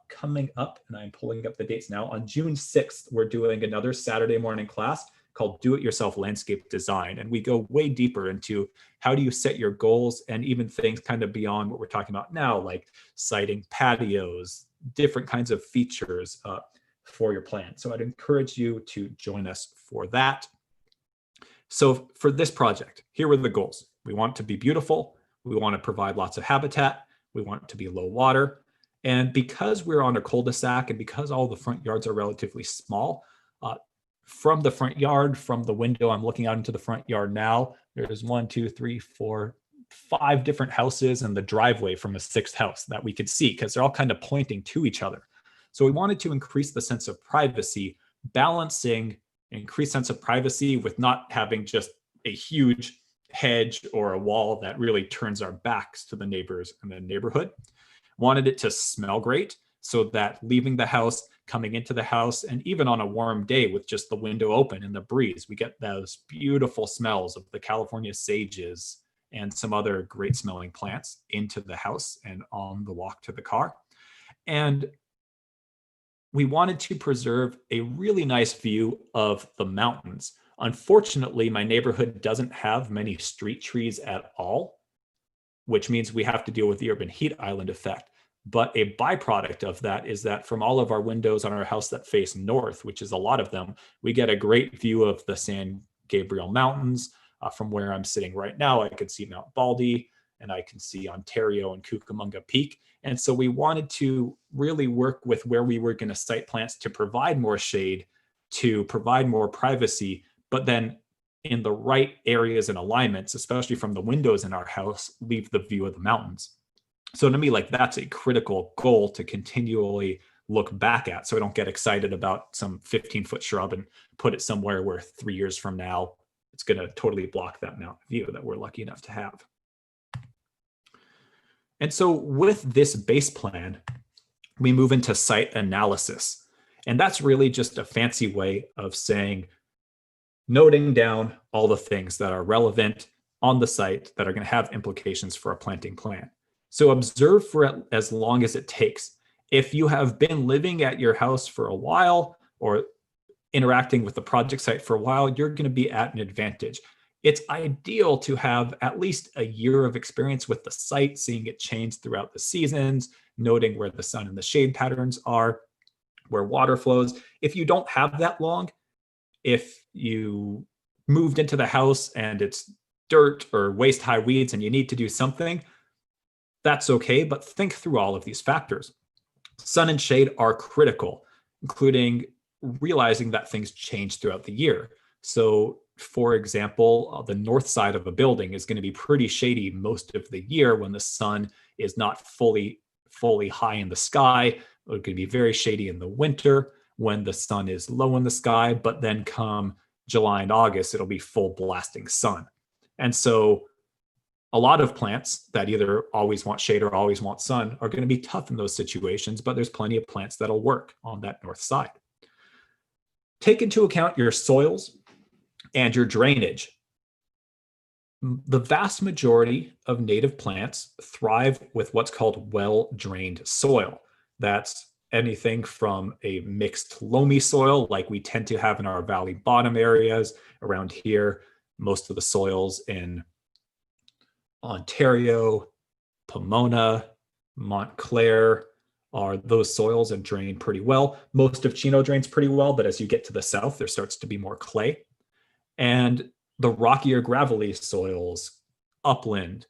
coming up, and I'm pulling up the dates now, on June 6th, we're doing another Saturday morning class called Do-It-Yourself Landscape Design. And we go way deeper into how do you set your goals and even things kind of beyond what we're talking about now, like siting patios, different kinds of features for your plan. So I'd encourage you to join us for that. So for this project, here were the goals. We want it to be beautiful. We want to provide lots of habitat. We want it to be low water. And because we're on a cul-de-sac and because all the front yards are relatively small, from the front yard, from the window, I'm looking out into the front yard now, there's 1, 2, 3, 4, 5 different houses and the driveway from a 6th house that we could see because they're all kind of pointing to each other. So we wanted to increase the sense of privacy, balancing increased sense of privacy with not having just a huge hedge or a wall that really turns our backs to the neighbors and the neighborhood. Wanted it to smell great so that leaving the house, coming into the house, and even on a warm day with just the window open and the breeze, we get those beautiful smells of the California sages and some other great smelling plants into the house and on the walk to the car. And we wanted to preserve a really nice view of the mountains. Unfortunately, my neighborhood doesn't have many street trees at all, which means we have to deal with the urban heat island effect. But a byproduct of that is that from all of our windows on our house that face north, which is a lot of them, we get a great view of the San Gabriel Mountains. From where I'm sitting right now, I could see Mount Baldy and I can see Ontario and Cucamonga Peak. And so we wanted to really work with where we were going to site plants to provide more shade, to provide more privacy, but then in the right areas and alignments, especially from the windows in our house, leave the view of the mountains. So to me, like that's a critical goal to continually look back at. So I don't get excited about some 15-foot shrub and put it somewhere where 3 years from now, it's going to totally block that mountain view that we're lucky enough to have. And so with this base plan, we move into site analysis. And that's really just a fancy way of saying, noting down all the things that are relevant on the site that are going to have implications for a planting plan. So observe for as long as it takes. If you have been living at your house for a while or interacting with the project site for a while, you're going to be at an advantage. It's ideal to have at least a year of experience with the site, seeing it change throughout the seasons, noting where the sun and the shade patterns are, where water flows. If you don't have that long, if you moved into the house and it's dirt or waist high weeds and you need to do something, that's okay, but think through all of these factors. Sun and shade are critical, including realizing that things change throughout the year. So, for example, the north side of a building is going to be pretty shady most of the year when the sun is not fully high in the sky. It could be very shady in the winter when the sun is low in the sky, but then come July and August, it'll be full blasting sun. And so a lot of plants that either always want shade or always want sun are going to be tough in those situations, but there's plenty of plants that'll work on that north side. Take into account your soils and your drainage. The vast majority of native plants thrive with what's called well-drained soil. That's anything from a mixed loamy soil like we tend to have in our valley bottom areas around here. Most of the soils in Ontario, Pomona, Montclair are those soils and drain pretty well. Most of Chino drains pretty well, but as you get to the south, there starts to be more clay. And the rockier gravelly soils, upland,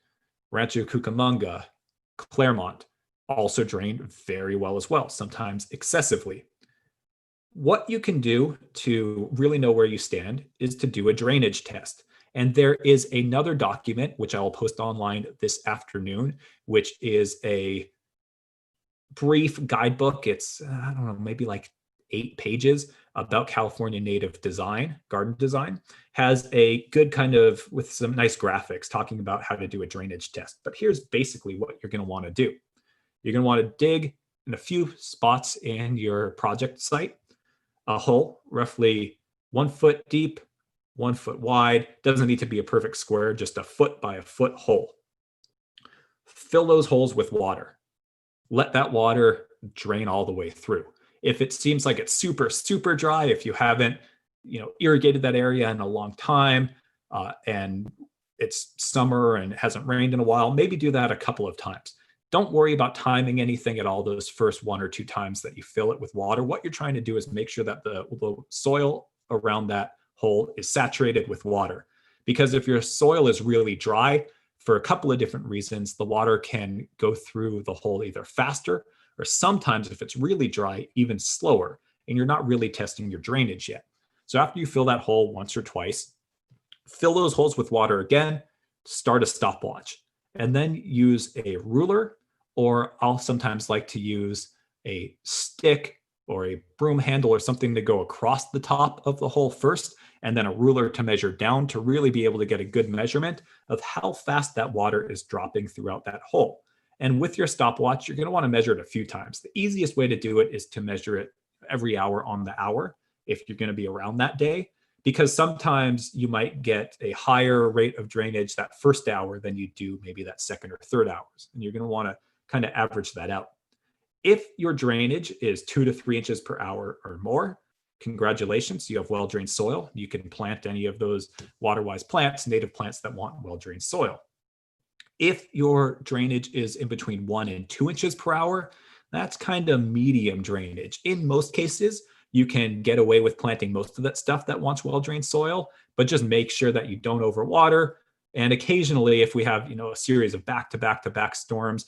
Rancho Cucamonga, Claremont, also drain very well as well, sometimes excessively. What you can do to really know where you stand is to do a drainage test. And there is another document, which I will post online this afternoon, which is a brief guidebook. It's, I don't know, maybe like 8 pages about California native design, garden design, has a good kind of, with some nice graphics talking about how to do a drainage test. But here's basically what you're going to want to do. You're going to want to dig in a few spots in your project site, a hole roughly 1 foot deep, 1 foot wide. Doesn't need to be a perfect square, just a foot by a foot hole. Fill those holes with water. Let that water drain all the way through. If it seems like it's super, super dry, if you haven't, irrigated that area in a long time, and it's summer and it hasn't rained in a while, maybe do that a couple of times. Don't worry about timing anything at all those first 1 or 2 times that you fill it with water. What you're trying to do is make sure that the soil around that hole is saturated with water. Because if your soil is really dry, for a couple of different reasons, the water can go through the hole either faster, or sometimes if it's really dry, even slower, and you're not really testing your drainage yet. So after you fill that hole once or twice, fill those holes with water again, start a stopwatch, and then use a ruler, or I'll sometimes like to use a stick or a broom handle or something to go across the top of the hole first, and then a ruler to measure down to really be able to get a good measurement of how fast that water is dropping throughout that hole. And with your stopwatch, you're going to want to measure it a few times. The easiest way to do it is to measure it every hour on the hour if you're going to be around that day, because sometimes you might get a higher rate of drainage that first hour than you do maybe that second or third hours. And you're going to want to kind of average that out. If your drainage is 2 to 3 inches per hour or more, congratulations, you have well-drained soil. You can plant any of those Waterwise plants, native plants that want well-drained soil. If your drainage is in between 1 and 2 inches per hour, that's kind of medium drainage. In most cases, you can get away with planting most of that stuff that wants well-drained soil, but just make sure that you don't overwater. And occasionally, if we have a series of back-to-back-to-back storms,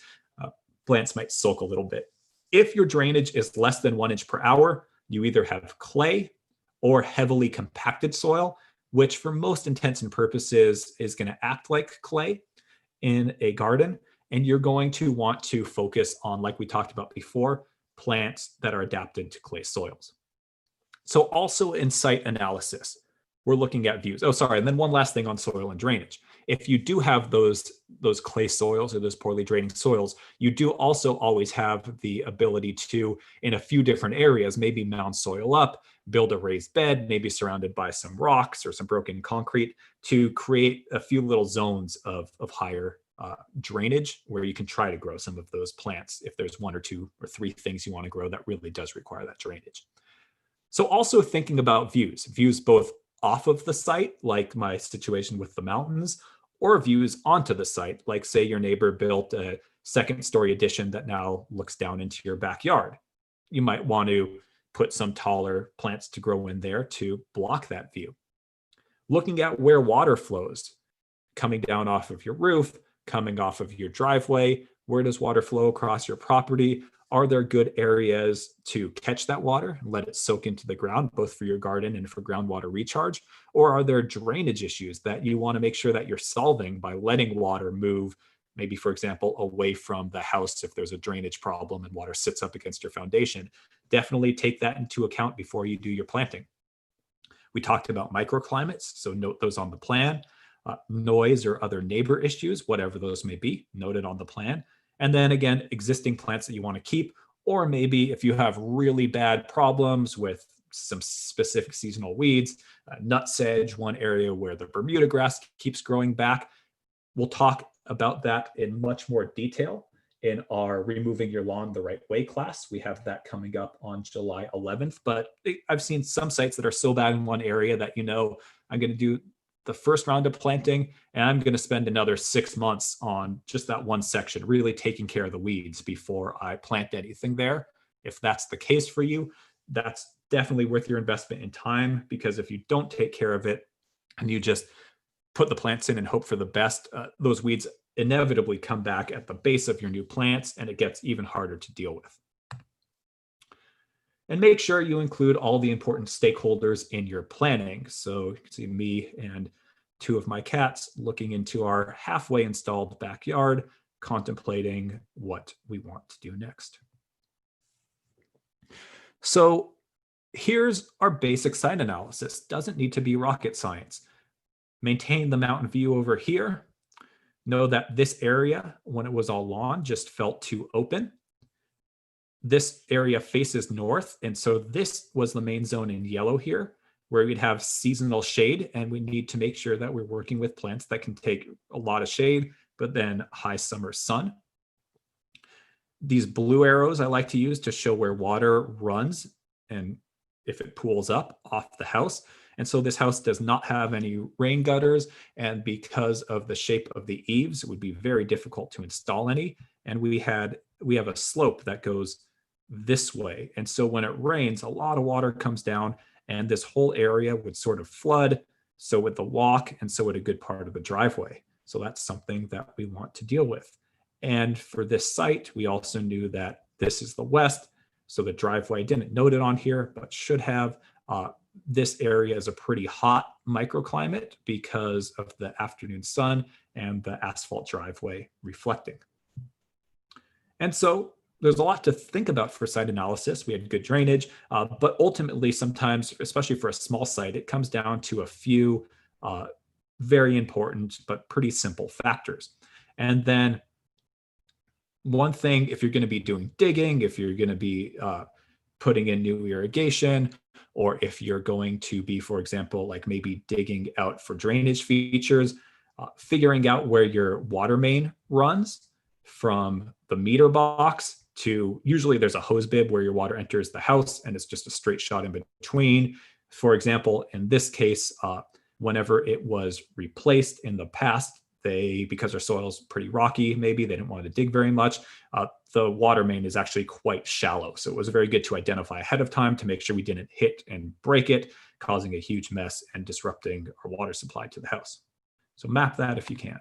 plants might soak a little bit. If your drainage is less than 1 inch per hour, you either have clay or heavily compacted soil, which for most intents and purposes is going to act like clay in a garden. And you're going to want to focus on, like we talked about before, plants that are adapted to clay soils. So also in site analysis, we're looking at views. Oh, sorry. And then one last thing on soil and drainage. if you do have those clay soils or those poorly draining soils, you do also always have the ability to, in a few different areas, maybe mound soil up, build a raised bed, maybe surrounded by some rocks or some broken concrete, to create a few little zones of higher drainage where you can try to grow some of those plants if there's one or two or three things you want to grow that really does require that drainage. So also thinking about views both off of the site, like my situation with the mountains, or views onto the site, like say your neighbor built a second story addition that now looks down into your backyard. You might want to put some taller plants to grow in there to block that view. Looking at where water flows, coming down off of your roof, coming off of your driveway, where does water flow across your property? Are there good areas to catch that water and let it soak into the ground, both for your garden and for groundwater recharge? Or are there drainage issues that you want to make sure that you're solving by letting water move, maybe, for example, away from the house if there's a drainage problem and water sits up against your foundation? Definitely take that into account before you do your planting. We talked about microclimates, so note those on the plan. Noise or other neighbor issues, whatever those may be, noted on the plan. And then again, existing plants that you want to keep, or maybe if you have really bad problems with some specific seasonal weeds, nutsedge, one area where the Bermuda grass keeps growing back. We'll talk about that in much more detail in our Removing Your Lawn the Right Way class. We have that coming up on July 11th, but I've seen some sites that are so bad in one area that, I'm going to do the first round of planting, and I'm going to spend another 6 months on just that one section, really taking care of the weeds before I plant anything there. If that's the case for you, that's definitely worth your investment in time, because if you don't take care of it and you just put the plants in and hope for the best, those weeds inevitably come back at the base of your new plants, and it gets even harder to deal with. And make sure you include all the important stakeholders in your planning. So you can see me and two of my cats looking into our halfway installed backyard, contemplating what we want to do next. So here's our basic site analysis. Doesn't need to be rocket science. Maintain the mountain view over here. Know that this area, when it was all lawn, just felt too open. This area faces north, and so this was the main zone in yellow here, where we'd have seasonal shade, and we need to make sure that we're working with plants that can take a lot of shade, but then high summer sun. These blue arrows I like to use to show where water runs and if it pools up off the house. And so this house does not have any rain gutters, and because of the shape of the eaves, it would be very difficult to install any. And we have a slope that goes this way. And so when it rains, a lot of water comes down, and this whole area would sort of flood. So would the walk, and so would a good part of the driveway. So that's something that we want to deal with. And for this site, we also knew that this is the west. So the driveway didn't note it on here, but should have. This area is a pretty hot microclimate because of the afternoon sun and the asphalt driveway reflecting. And so there's a lot to think about for site analysis. We had good drainage, but ultimately sometimes, especially for a small site, it comes down to a few very important but pretty simple factors. And then one thing, if you're going to be doing digging, if you're going to be putting in new irrigation, or if you're going to be, for example, like maybe digging out for drainage features, figuring out where your water main runs from the meter box to, usually there's a hose bib where your water enters the house and it's just a straight shot in between. For example, in this case, whenever it was replaced in the past, because our soil's pretty rocky, maybe they didn't want to dig very much. The water main is actually quite shallow. So it was very good to identify ahead of time to make sure we didn't hit and break it, causing a huge mess and disrupting our water supply to the house. So map that if you can.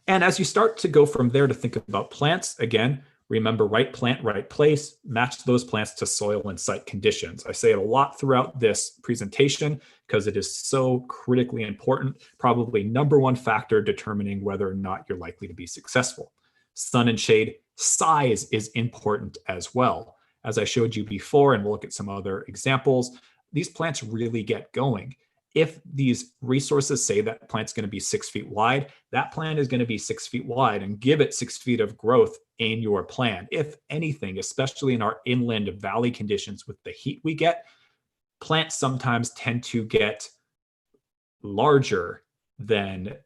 And as you start to go from there to think about plants, again, remember right plant, right place, match those plants to soil and site conditions. I say it a lot throughout this presentation because it is so critically important, probably number one factor determining whether or not you're likely to be successful. Sun and shade, size is important as well. As I showed you before, and we'll look at some other examples, these plants really get going. if these resources say that plant's going to be 6 feet wide, that plant is going to be 6 feet wide, and give it 6 feet of growth in your plan. If anything, especially in our inland valley conditions with the heat we get, plants sometimes tend to get larger than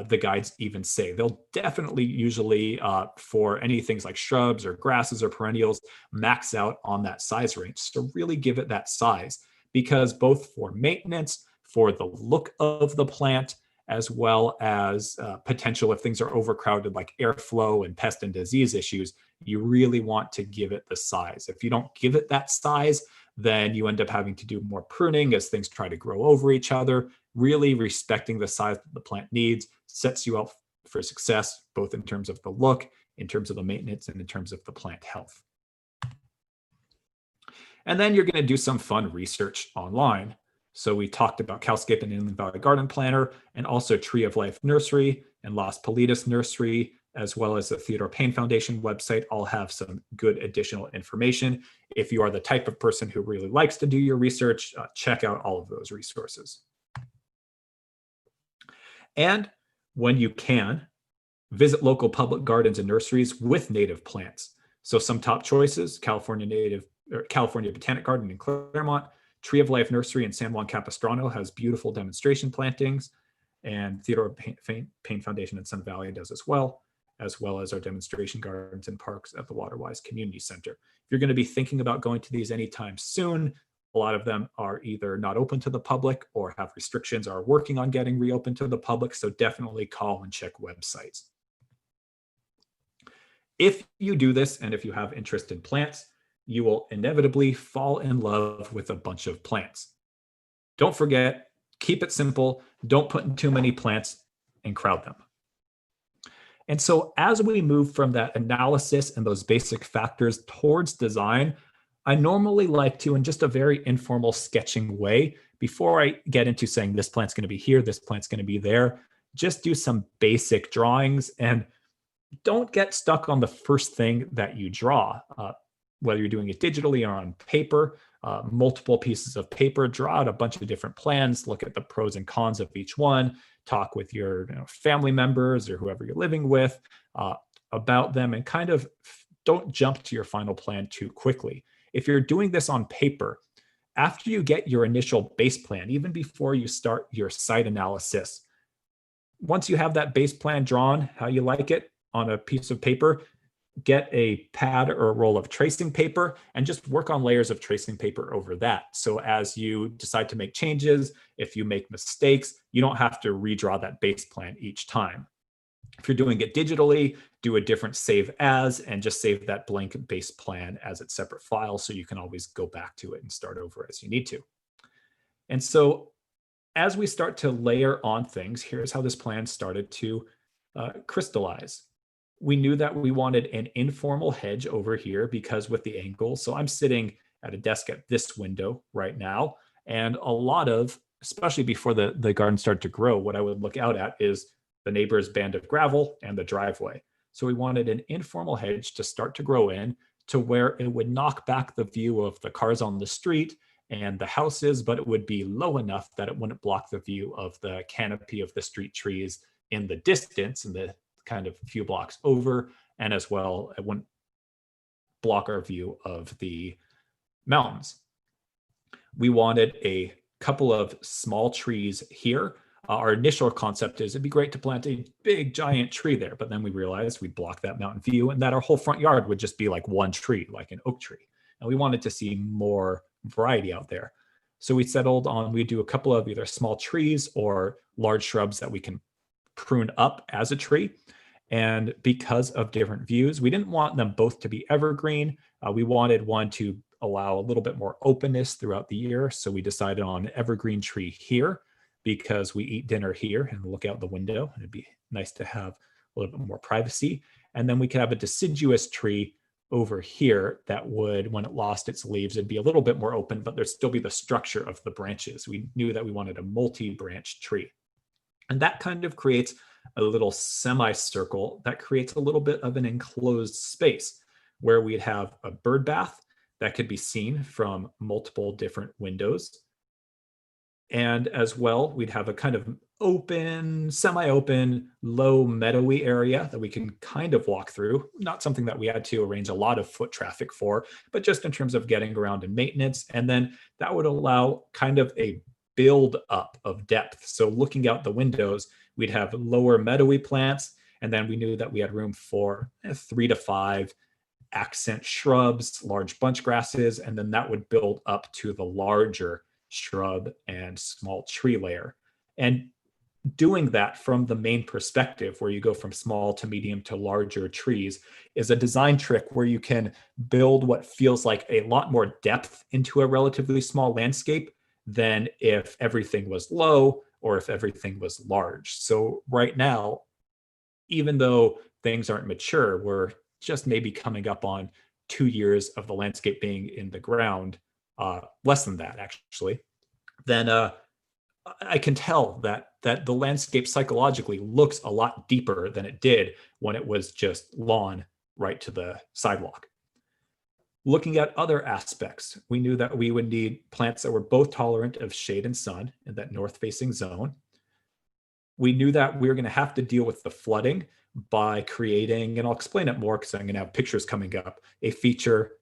the guides even say. They'll definitely usually, for any things like shrubs or grasses or perennials, max out on that size range. So really give it that size, because both for maintenance, for the look of the plant, as well as potential if things are overcrowded like airflow and pest and disease issues, you really want to give it the size. If you don't give it that size, then you end up having to do more pruning as things try to grow over each other. Really respecting the size that the plant needs sets you up for success, both in terms of the look, in terms of the maintenance, and in terms of the plant health. And then you're going to do some fun research online. So we talked about Cowscape and Inland Valley Garden Planner, and also Tree of Life Nursery and Las Politas Nursery, as well as the Theodore Payne Foundation website, all have some good additional information. If you are the type of person who really likes to do your research, check out all of those resources. And when you can, visit local public gardens and nurseries with native plants. So some top choices: California Botanic Garden in Claremont, Tree of Life Nursery in San Juan Capistrano has beautiful demonstration plantings, and Theodore Payne Foundation in Sun Valley does as well as our demonstration gardens and parks at the Waterwise Community Center. If you're going to be thinking about going to these anytime soon, a lot of them are either not open to the public or have restrictions, or are working on getting reopened to the public, so definitely call and check websites. If you do this, and if you have interest in plants, you will inevitably fall in love with a bunch of plants. Don't forget, keep it simple. Don't put in too many plants and crowd them. And so as we move from that analysis and those basic factors towards design, I normally like to, in just a very informal sketching way, before I get into saying this plant's going to be here, this plant's going to be there, just do some basic drawings, and don't get stuck on the first thing that you draw. Whether you're doing it digitally or on paper, multiple pieces of paper, draw out a bunch of different plans, look at the pros and cons of each one, talk with your family members or whoever you're living with about them, and kind of don't jump to your final plan too quickly. If you're doing this on paper, after you get your initial base plan, even before you start your site analysis, once you have that base plan drawn, how you like it on a piece of paper, get a pad or a roll of tracing paper and just work on layers of tracing paper over that. So as you decide to make changes, if you make mistakes, you don't have to redraw that base plan each time. If you're doing it digitally, do a different save as, and just save that blank base plan as its separate file, so you can always go back to it and start over as you need to. And so as we start to layer on things, here's how this plan started to crystallize. We knew that we wanted an informal hedge over here because with the angle. So I'm sitting at a desk at this window right now. And a lot of, especially before the garden started to grow, what I would look out at is the neighbor's band of gravel and the driveway. So we wanted an informal hedge to start to grow in to where it would knock back the view of the cars on the street and the houses, but it would be low enough that it wouldn't block the view of the canopy of the street trees in the distance, in the kind of few blocks over, and as well, it wouldn't block our view of the mountains. We wanted a couple of small trees here. Our initial concept is it'd be great to plant a big giant tree there, but then we realized we'd block that mountain view and that our whole front yard would just be like one tree, like an oak tree. And we wanted to see more variety out there. So we settled on, we do a couple of either small trees or large shrubs that we can prune up as a tree. And because of different views, we didn't want them both to be evergreen. We wanted one to allow a little bit more openness throughout the year. So we decided on an evergreen tree here because we eat dinner here and look out the window. And it'd be nice to have a little bit more privacy. And then we could have a deciduous tree over here that would, when it lost its leaves, it'd be a little bit more open, but there'd still be the structure of the branches. We knew that we wanted a multi-branch tree. And that kind of creates a little semicircle that creates a little bit of an enclosed space where we'd have a bird bath that could be seen from multiple different windows. And as well, we'd have a kind of open, semi-open, low meadowy area that we can kind of walk through. Not something that we had to arrange a lot of foot traffic for, but just in terms of getting around and maintenance. And then that would allow kind of a build up of depth. So looking out the windows, we'd have lower meadowy plants, and then we knew that we had room for 3 to 5 accent shrubs, large bunch grasses, and then that would build up to the larger shrub and small tree layer. And doing that from the main perspective, where you go from small to medium to larger trees, is a design trick where you can build what feels like a lot more depth into a relatively small landscape than if everything was low or if everything was large. So right now, even though things aren't mature, we're just maybe coming up on 2 years of the landscape being in the ground, less than that actually, then I can tell that the landscape psychologically looks a lot deeper than it did when it was just lawn right to the sidewalk. Looking at other aspects, we knew that we would need plants that were both tolerant of shade and sun in that north-facing zone. We knew that we were going to have to deal with the flooding by creating, and I'll explain it more because I'm going to have pictures coming up, a feature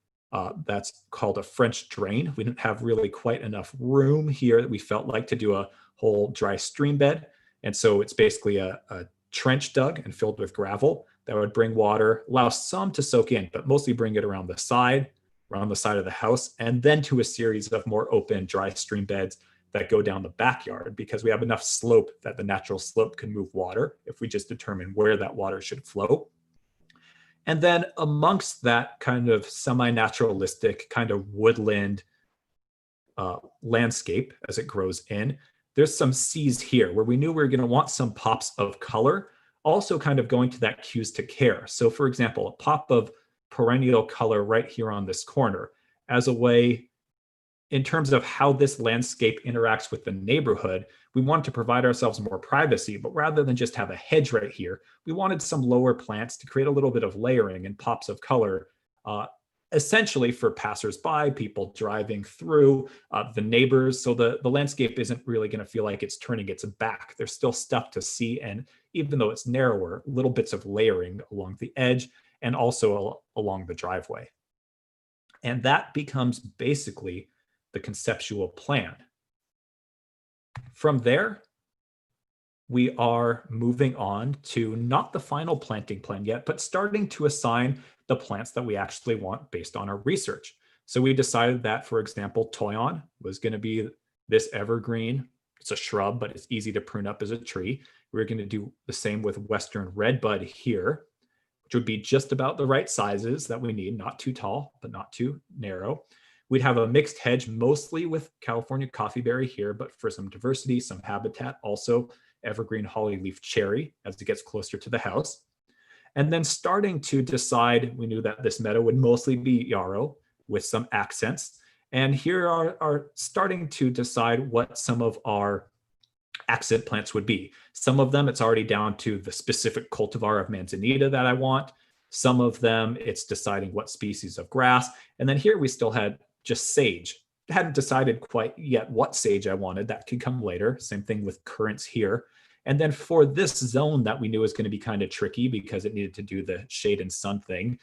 that's called a French drain. We didn't have really quite enough room here that we felt like to do a whole dry stream bed. And so it's basically a trench dug and filled with gravel that would bring water, allow some to soak in, but mostly bring it around the side of the house, and then to a series of more open dry stream beds that go down the backyard, because we have enough slope that the natural slope can move water if we just determine where that water should flow. And then amongst that kind of semi-naturalistic kind of woodland landscape as it grows in, there's some C's here where we knew we were going to want some pops of color, also kind of going to that cues to care. So for example, a pop of perennial color right here on this corner as a way, in terms of how this landscape interacts with the neighborhood, we wanted to provide ourselves more privacy, but rather than just have a hedge right here, we wanted some lower plants to create a little bit of layering and pops of color, essentially for passersby, people driving through, the neighbors. So the landscape isn't really going to feel like it's turning its back. There's still stuff to see. And even though it's narrower, little bits of layering along the edge and also along the driveway. And that becomes basically the conceptual plan. From there, we are moving on to not the final planting plan yet, but starting to assign the plants that we actually want based on our research. So we decided that, for example, Toyon was going to be this evergreen. It's a shrub, but it's easy to prune up as a tree. We're going to do the same with Western Redbud here, which would be just about the right sizes that we need, not too tall, but not too narrow. We'd have a mixed hedge, mostly with California coffeeberry here, but for some diversity, some habitat, also evergreen hollyleaf cherry as it gets closer to the house. And then starting to decide, we knew that this meadow would mostly be yarrow with some accents. And here are starting to decide what some of our accent plants would be. Some of them, it's already down to the specific cultivar of manzanita that I want. Some of them, it's deciding what species of grass. And then here we still had just sage. I hadn't decided quite yet what sage I wanted. That could come later. Same thing with currants here. And then for this zone that we knew was going to be kind of tricky because it needed to do the shade and sun thing,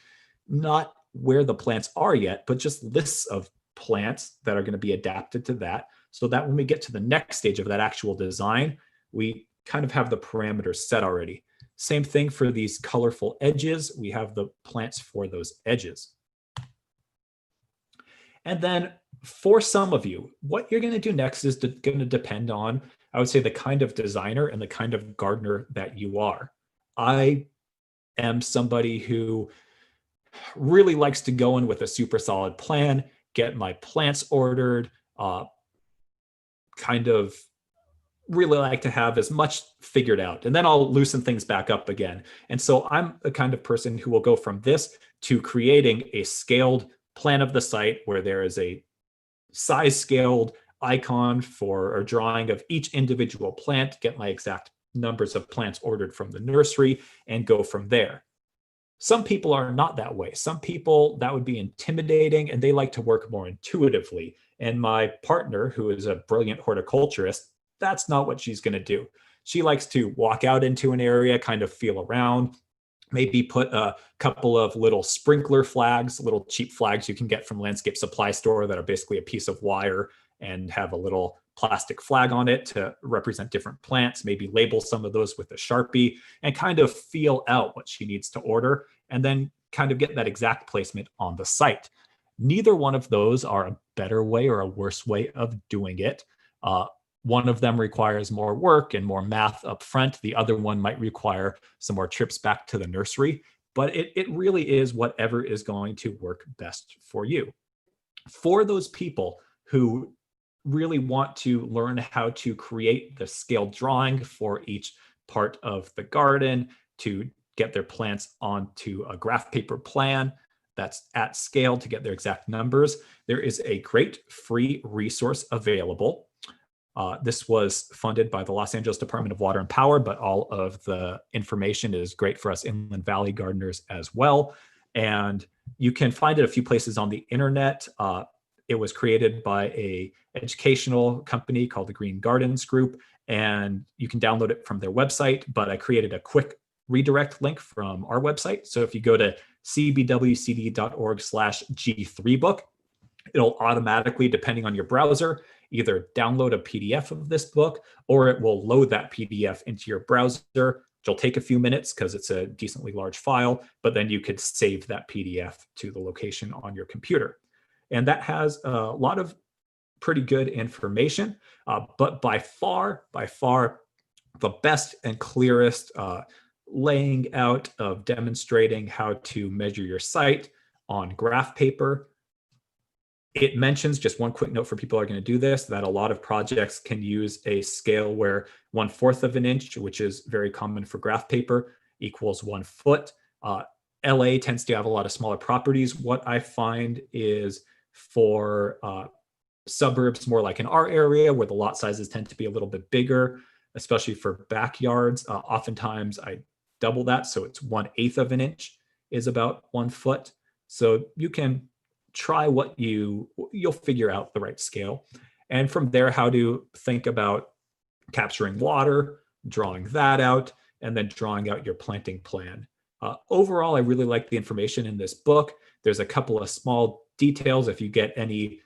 not where the plants are yet, but just lists of plants that are going to be adapted to that, so that when we get to the next stage of that actual design, we kind of have the parameters set already. Same thing for these colorful edges. We have the plants for those edges. And then for some of you, what you're going to do next is going to depend on, I would say, the kind of designer and the kind of gardener that you are. I am somebody who really likes to go in with a super solid plan, get my plants ordered, kind of really like to have as much figured out, and then I'll loosen things back up again. And so I'm the kind of person who will go from this to creating a scaled plan of the site where there is a size scaled icon for or drawing of each individual plant, get my exact numbers of plants ordered from the nursery, and go from there. Some people are not that way. Some people, that would be intimidating and they like to work more intuitively. And my partner, who is a brilliant horticulturist, that's not what she's going to do. She likes to walk out into an area, kind of feel around, maybe put a couple of little sprinkler flags, little cheap flags you can get from landscape supply store that are basically a piece of wire and have a little plastic flag on it to represent different plants, maybe label some of those with a Sharpie and kind of feel out what she needs to order and then kind of get that exact placement on the site. Neither one of those are a better way or a worse way of doing it. One of them requires more work and more math up front. The other one might require some more trips back to the nursery, but it really is whatever is going to work best for you. For those people who really want to learn how to create the scale drawing for each part of the garden, to get their plants onto a graph paper plan that's at scale to get their exact numbers, there is a great free resource available. This was funded by the Los Angeles Department of Water and Power, but all of the information is great for us Inland Valley gardeners as well. And you can find it a few places on the internet. It was created by a educational company called the Green Gardens Group, and you can download it from their website. But I created a quick redirect link from our website. So if you go to cbwcd.org/G3book, it'll automatically, depending on your browser, either download a PDF of this book or it will load that PDF into your browser. It'll take a few minutes because it's a decently large file, but then you could save that PDF to the location on your computer. And that has a lot of pretty good information, but by far, the best and clearest laying out of demonstrating how to measure your site on graph paper. It mentions, just one quick note for people who are going to do this, that a lot of projects can use a scale where 1/4 of an inch, which is very common for graph paper, equals 1 foot. LA tends to have a lot of smaller properties. What I find is for suburbs more like in our area where the lot sizes tend to be a little bit bigger, especially for backyards, oftentimes I double that. So it's 1/8 of an inch is about 1 foot. So you can try what you'll figure out the right scale. And from there, how to think about capturing water, drawing that out, and then drawing out your planting plan. Overall, I really like the information in this book. There's a couple of small details. If you get any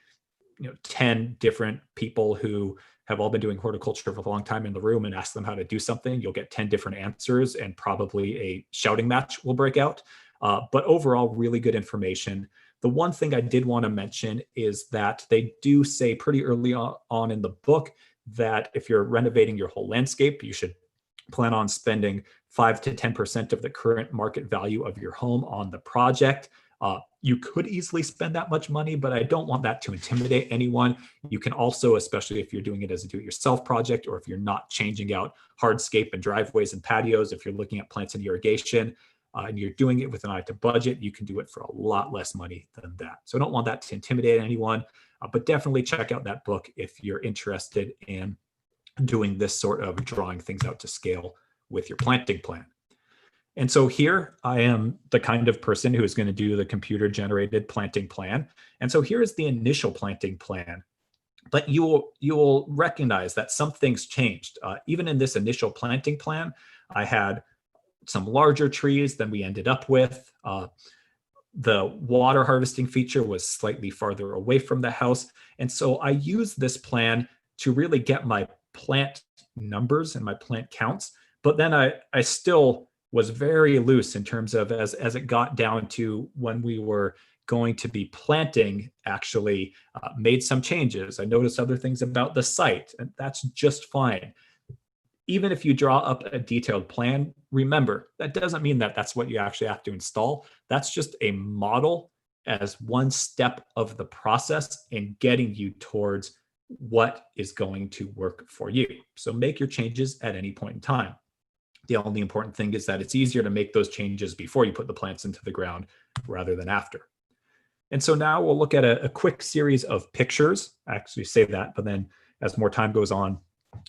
10 different people who have all been doing horticulture for a long time in the room and ask them how to do something, you'll get 10 different answers and probably a shouting match will break out. But overall, really good information. The one thing I did want to mention is that they do say pretty early on in the book that if you're renovating your whole landscape, you should plan on spending 5 to 10% of the current market value of your home on the project. You could easily spend that much money, but I don't want that to intimidate anyone. You can also, especially if you're doing it as a do-it-yourself project, or if you're not changing out hardscape and driveways and patios, if you're looking at plants and irrigation, and you're doing it with an eye to budget, you can do it for a lot less money than that. So I don't want that to intimidate anyone, but definitely check out that book if you're interested in doing this sort of drawing things out to scale with your planting plan. And so here I am the kind of person who is going to do the computer generated planting plan. And so here is the initial planting plan. But you will recognize that some things changed. Even in this initial planting plan, I had some larger trees than we ended up with. The water harvesting feature was slightly farther away from the house. And so I used this plan to really get my plant numbers and my plant counts. But then I still was very loose in terms of as it got down to when we were going to be planting, actually made some changes. I noticed other things about the site, and that's just fine. Even if you draw up a detailed plan, remember, that doesn't mean that that's what you actually have to install. That's just a model as one step of the process in getting you towards what is going to work for you. So make your changes at any point in time. The only important thing is that it's easier to make those changes before you put the plants into the ground rather than after. And so now we'll look at a quick series of pictures. I actually say that, but then as more time goes on,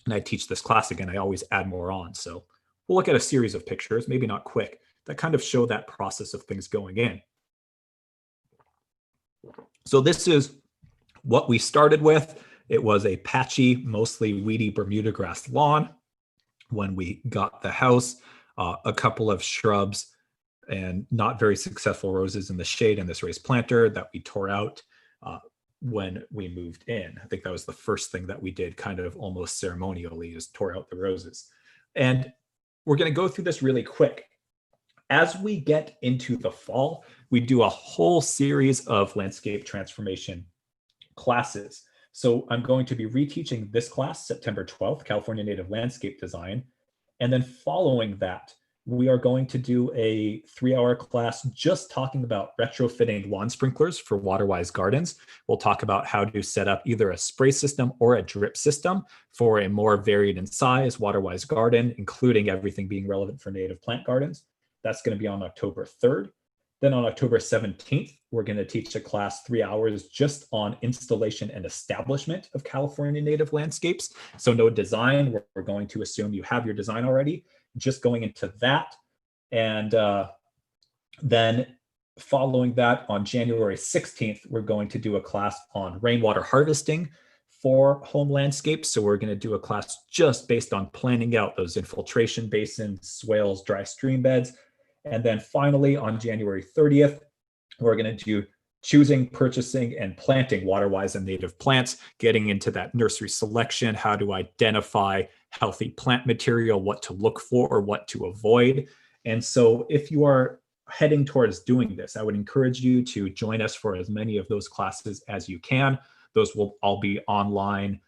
and I teach this class again, I always add more on. So we'll look at a series of pictures, maybe not quick, that kind of show that process of things going in. So this is what we started with. It was a patchy, mostly weedy Bermuda grass lawn when we got the house, a couple of shrubs and not very successful roses in the shade in this raised planter that we tore out when we moved in. I think that was the first thing that we did, kind of almost ceremonially, is tore out the roses. And we're going to go through this really quick. As we get into the fall, we do a whole series of landscape transformation classes. So I'm going to be reteaching this class, September 12th, California Native Landscape Design. And then following that, we are going to do a 3-hour class just talking about retrofitting lawn sprinklers for Waterwise gardens. We'll talk about how to set up either a spray system or a drip system for a more varied in size Waterwise garden, including everything being relevant for native plant gardens. That's going to be on October 3rd. Then on October 17th, we're going to teach a class 3 hours just on installation and establishment of California native landscapes. So no design. We're going to assume you have your design already, just going into that. And then following that, on January 16th, we're going to do a class on rainwater harvesting for home landscapes. So we're going to do a class just based on planning out those infiltration basins, swales, dry stream beds. And then finally, on January 30th, we're going to do choosing, purchasing, and planting Waterwise and native plants, getting into that nursery selection, how to identify healthy plant material, what to look for or what to avoid. And so if you are heading towards doing this, I would encourage you to join us for as many of those classes as you can. Those will all be online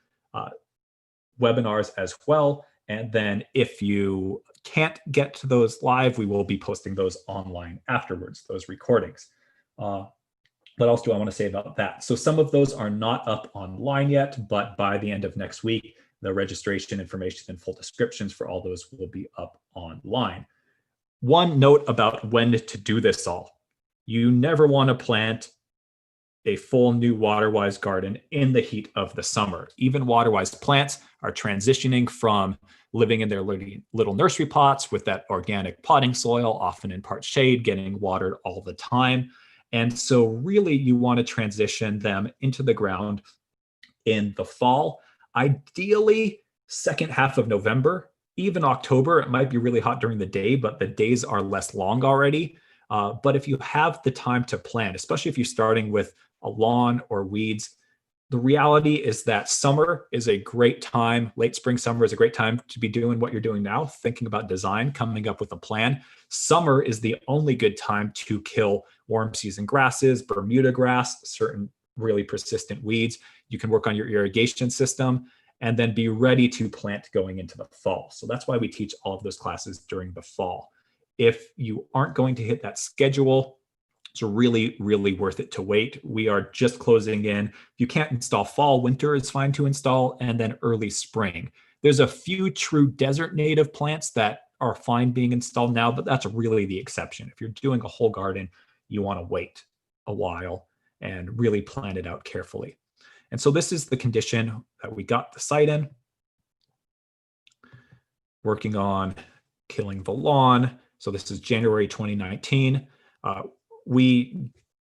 webinars as well. And then if you can't get to those live, we will be posting those online afterwards, those recordings. What else do I want to say about that? So some of those are not up online yet, but by the end of next week, the registration information and full descriptions for all those will be up online. One note about when to do this all. You never want to plant a full new Waterwise garden in the heat of the summer. Even Waterwise plants are transitioning from living in their little nursery pots with that organic potting soil, often in part shade, getting watered all the time. And so really you want to transition them into the ground in the fall, ideally second half of November, even October. It might be really hot during the day, but the days are less long already. But if you have the time to plant, especially if you're starting with a lawn or weeds, the reality is that summer is a great time. Late spring, summer is a great time to be doing what you're doing now, thinking about design, coming up with a plan. Summer is the only good time to kill warm season grasses, Bermuda grass, certain really persistent weeds. You can work on your irrigation system and then be ready to plant going into the fall. So that's why we teach all of those classes during the fall. If you aren't going to hit that schedule, it's really, really worth it to wait. We are just closing in. If you can't install fall, winter is fine to install, and then early spring. There's a few true desert native plants that are fine being installed now, but that's really the exception. If you're doing a whole garden, you want to wait a while and really plan it out carefully. And so this is the condition that we got the site in. Working on killing the lawn. So this is January 2019. We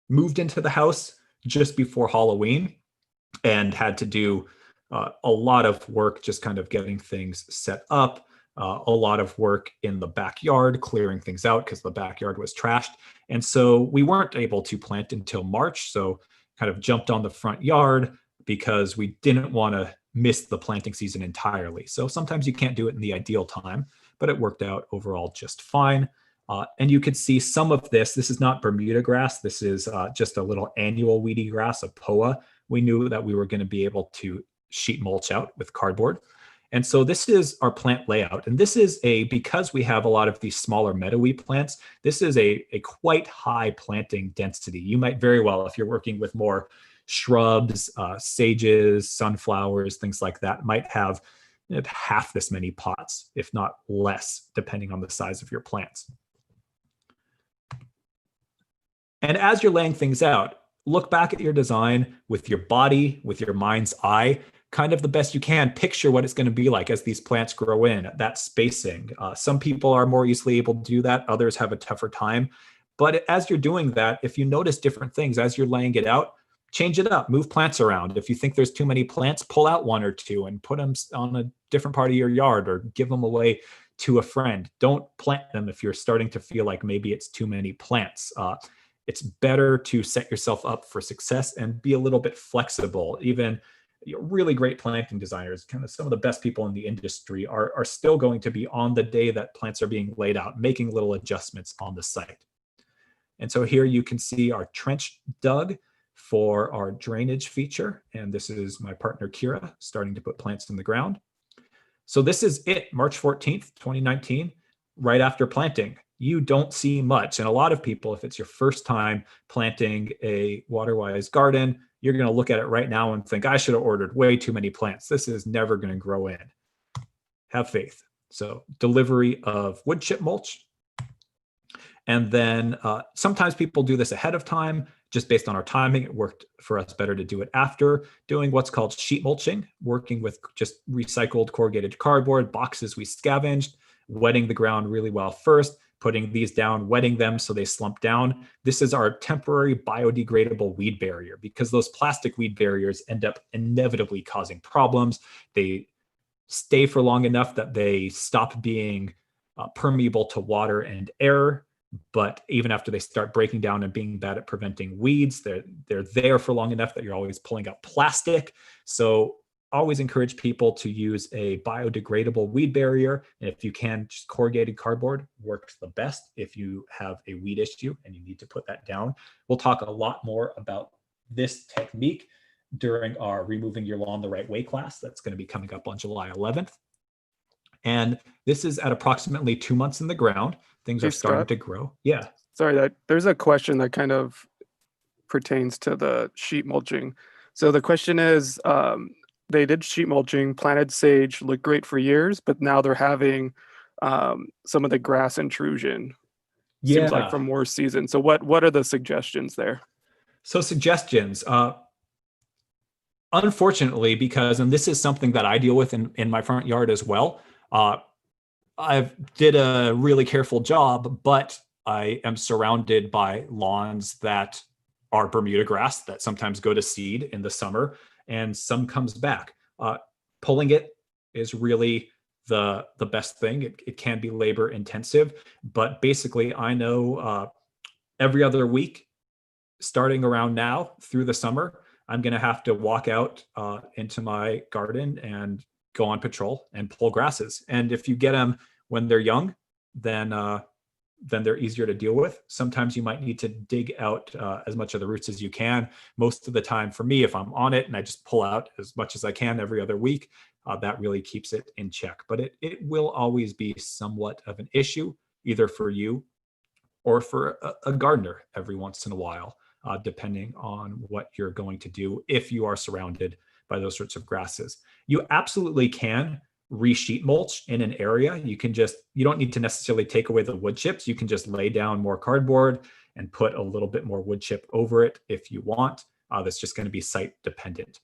moved into the house just before Halloween and had to do a lot of work just kind of getting things set up, a lot of work in the backyard, clearing things out because the backyard was trashed. And so we weren't able to plant until March. So kind of jumped on the front yard because we didn't want to miss the planting season entirely. So sometimes you can't do it in the ideal time, but it worked out overall just fine. And you could see some of this. This is not Bermuda grass. This is just a little annual weedy grass, a POA. We knew that we were going to be able to sheet mulch out with cardboard. And so this is our plant layout. And this is because we have a lot of these smaller meadowy plants, this is a quite high planting density. You might very well, if you're working with more shrubs, sages, sunflowers, things like that, might have half this many pots, if not less, depending on the size of your plants. And as you're laying things out, look back at your design with your body, with your mind's eye, kind of the best you can, picture what it's going to be like as these plants grow in, that spacing. Some people are more easily able to do that. Others have a tougher time. But as you're doing that, if you notice different things as you're laying it out, change it up, move plants around. If you think there's too many plants, pull out one or two and put them on a different part of your yard or give them away to a friend. Don't plant them if you're starting to feel like maybe it's too many plants. It's better to set yourself up for success and be a little bit flexible. Even really great planting designers, kind of some of the best people in the industry, are still going to be on the day that plants are being laid out, making little adjustments on the site. And so here you can see our trench dug for our drainage feature. And this is my partner, Kira, starting to put plants in the ground. So this is it, March 14th, 2019, right after planting. You don't see much. And a lot of people, if it's your first time planting a Waterwise garden, you're going to look at it right now and think, I should have ordered way too many plants. This is never going to grow in. Have faith. So delivery of wood chip mulch. And then sometimes people do this ahead of time, just based on our timing. It worked for us better to do it after, doing what's called sheet mulching, working with just recycled corrugated cardboard, boxes we scavenged, wetting the ground really well first, putting these down, wetting them so they slump down. This is our temporary biodegradable weed barrier, because those plastic weed barriers end up inevitably causing problems. They stay for long enough that they stop being permeable to water and air. But even after they start breaking down and being bad at preventing weeds, they're there for long enough that you're always pulling out plastic. So always encourage people to use a biodegradable weed barrier. And if you can, just corrugated cardboard works the best if you have a weed issue and you need to put that down. We'll talk a lot more about this technique during our Removing Your Lawn the Right Way class. That's going to be coming up on July 11th. And this is at approximately 2 months in the ground. Things are starting to grow. Yeah. Sorry, there's a question that kind of pertains to the sheet mulching. So the question is, they did sheet mulching, planted sage, looked great for years, but now they're having some of the grass intrusion. Seems like for more season. So what are the suggestions there? So suggestions. Unfortunately, because, and this is something that I deal with in my front yard as well, I've did a really careful job, but I am surrounded by lawns that are Bermuda grass that sometimes go to seed in the summer and some comes back. Pulling it is really the best thing. It can be labor intensive, but basically I know every other week, starting around now through the summer, I'm going to have to walk out into my garden and go on patrol and pull grasses. And if you get them when they're young, then they're easier to deal with. Sometimes you might need to dig out as much of the roots as you can. Most of the time for me, if I'm on it and I just pull out as much as I can every other week, that really keeps it in check. But it will always be somewhat of an issue, either for you or for a gardener every once in a while, depending on what you're going to do if you are surrounded by those sorts of grasses. You absolutely can re-sheet mulch in an area. You don't need to necessarily take away the wood chips. You can just lay down more cardboard and put a little bit more wood chip over it if you want. That's just going to be site dependent.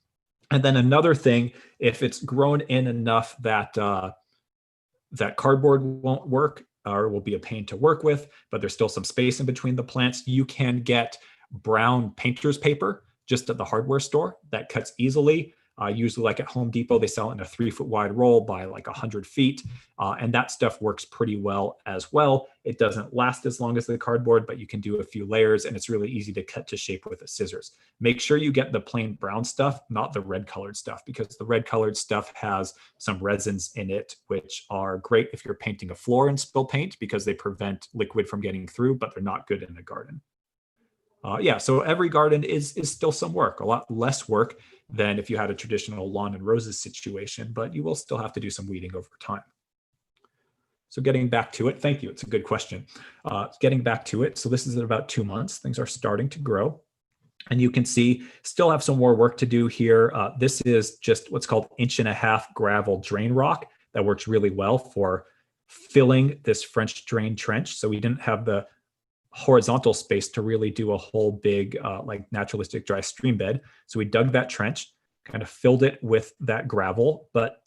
And then another thing, if it's grown in enough that that cardboard won't work or will be a pain to work with, but there's still some space in between the plants, you can get brown painter's paper just at the hardware store that cuts easily. Usually like at Home Depot, they sell it in a 3-foot wide roll by like 100 feet. And that stuff works pretty well as well. It doesn't last as long as the cardboard, but you can do a few layers and it's really easy to cut to shape with a scissors. Make sure you get the plain brown stuff, not the red colored stuff, because the red colored stuff has some resins in it, which are great if you're painting a floor in spill paint because they prevent liquid from getting through, but they're not good in a garden. So every garden is still some work, a lot less work than if you had a traditional lawn and roses situation, but you will still have to do some weeding over time. So getting back to it, thank you, it's a good question. Getting back to it, so this is at about 2 months, things are starting to grow. And you can see, still have some more work to do here. This is just what's called 1.5-inch gravel drain rock that works really well for filling this French drain trench. So we didn't have the horizontal space to really do a whole big like naturalistic dry stream bed. So we dug that trench, kind of filled it with that gravel, but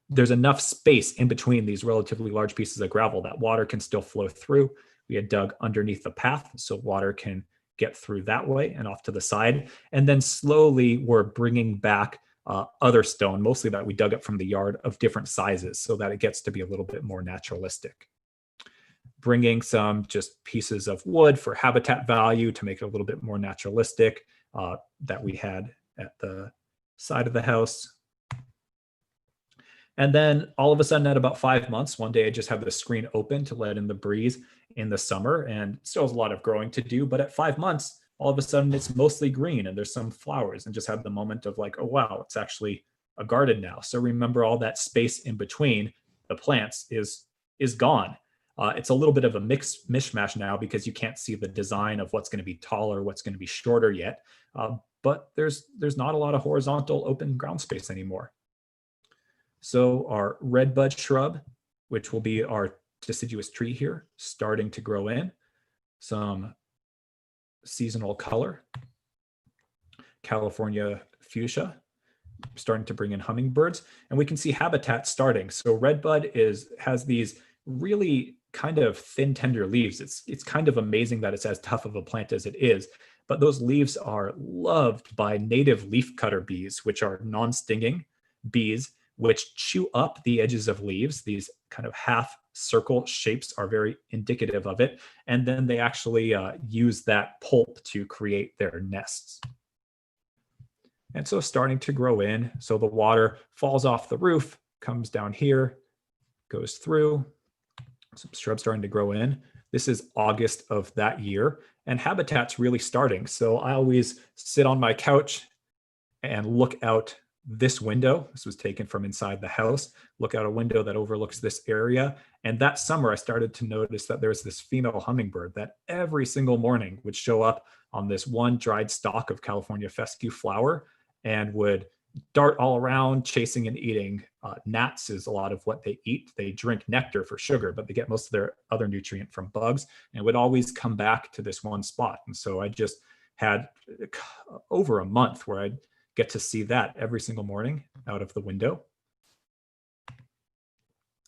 there's enough space in between these relatively large pieces of gravel that water can still flow through. We had dug underneath the path so water can get through that way and off to the side. And then slowly we're bringing back other stone, mostly that we dug up from the yard, of different sizes so that it gets to be a little bit more naturalistic. Bringing some just pieces of wood for habitat value to make it a little bit more naturalistic that we had at the side of the house. And then all of a sudden at about 5 months, one day I just have the screen open to let in the breeze in the summer, and still has a lot of growing to do. But at 5 months, all of a sudden it's mostly green and there's some flowers, and just have the moment of like, oh, wow, it's actually a garden now. So remember, all that space in between the plants is gone. It's a little bit of a mishmash now because you can't see the design of what's going to be taller, what's going to be shorter yet. But there's not a lot of horizontal open ground space anymore. So our redbud shrub, which will be our deciduous tree here, starting to grow in. Some seasonal color. California fuchsia, starting to bring in hummingbirds. And we can see habitat starting. So redbud has these really kind of thin, tender leaves. It's kind of amazing that it's as tough of a plant as it is. But those leaves are loved by native leafcutter bees, which are non-stinging bees, which chew up the edges of leaves. These kind of half circle shapes are very indicative of it. And then they actually use that pulp to create their nests. And so starting to grow in. So the water falls off the roof, comes down here, goes through. Some shrubs starting to grow in. This is August of that year, and habitat's really starting. So I always sit on my couch and look out this window. This was taken from inside the house. Look out a window that overlooks this area. And that summer, I started to notice that there's this female hummingbird that every single morning would show up on this one dried stalk of California fescue flower and would dart all around chasing and eating. Gnats is a lot of what they eat. They drink nectar for sugar, but they get most of their other nutrient from bugs, and would always come back to this one spot. And so I just had over a month where I'd get to see that every single morning out of the window.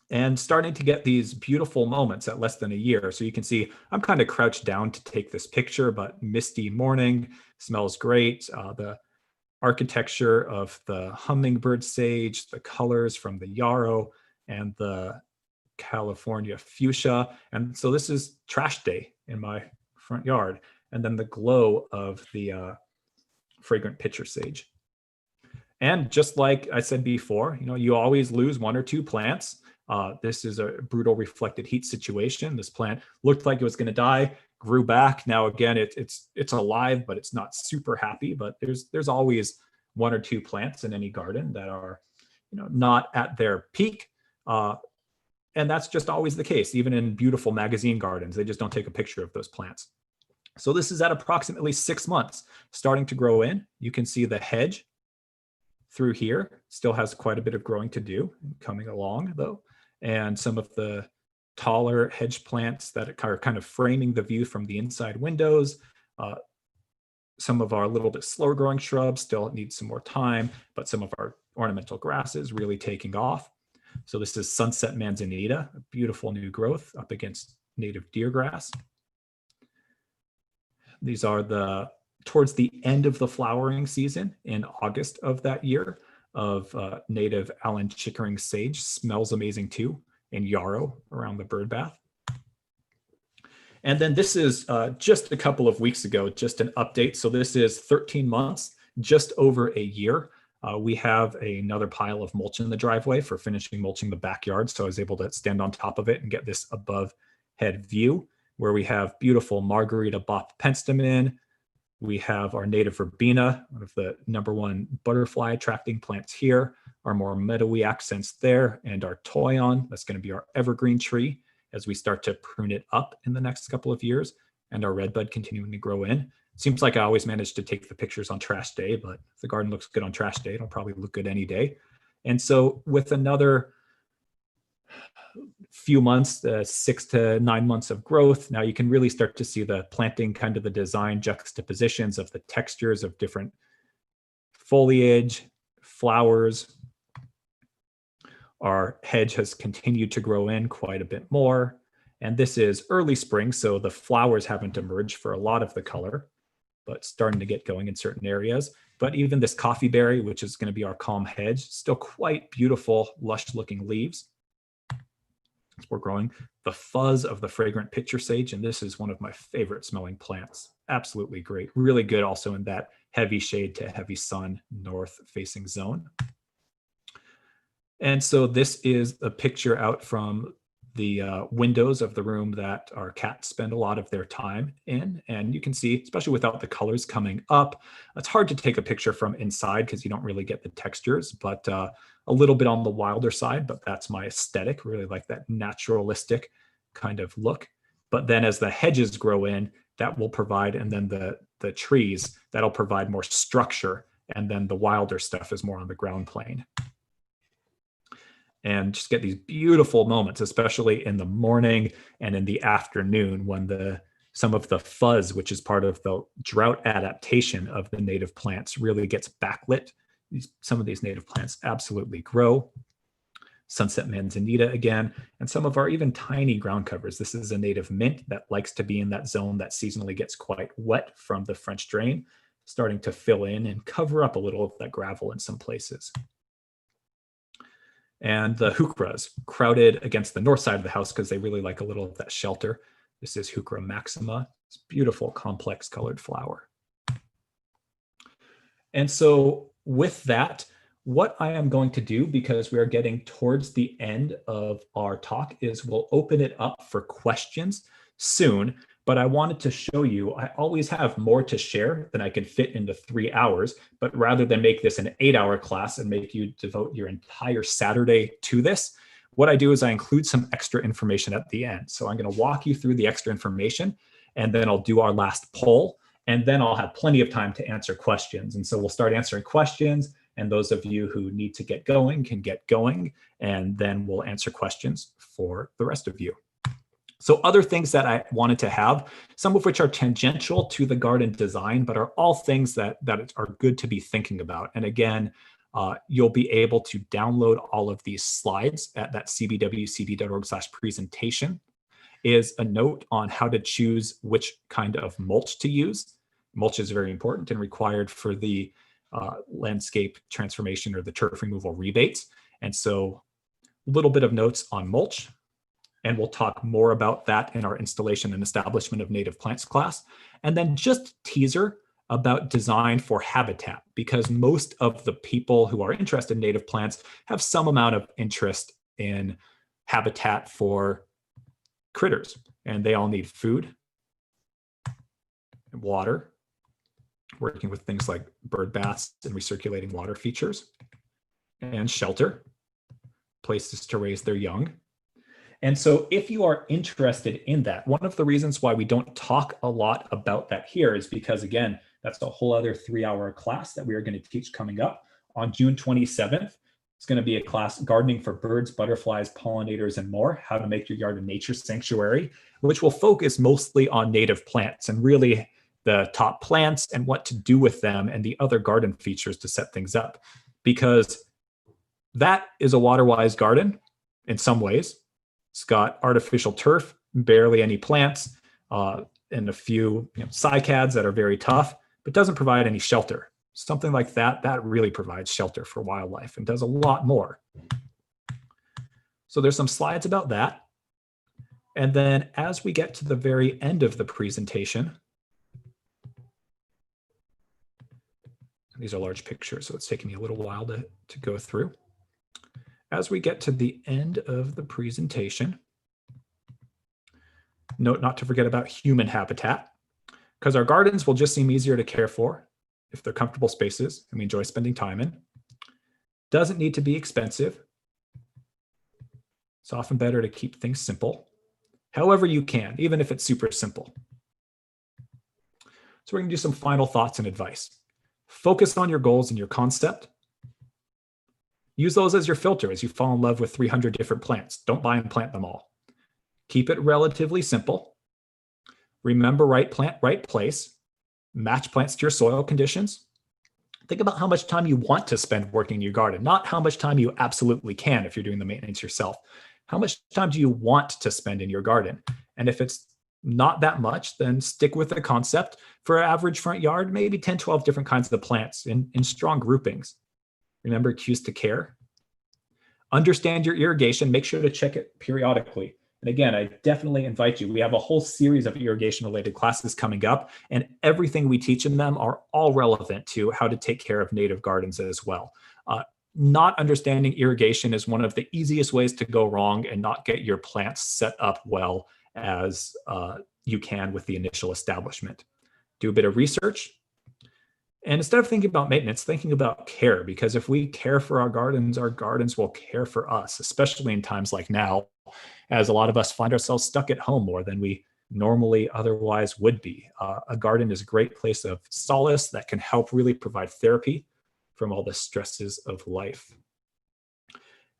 And starting to get these beautiful moments at less than a year. So you can see I'm kind of crouched down to take this picture, but misty morning, smells great. The architecture of the hummingbird sage, the colors from the yarrow and the California fuchsia. And so this is trash day in my front yard. And then the glow of the fragrant pitcher sage. And just like I said before, you always lose one or two plants. This is a brutal reflected heat situation. This plant looked like it was going to die, grew back. Now again, it's alive, but it's not super happy. But there's always one or two plants in any garden that are, not at their peak. And that's just always the case, even in beautiful magazine gardens. They just don't take a picture of those plants. So this is at approximately 6 months, starting to grow in. You can see the hedge through here still has quite a bit of growing to do, coming along though. And some of the taller hedge plants that are kind of framing the view from the inside windows. Some of our little bit slower growing shrubs still need some more time, but some of our ornamental grasses really taking off. So this is sunset manzanita, a beautiful new growth up against native deer grass. These are towards the end of the flowering season in August of that year of native Allen Chickering sage. Smells amazing too, and yarrow around the bird bath. And then this is just a couple of weeks ago, just an update. So this is 13 months, just over a year. We have another pile of mulch in the driveway for finishing mulching the backyard. So I was able to stand on top of it and get this above head view where we have beautiful Margarita Bop penstemon. We have our native verbena, one of the #1 butterfly attracting plants here, our more meadowy accents there, and our toyon, that's going to be our evergreen tree as we start to prune it up in the next couple of years, and our redbud continuing to grow in. Seems like I always manage to take the pictures on trash day, but if the garden looks good on trash day, it'll probably look good any day. And so with another few months, 6 to 9 months of growth, now you can really start to see the planting, kind of the design juxtapositions of the textures of different foliage, flowers. Our hedge has continued to grow in quite a bit more. And this is early spring, so the flowers haven't emerged for a lot of the color, but starting to get going in certain areas. But even this coffee berry, which is going to be our calm hedge, still quite beautiful, lush looking leaves. We're growing the fuzz of the fragrant pitcher sage, and this is one of my favorite smelling plants. Absolutely great. Really good also in that heavy shade to heavy sun north facing zone. And so this is a picture out from the windows of the room that our cats spend a lot of their time in. And you can see, especially without the colors coming up, it's hard to take a picture from inside because you don't really get the textures, but a little bit on the wilder side, but that's my aesthetic, really like that naturalistic kind of look. But then as the hedges grow in, that will provide, and then the trees, that'll provide more structure. And then the wilder stuff is more on the ground plane. And just get these beautiful moments, especially in the morning and in the afternoon when some of the fuzz, which is part of the drought adaptation of the native plants, really gets backlit. Some of these native plants absolutely grow. Sunset manzanita again, and some of our even tiny ground covers. This is a native mint that likes to be in that zone that seasonally gets quite wet from the French drain, starting to fill in and cover up a little of that gravel in some places. And the heucheras crowded against the north side of the house because they really like a little of that shelter. This is Heuchera maxima. It's a beautiful, complex colored flower. And so with that, what I am going to do, because we are getting towards the end of our talk, is we'll open it up for questions soon. But I wanted to show you, I always have more to share than I can fit into 3 hours. But rather than make this an 8-hour class and make you devote your entire Saturday to this, what I do is I include some extra information at the end. So I'm going to walk you through the extra information, and then I'll do our last poll, and then I'll have plenty of time to answer questions. And so we'll start answering questions, and those of you who need to get going can get going, and then we'll answer questions for the rest of you. So other things that I wanted to have, some of which are tangential to the garden design, but are all things that are good to be thinking about. And again, you'll be able to download all of these slides at that cbwcb.org/presentation, is a note on how to choose which kind of mulch to use. Mulch is very important and required for the landscape transformation or the turf removal rebates. And so a little bit of notes on mulch. And we'll talk more about that in our installation and establishment of native plants class. And then just teaser about design for habitat, because most of the people who are interested in native plants have some amount of interest in habitat for critters. And they all need food, and water, working with things like bird baths and recirculating water features, and shelter, places to raise their young. And so if you are interested in that, one of the reasons why we don't talk a lot about that here is because, again, that's a whole other 3-hour class that we are going to teach coming up on June 27th. It's going to be a class, Gardening for Birds, Butterflies, Pollinators, and More, How to Make Your Yard a Nature Sanctuary, which will focus mostly on native plants and really the top plants and what to do with them and the other garden features to set things up. Because that is a Waterwise garden in some ways. It's got artificial turf, barely any plants, and a few cycads that are very tough, but doesn't provide any shelter. Something like that really provides shelter for wildlife and does a lot more. So there's some slides about that. And then as we get to the very end of the presentation, these are large pictures, so it's taking me a little while to go through. As we get to the end of the presentation, note not to forget about human habitat, because our gardens will just seem easier to care for if they're comfortable spaces and we enjoy spending time in. Doesn't need to be expensive. It's often better to keep things simple, however you can, even if it's super simple. So we're going to do some final thoughts and advice. Focus on your goals and your concept. Use those as your filter as you fall in love with 300 different plants. Don't buy and plant them all. Keep it relatively simple. Remember right plant, right place. Match plants to your soil conditions. Think about how much time you want to spend working in your garden, not how much time you absolutely can if you're doing the maintenance yourself. How much time do you want to spend in your garden? And if it's not that much, then stick with the concept. For an average front yard, maybe 10, 12 different kinds of plants in strong groupings. Remember cues to care. Understand your irrigation. Make sure to check it periodically. And again, I definitely invite you. We have a whole series of irrigation related classes coming up, and everything we teach in them are all relevant to how to take care of native gardens as well. Not understanding irrigation is one of the easiest ways to go wrong and not get your plants set up well as you can with the initial establishment. Do a bit of research. And instead of thinking about maintenance, thinking about care, because if we care for our gardens will care for us, especially in times like now, as a lot of us find ourselves stuck at home more than we normally otherwise would be. A garden is a great place of solace that can help really provide therapy from all the stresses of life.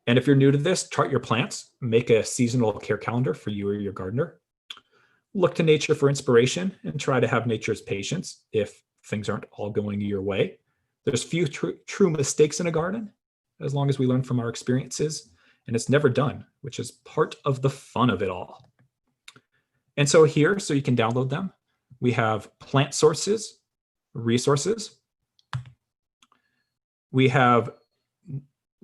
And if you're new to this, chart your plants, make a seasonal care calendar for you or your gardener. Look to nature for inspiration and try to have nature's patience if things aren't all going your way. There's few true mistakes in a garden, as long as we learn from our experiences, and it's never done, which is part of the fun of it all. And so here, so you can download them, we have plant sources, resources. We have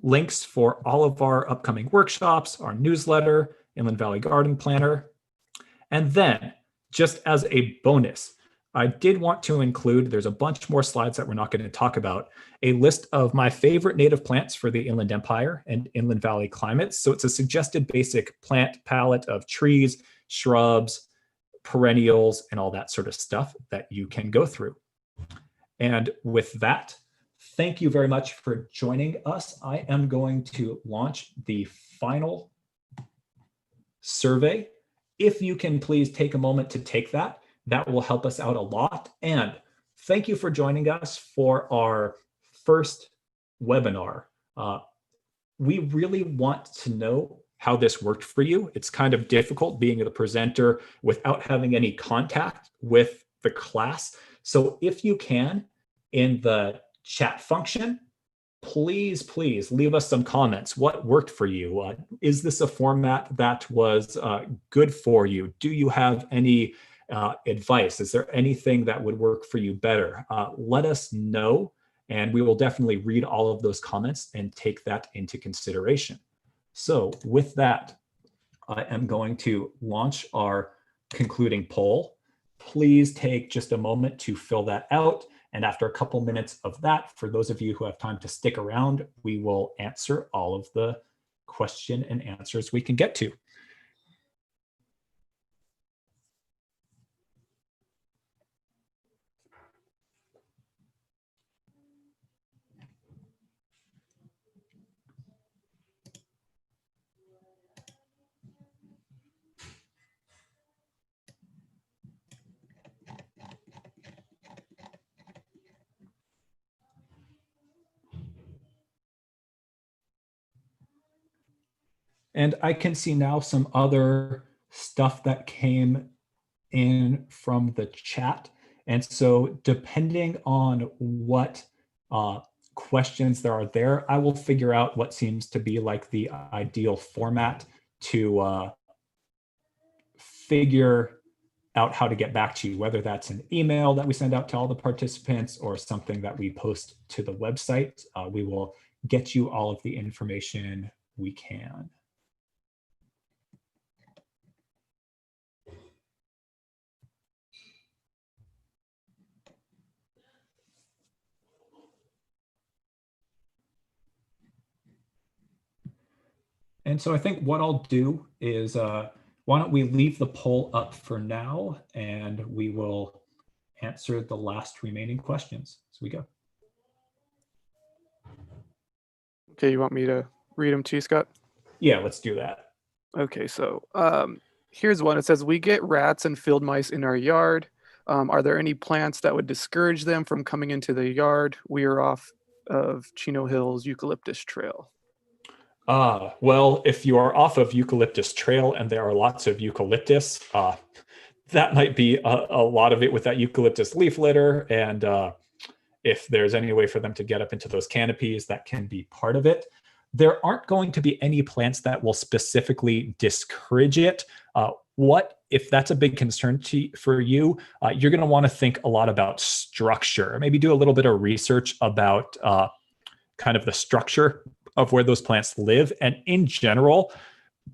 links for all of our upcoming workshops, our newsletter, Inland Valley Garden Planner. And then, just as a bonus, I did want to include, there's a bunch more slides that we're not going to talk about, a list of my favorite native plants for the Inland Empire and Inland Valley climates. So it's a suggested basic plant palette of trees, shrubs, perennials, and all that sort of stuff that you can go through. And with that, thank you very much for joining us. I am going to launch the final survey. If you can please take a moment to take that, that will help us out a lot. And thank you for joining us for our first webinar. We really want to know how this worked for you. It's kind of difficult being the presenter without having any contact with the class. So if you can, in the chat function, please leave us some comments. What worked for you? Is this a format that was good for you? Do you have any advice? Is there anything that would work for you better? Let us know, and we will definitely read all of those comments and take that into consideration. So with that, I am going to launch our concluding poll. Please take just a moment to fill that out. And after a couple minutes of that, for those of you who have time to stick around, we will answer all of the question and answers we can get to. And I can see now some other stuff that came in from the chat. And so depending on what questions there are there, I will figure out what seems to be like the ideal format to figure out how to get back to you, whether that's an email that we send out to all the participants or something that we post to the website. We will get you all of the information we can. And so I think what I'll do is, why don't we leave the poll up for now, and we will answer the last remaining questions as we go. Okay, you want me to read them to you, Scott? Yeah, let's do that. Okay, so here's one. It says, we get rats and field mice in our yard. Are there any plants that would discourage them from coming into the yard? We are off of Chino Hills Eucalyptus Trail. Well, if you are off of Eucalyptus Trail and there are lots of eucalyptus, that might be a lot of it with that eucalyptus leaf litter. And if there's any way for them to get up into those canopies, that can be part of it. There aren't going to be any plants that will specifically discourage it. What if that's a big concern for you? You're going to want to think a lot about structure. Maybe do a little bit of research about kind of the structure of where those plants live. And in general,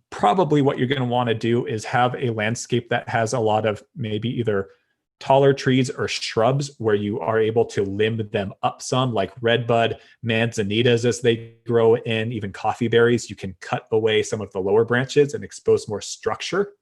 probably what you're going to want to do is have a landscape that has a lot of maybe either taller trees or shrubs where you are able to limb them up some, like redbud, manzanitas as they grow in, even coffee berries. You can cut away some of the lower branches and expose more structure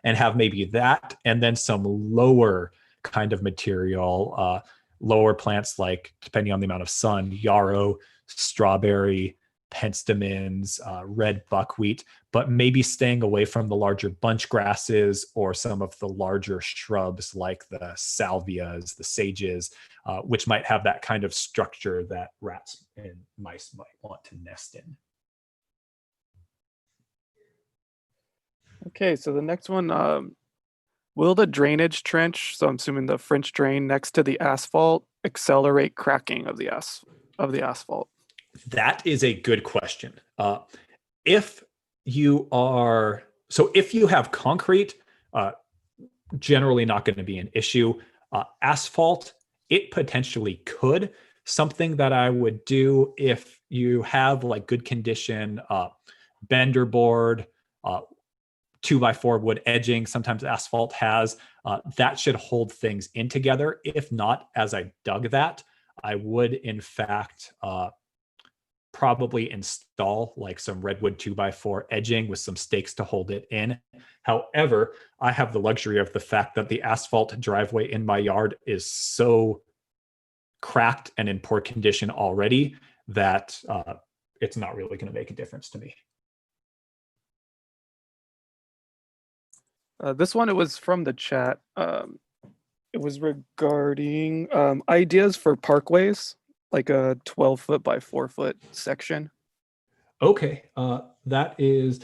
and have maybe that, and then some lower kind of material, lower plants like, depending on the amount of sun, yarrow, strawberry, penstemons, red buckwheat, but maybe staying away from the larger bunch grasses or some of the larger shrubs like the salvias, the sages, which might have that kind of structure that rats and mice might want to nest in. Okay, so the next one, will the drainage trench, so I'm assuming the French drain next to the asphalt, accelerate cracking of the asphalt? That is a good question. If you are, so if you have concrete, generally not going to be an issue. Asphalt, it potentially could. Something that I would do if you have like good condition bender board, 2x4 wood edging, sometimes asphalt has, that should hold things in together. If not, as I dug that, I would in fact probably install like some redwood 2x4 edging with some stakes to hold it in. However, I have the luxury of the fact that the asphalt driveway in my yard is so cracked and in poor condition already that it's not really going to make a difference to me. This one, it was from the chat. It was regarding ideas for parkways, like a 12-foot by 4-foot section. Okay, that is,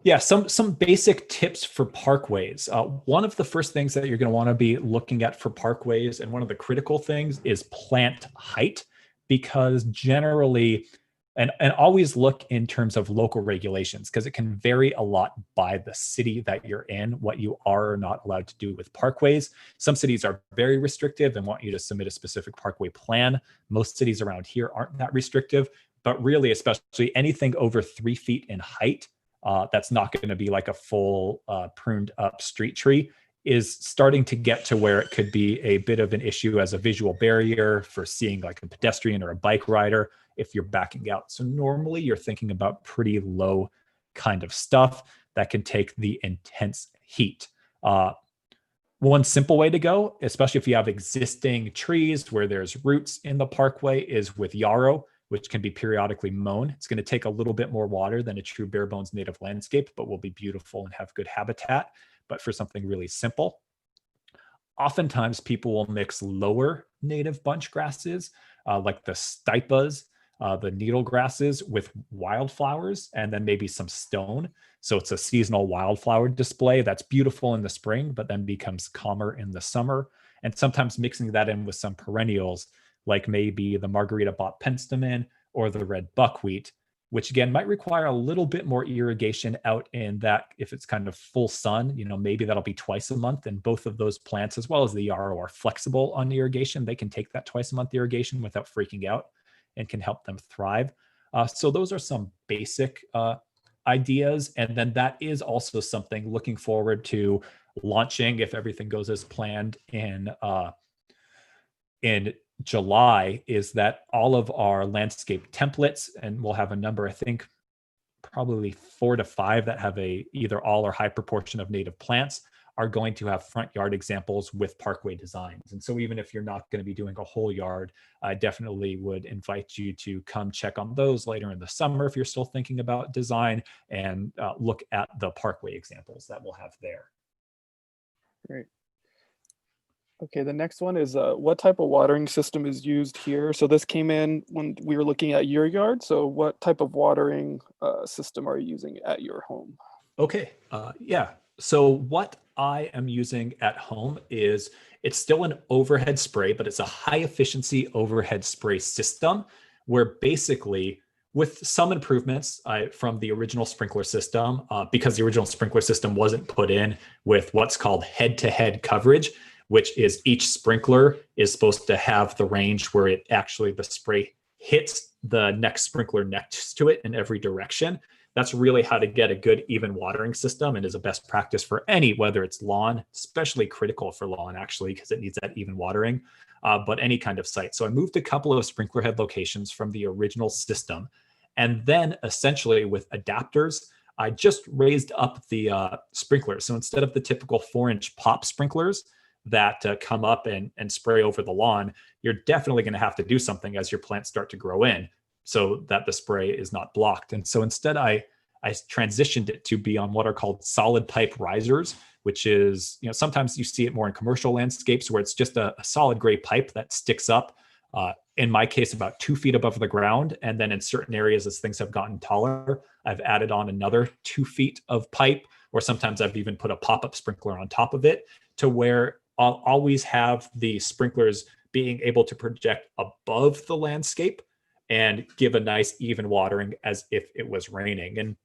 yeah, some basic tips for parkways. One of the first things that you're going to want to be looking at for parkways, and one of the critical things, is plant height, because generally, and always look in terms of local regulations, because it can vary a lot by the city that you're in, what you are or not allowed to do with parkways. Some cities are very restrictive and want you to submit a specific parkway plan. Most cities around here aren't that restrictive, but really, especially anything over 3 feet in height, that's not going to be like a full pruned up street tree, is starting to get to where it could be a bit of an issue as a visual barrier for seeing like a pedestrian or a bike rider if you're backing out. So normally you're thinking about pretty low kind of stuff that can take the intense heat. One simple way to go, especially if you have existing trees where there's roots in the parkway, is with yarrow, which can be periodically mown. It's going to take a little bit more water than a true bare bones native landscape, but will be beautiful and have good habitat. But for something really simple, oftentimes people will mix lower native bunch grasses, like the stipas, the needle grasses, with wildflowers, and then maybe some stone. So it's a seasonal wildflower display that's beautiful in the spring, but then becomes calmer in the summer. And sometimes mixing that in with some perennials, like maybe the Margarita bot penstemon or the red buckwheat, which again might require a little bit more irrigation out in that, if it's kind of full sun, maybe that'll be twice a month. And both of those plants, as well as the yarrow, are flexible on irrigation. They can take that twice a month irrigation without freaking out and can help them thrive. So those are some basic ideas. And then that is also something looking forward to launching, if everything goes as planned, in July, is that all of our landscape templates, and we'll have a number, I think probably 4 to 5, that have a either all or high proportion of native plants, are going to have front yard examples with parkway designs. And so even if you're not going to be doing a whole yard, I definitely would invite you to come check on those later in the summer if you're still thinking about design, and look at the parkway examples that we'll have there. Great. Okay, the next one is what type of watering system is used here? So this came in when we were looking at your yard. So what type of watering system are you using at your home? Okay, yeah. So what I am using at home is It's still an overhead spray, but it's a high efficiency overhead spray system where basically, with some improvements from the original sprinkler system, because the original sprinkler system wasn't put in with what's called head-to-head coverage, which is each sprinkler is supposed to have the range where it actually, the spray hits the next sprinkler next to it in every direction. That's really how to get a good even watering system, and is a best practice for any, whether it's lawn, especially critical for lawn actually, because it needs that even watering, but any kind of site. So I moved a couple of sprinkler head locations from the original system. And then essentially with adapters, I just raised up the sprinklers. So instead of the typical 4-inch pop sprinklers that come up and spray over the lawn, you're definitely going to have to do something as your plants start to grow in so that the spray is not blocked. And so instead I transitioned it to be on what are called solid pipe risers, which is, sometimes you see it more in commercial landscapes where it's just a solid gray pipe that sticks up, in my case, about 2 feet above the ground. And then in certain areas, as things have gotten taller, I've added on another 2 feet of pipe, or sometimes I've even put a pop-up sprinkler on top of it, to where I'll always have the sprinklers being able to project above the landscape and give a nice even watering as if it was raining. And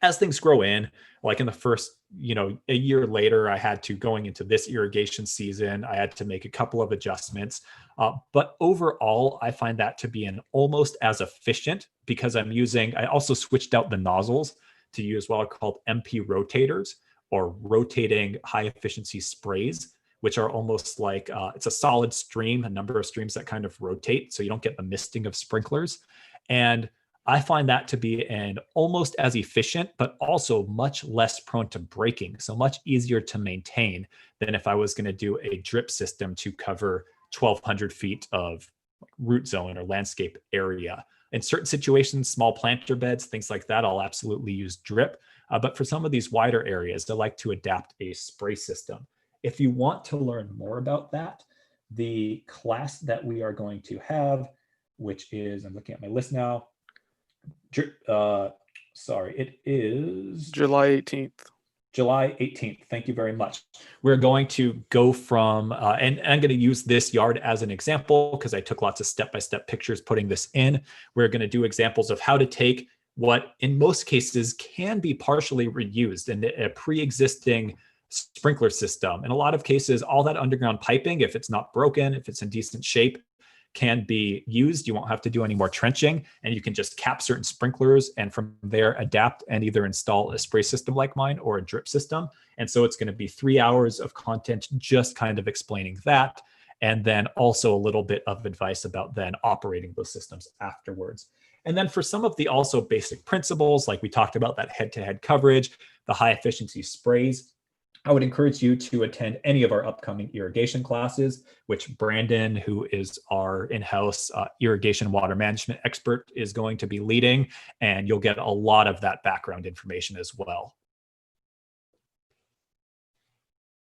as things grow in, like in the first, a year later, I had to, going into this irrigation season, I had to make a couple of adjustments. But overall, I find that to be an almost as efficient, because I also switched out the nozzles to use what are called MP rotators, or rotating high efficiency sprays, which are almost like, it's a solid stream, a number of streams that kind of rotate, so you don't get the misting of sprinklers. And I find that to be an almost as efficient, but also much less prone to breaking. So much easier to maintain than if I was going to do a drip system to cover 1,200 feet of root zone or landscape area. In certain situations, small planter beds, things like that, I'll absolutely use drip. But for some of these wider areas, I like to adapt a spray system. If you want to learn more about that, the class that we are going to have, which is, I'm looking at my list now, it is July 18th. July 18th. Thank you very much. We're going to go from, and I'm going to use this yard as an example because I took lots of step-by-step pictures putting this in. We're going to do examples of how to take what in most cases can be partially reused in a pre-existing sprinkler system. In a lot of cases, all that underground piping, if it's not broken, if it's in decent shape, can be used. You won't have to do any more trenching, and you can just cap certain sprinklers and from there adapt and either install a spray system like mine or a drip system. And so it's going to be 3 hours of content just kind of explaining that, and then also a little bit of advice about then operating those systems afterwards. And then for some of the also basic principles, like we talked about, that head-to-head coverage, the high efficiency sprays, I would encourage you to attend any of our upcoming irrigation classes, which Brandon, who is our in-house irrigation water management expert, is going to be leading, and you'll get a lot of that background information as well.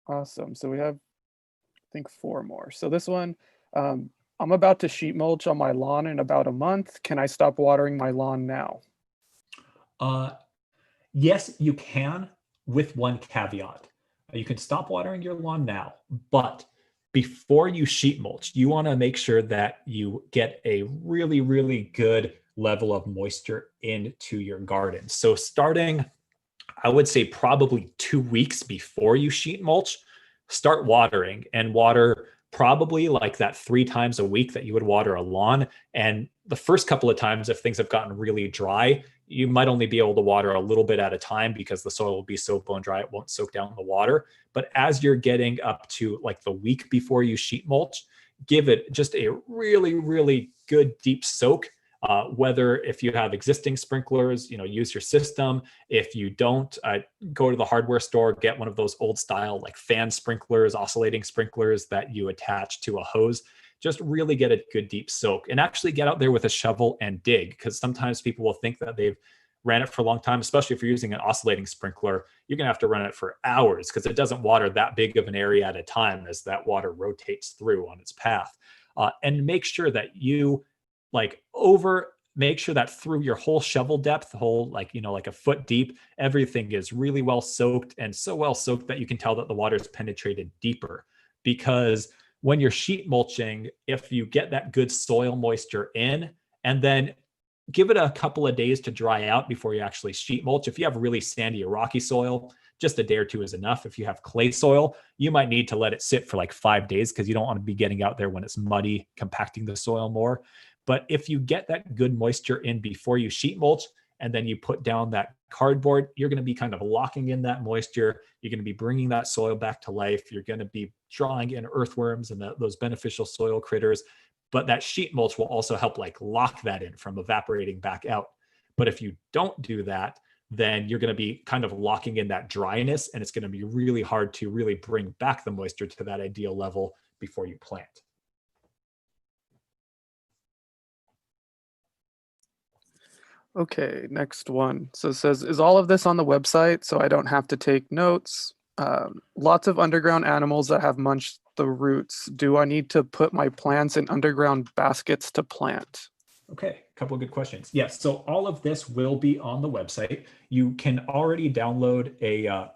Awesome. So we have, I think, 4 more. So this one, I'm about to sheet mulch on my lawn in about a month. Can I stop watering my lawn now? Yes, you can, with one caveat. You can stop watering your lawn now, but before you sheet mulch, you want to make sure that you get a really, really good level of moisture into your garden. So starting, I would say probably 2 weeks before you sheet mulch, start watering, and water probably like that 3 times a week that you would water a lawn. And the first couple of times, if things have gotten really dry, you might only be able to water a little bit at a time because the soil will be so bone dry, it won't soak down the water. But as you're getting up to like the week before you sheet mulch, give it just a really, really good deep soak. Whether if you have existing sprinklers, use your system. If you don't, go to the hardware store, get one of those old style like fan sprinklers, oscillating sprinklers that you attach to a hose. Just really get a good deep soak, and actually get out there with a shovel and dig, because sometimes people will think that they've ran it for a long time, especially if you're using an oscillating sprinkler. You're going to have to run it for hours because it doesn't water that big of an area at a time as that water rotates through on its path. And make sure that you make sure that through your whole shovel depth, whole like a foot deep, everything is really well soaked, and so well soaked that you can tell that the water is penetrated deeper. because when you're sheet mulching, if you get that good soil moisture in, and then give it a couple of days to dry out before you actually sheet mulch. If you have really sandy or rocky soil, just a day or two is enough. If you have clay soil, you might need to let it sit for like 5 days because you don't want to be getting out there when it's muddy, compacting the soil more. But if you get that good moisture in before you sheet mulch, and then you put down that cardboard, you're going to be kind of locking in that moisture. You're going to be bringing that soil back to life. You're going to be drawing in earthworms and those beneficial soil critters. But that sheet mulch will also help like lock that in from evaporating back out. But if you don't do that, then you're going to be kind of locking in that dryness, and it's going to be really hard to really bring back the moisture to that ideal level before you plant. Okay, next one. So it says, is all of this on the website so I don't have to take notes? Lots of underground animals that have munched the roots. Do I need to put my plants in underground baskets to plant? Okay, a couple of good questions. Yes, so all of this will be on the website. You can already download a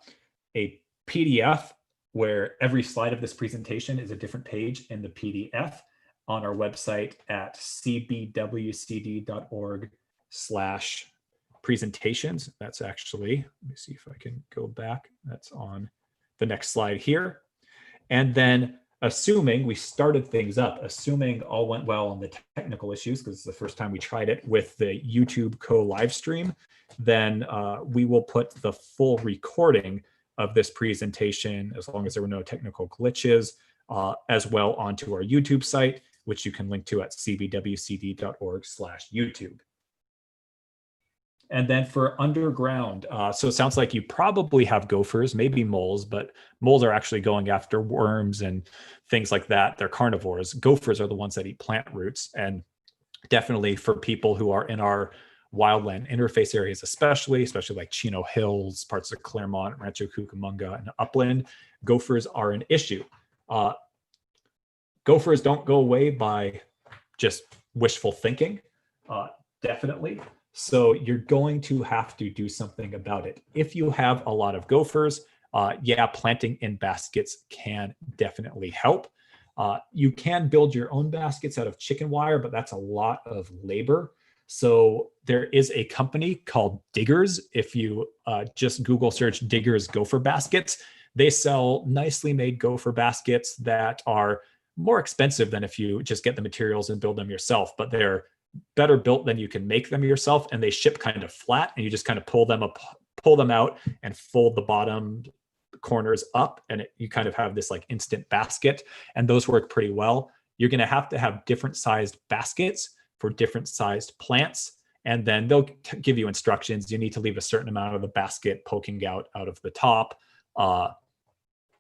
PDF where every slide of this presentation is a different page in the PDF on our website at cbwcd.org/presentations. That's actually, let me see if I can go back. That's on the next slide here. And then assuming we started things up, assuming all went well on the technical issues, because it's the first time we tried it with the YouTube co-live stream, then we will put the full recording of this presentation, as long as there were no technical glitches, as well onto our YouTube site, which you can link to at cbwcd.org/YouTube. And then for underground, so it sounds like you probably have gophers, maybe moles, but moles are actually going after worms and things like that. They're carnivores. Gophers are the ones that eat plant roots. And definitely for people who are in our wildland interface areas, especially like Chino Hills, parts of Claremont, Rancho Cucamonga, and Upland, gophers are an issue. Gophers don't go away by just wishful thinking, definitely. So you're going to have to do something about it. If you have a lot of gophers, yeah, planting in baskets can definitely help. You can build your own baskets out of chicken wire, but that's a lot of labor. So there is a company called Diggers. If you just Google search Diggers gopher baskets, they sell nicely made gopher baskets that are more expensive than if you just get the materials and build them yourself, but they're better built than you can make them yourself, and they ship kind of flat, and you just kind of pull them out and fold the bottom corners up, and you kind of have this like instant basket, and those work pretty well. You're going to have different sized baskets for different sized plants, and then they'll give you instructions. You need to leave a certain amount of the basket poking out of the top,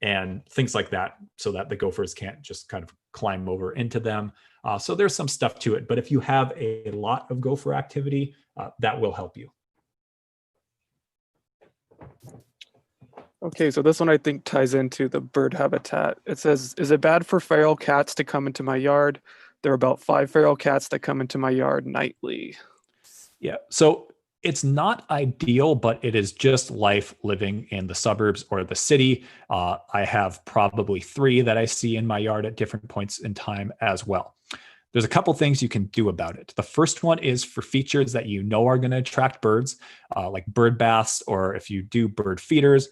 and things like that, so that the gophers can't just kind of climb over into them. So there's some stuff to it, but if you have a lot of gopher activity, that will help you. Okay, so this one I think ties into the bird habitat. It says, is it bad for feral cats to come into my yard? There are about 5 feral cats that come into my yard nightly. Yeah, so it's not ideal, but it is just life living in the suburbs or the city. I have probably 3 that I see in my yard at different points in time as well. There's a couple things you can do about it. The first one is for features that you know are going to attract birds, like bird baths, or if you do bird feeders.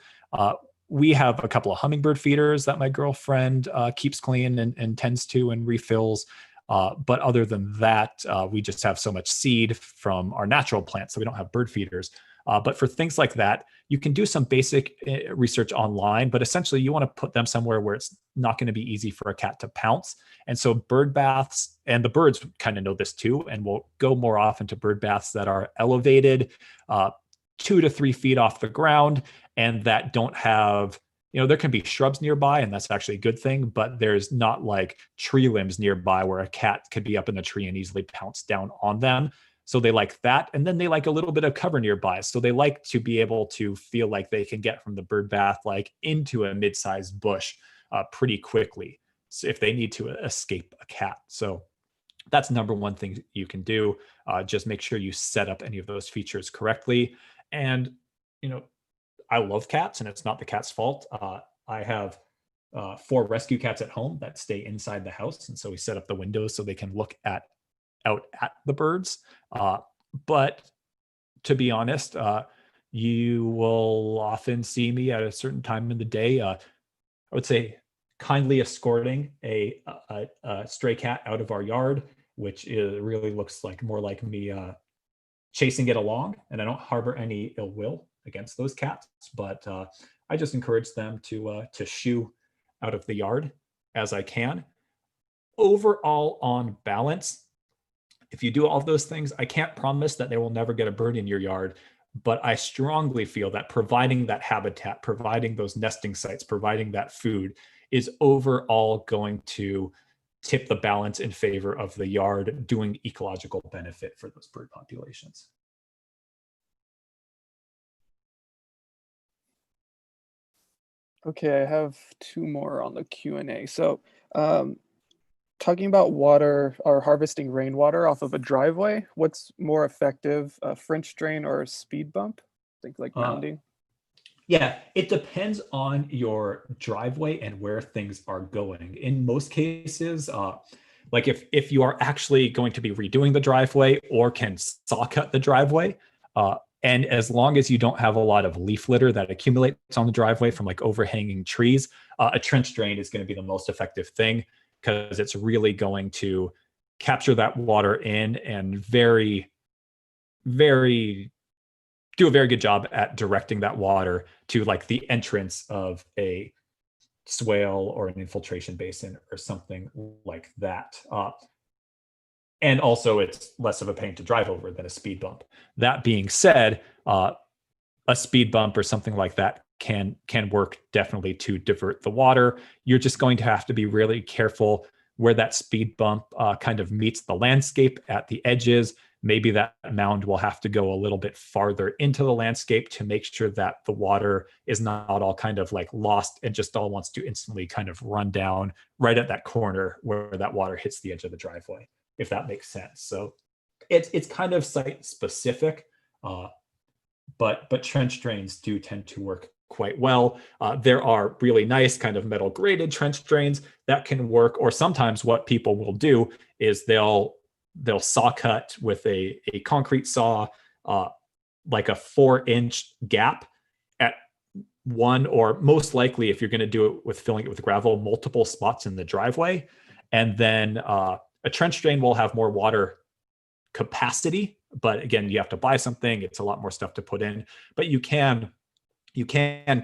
We have a couple of hummingbird feeders that my girlfriend keeps clean and tends to and refills. But other than that, we just have so much seed from our natural plants, so we don't have bird feeders. But for things like that, you can do some basic research online, but essentially you want to put them somewhere where it's not going to be easy for a cat to pounce. And so bird baths, and the birds kind of know this too, and will go more often to bird baths that are elevated 2 to 3 feet off the ground, and that don't have, there can be shrubs nearby, and that's actually a good thing, but there's not like tree limbs nearby where a cat could be up in the tree and easily pounce down on them. So they like that. And then they like a little bit of cover nearby. So they like to be able to feel like they can get from the bird bath, like into a mid-sized bush pretty quickly, so if they need to escape a cat. So that's number one thing you can do. Just make sure you set up any of those features correctly. And, I love cats, and it's not the cat's fault. I have 4 rescue cats at home that stay inside the house, and so we set up the windows so they can look out at the birds. But to be honest, you will often see me at a certain time in the day. I would say kindly escorting a stray cat out of our yard, which really looks like more like me chasing it along. And I don't harbor any ill will against those cats, but I just encourage them to shoo out of the yard as I can. Overall, on balance, if you do all of those things, I can't promise that they will never get a bird in your yard, but I strongly feel that providing that habitat, providing those nesting sites, providing that food is overall going to tip the balance in favor of the yard doing ecological benefit for those bird populations. Okay, I have 2 more on the Q&A. So, talking about water or harvesting rainwater off of a driveway, what's more effective, a French drain or a speed bump? Think like Uh, mounding. Yeah, it depends on your driveway and where things are going. In most cases, like if you are actually going to be redoing the driveway or can saw cut the driveway, and as long as you don't have a lot of leaf litter that accumulates on the driveway from like overhanging trees, a trench drain is going to be the most effective thing because it's really going to capture that water in and very do a very good job at directing that water to like the entrance of a swale or an infiltration basin or something like that. And also, it's less of a pain to drive over than a speed bump. That being said, a speed bump or something like that can work definitely to divert the water. You're just going to have to be really careful where that speed bump kind of meets the landscape at the edges. Maybe that mound will have to go a little bit farther into the landscape to make sure that the water is not all kind of like lost and just all wants to instantly kind of run down right at that corner where that water hits the edge of the driveway, if that makes sense. So it's kind of site specific, but trench drains do tend to work quite well. There are really nice kind of metal grated trench drains that can work, or sometimes what people will do is they'll saw cut with a concrete saw, like a 4-inch gap at one, or most likely if you're going to do it with filling it with gravel, multiple spots in the driveway. And then a trench drain will have more water capacity, but again, you have to buy something. It's a lot more stuff to put in, but you can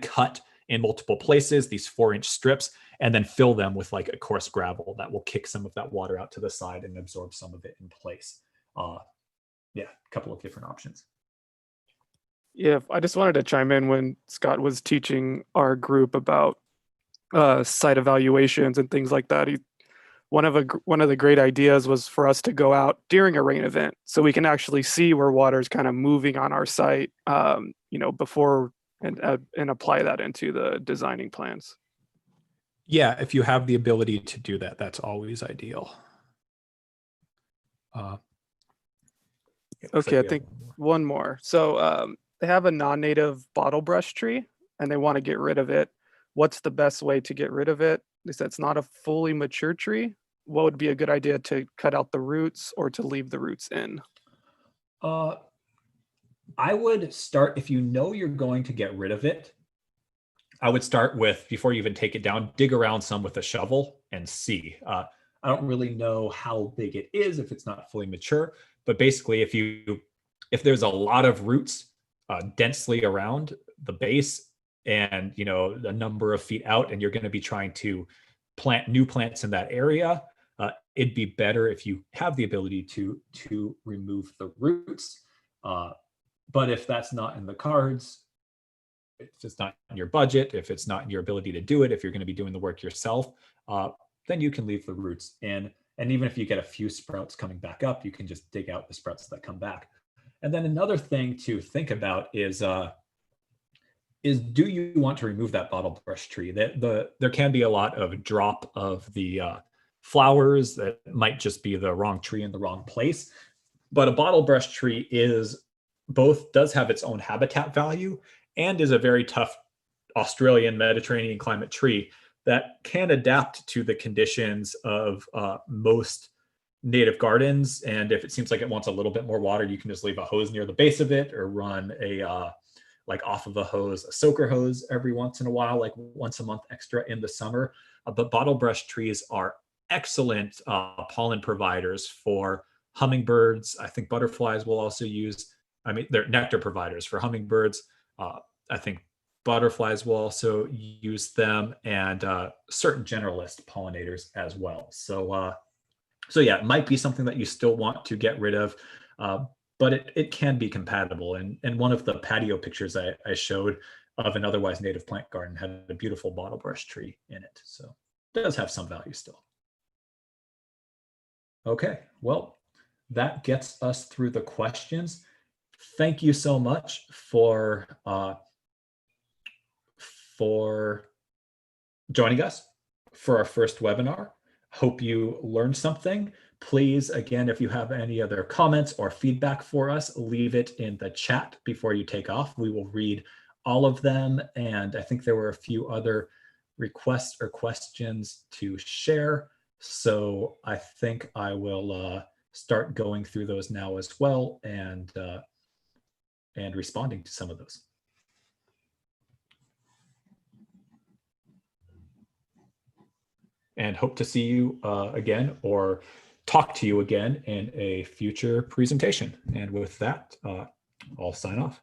cut in multiple places these 4-inch strips and then fill them with like a coarse gravel that will kick some of that water out to the side and absorb some of it in place. Yeah, a couple of different options. Yeah, I just wanted to chime in when Scott was teaching our group about site evaluations and things like that. One of the great ideas was for us to go out during a rain event so we can actually see where water is kind of moving on our site, before and apply that into the designing plans. Yeah, if you have the ability to do that, that's always ideal. Okay, I think one more. So they have a non-native bottle brush tree and they want to get rid of it. What's the best way to get rid of it? They said it's not a fully mature tree. What would be a good idea to cut out the roots or to leave the roots in? I would start, if you know you're going to get rid of it, I would start with, before you even take it down, dig around some with a shovel and see. I don't really know how big it is if it's not fully mature, but basically if there's a lot of roots densely around the base and a number of feet out, and you're going to be trying to plant new plants in that area, it'd be better if you have the ability to remove the roots. But if that's not in the cards, if it's not in your budget, if it's not in your ability to do it, if you're going to be doing the work yourself, then you can leave the roots in. And even if you get a few sprouts coming back up, you can just dig out the sprouts that come back. And then another thing to think about is do you want to remove that bottle brush tree? There can be a lot of drop of the flowers that might just be the wrong tree in the wrong place. But a bottle brush tree does have its own habitat value and is a very tough Australian Mediterranean climate tree that can adapt to the conditions of most native gardens. And if it seems like it wants a little bit more water, you can just leave a hose near the base of it, or run a like off of a hose, a soaker hose every once in a while, like once a month extra in the summer. But bottlebrush trees are excellent pollen providers for hummingbirds. I think butterflies will also use, I mean, they're nectar providers for hummingbirds. I think butterflies will also use them, and certain generalist pollinators as well. So yeah, it might be something that you still want to get rid of, but it can be compatible. And one of the patio pictures I showed of an otherwise native plant garden had a beautiful bottlebrush tree in it. So it does have some value still. Okay, well, that gets us through the questions. Thank you so much for joining us for our first webinar. Hope you learned something. Please, again, if you have any other comments or feedback for us, leave it in the chat before you take off. We will read all of them. And I think there were a few other requests or questions to share. So I think I will start going through those now as well, and responding to some of those. And hope to see you again, or talk to you again in a future presentation. And with that, I'll sign off.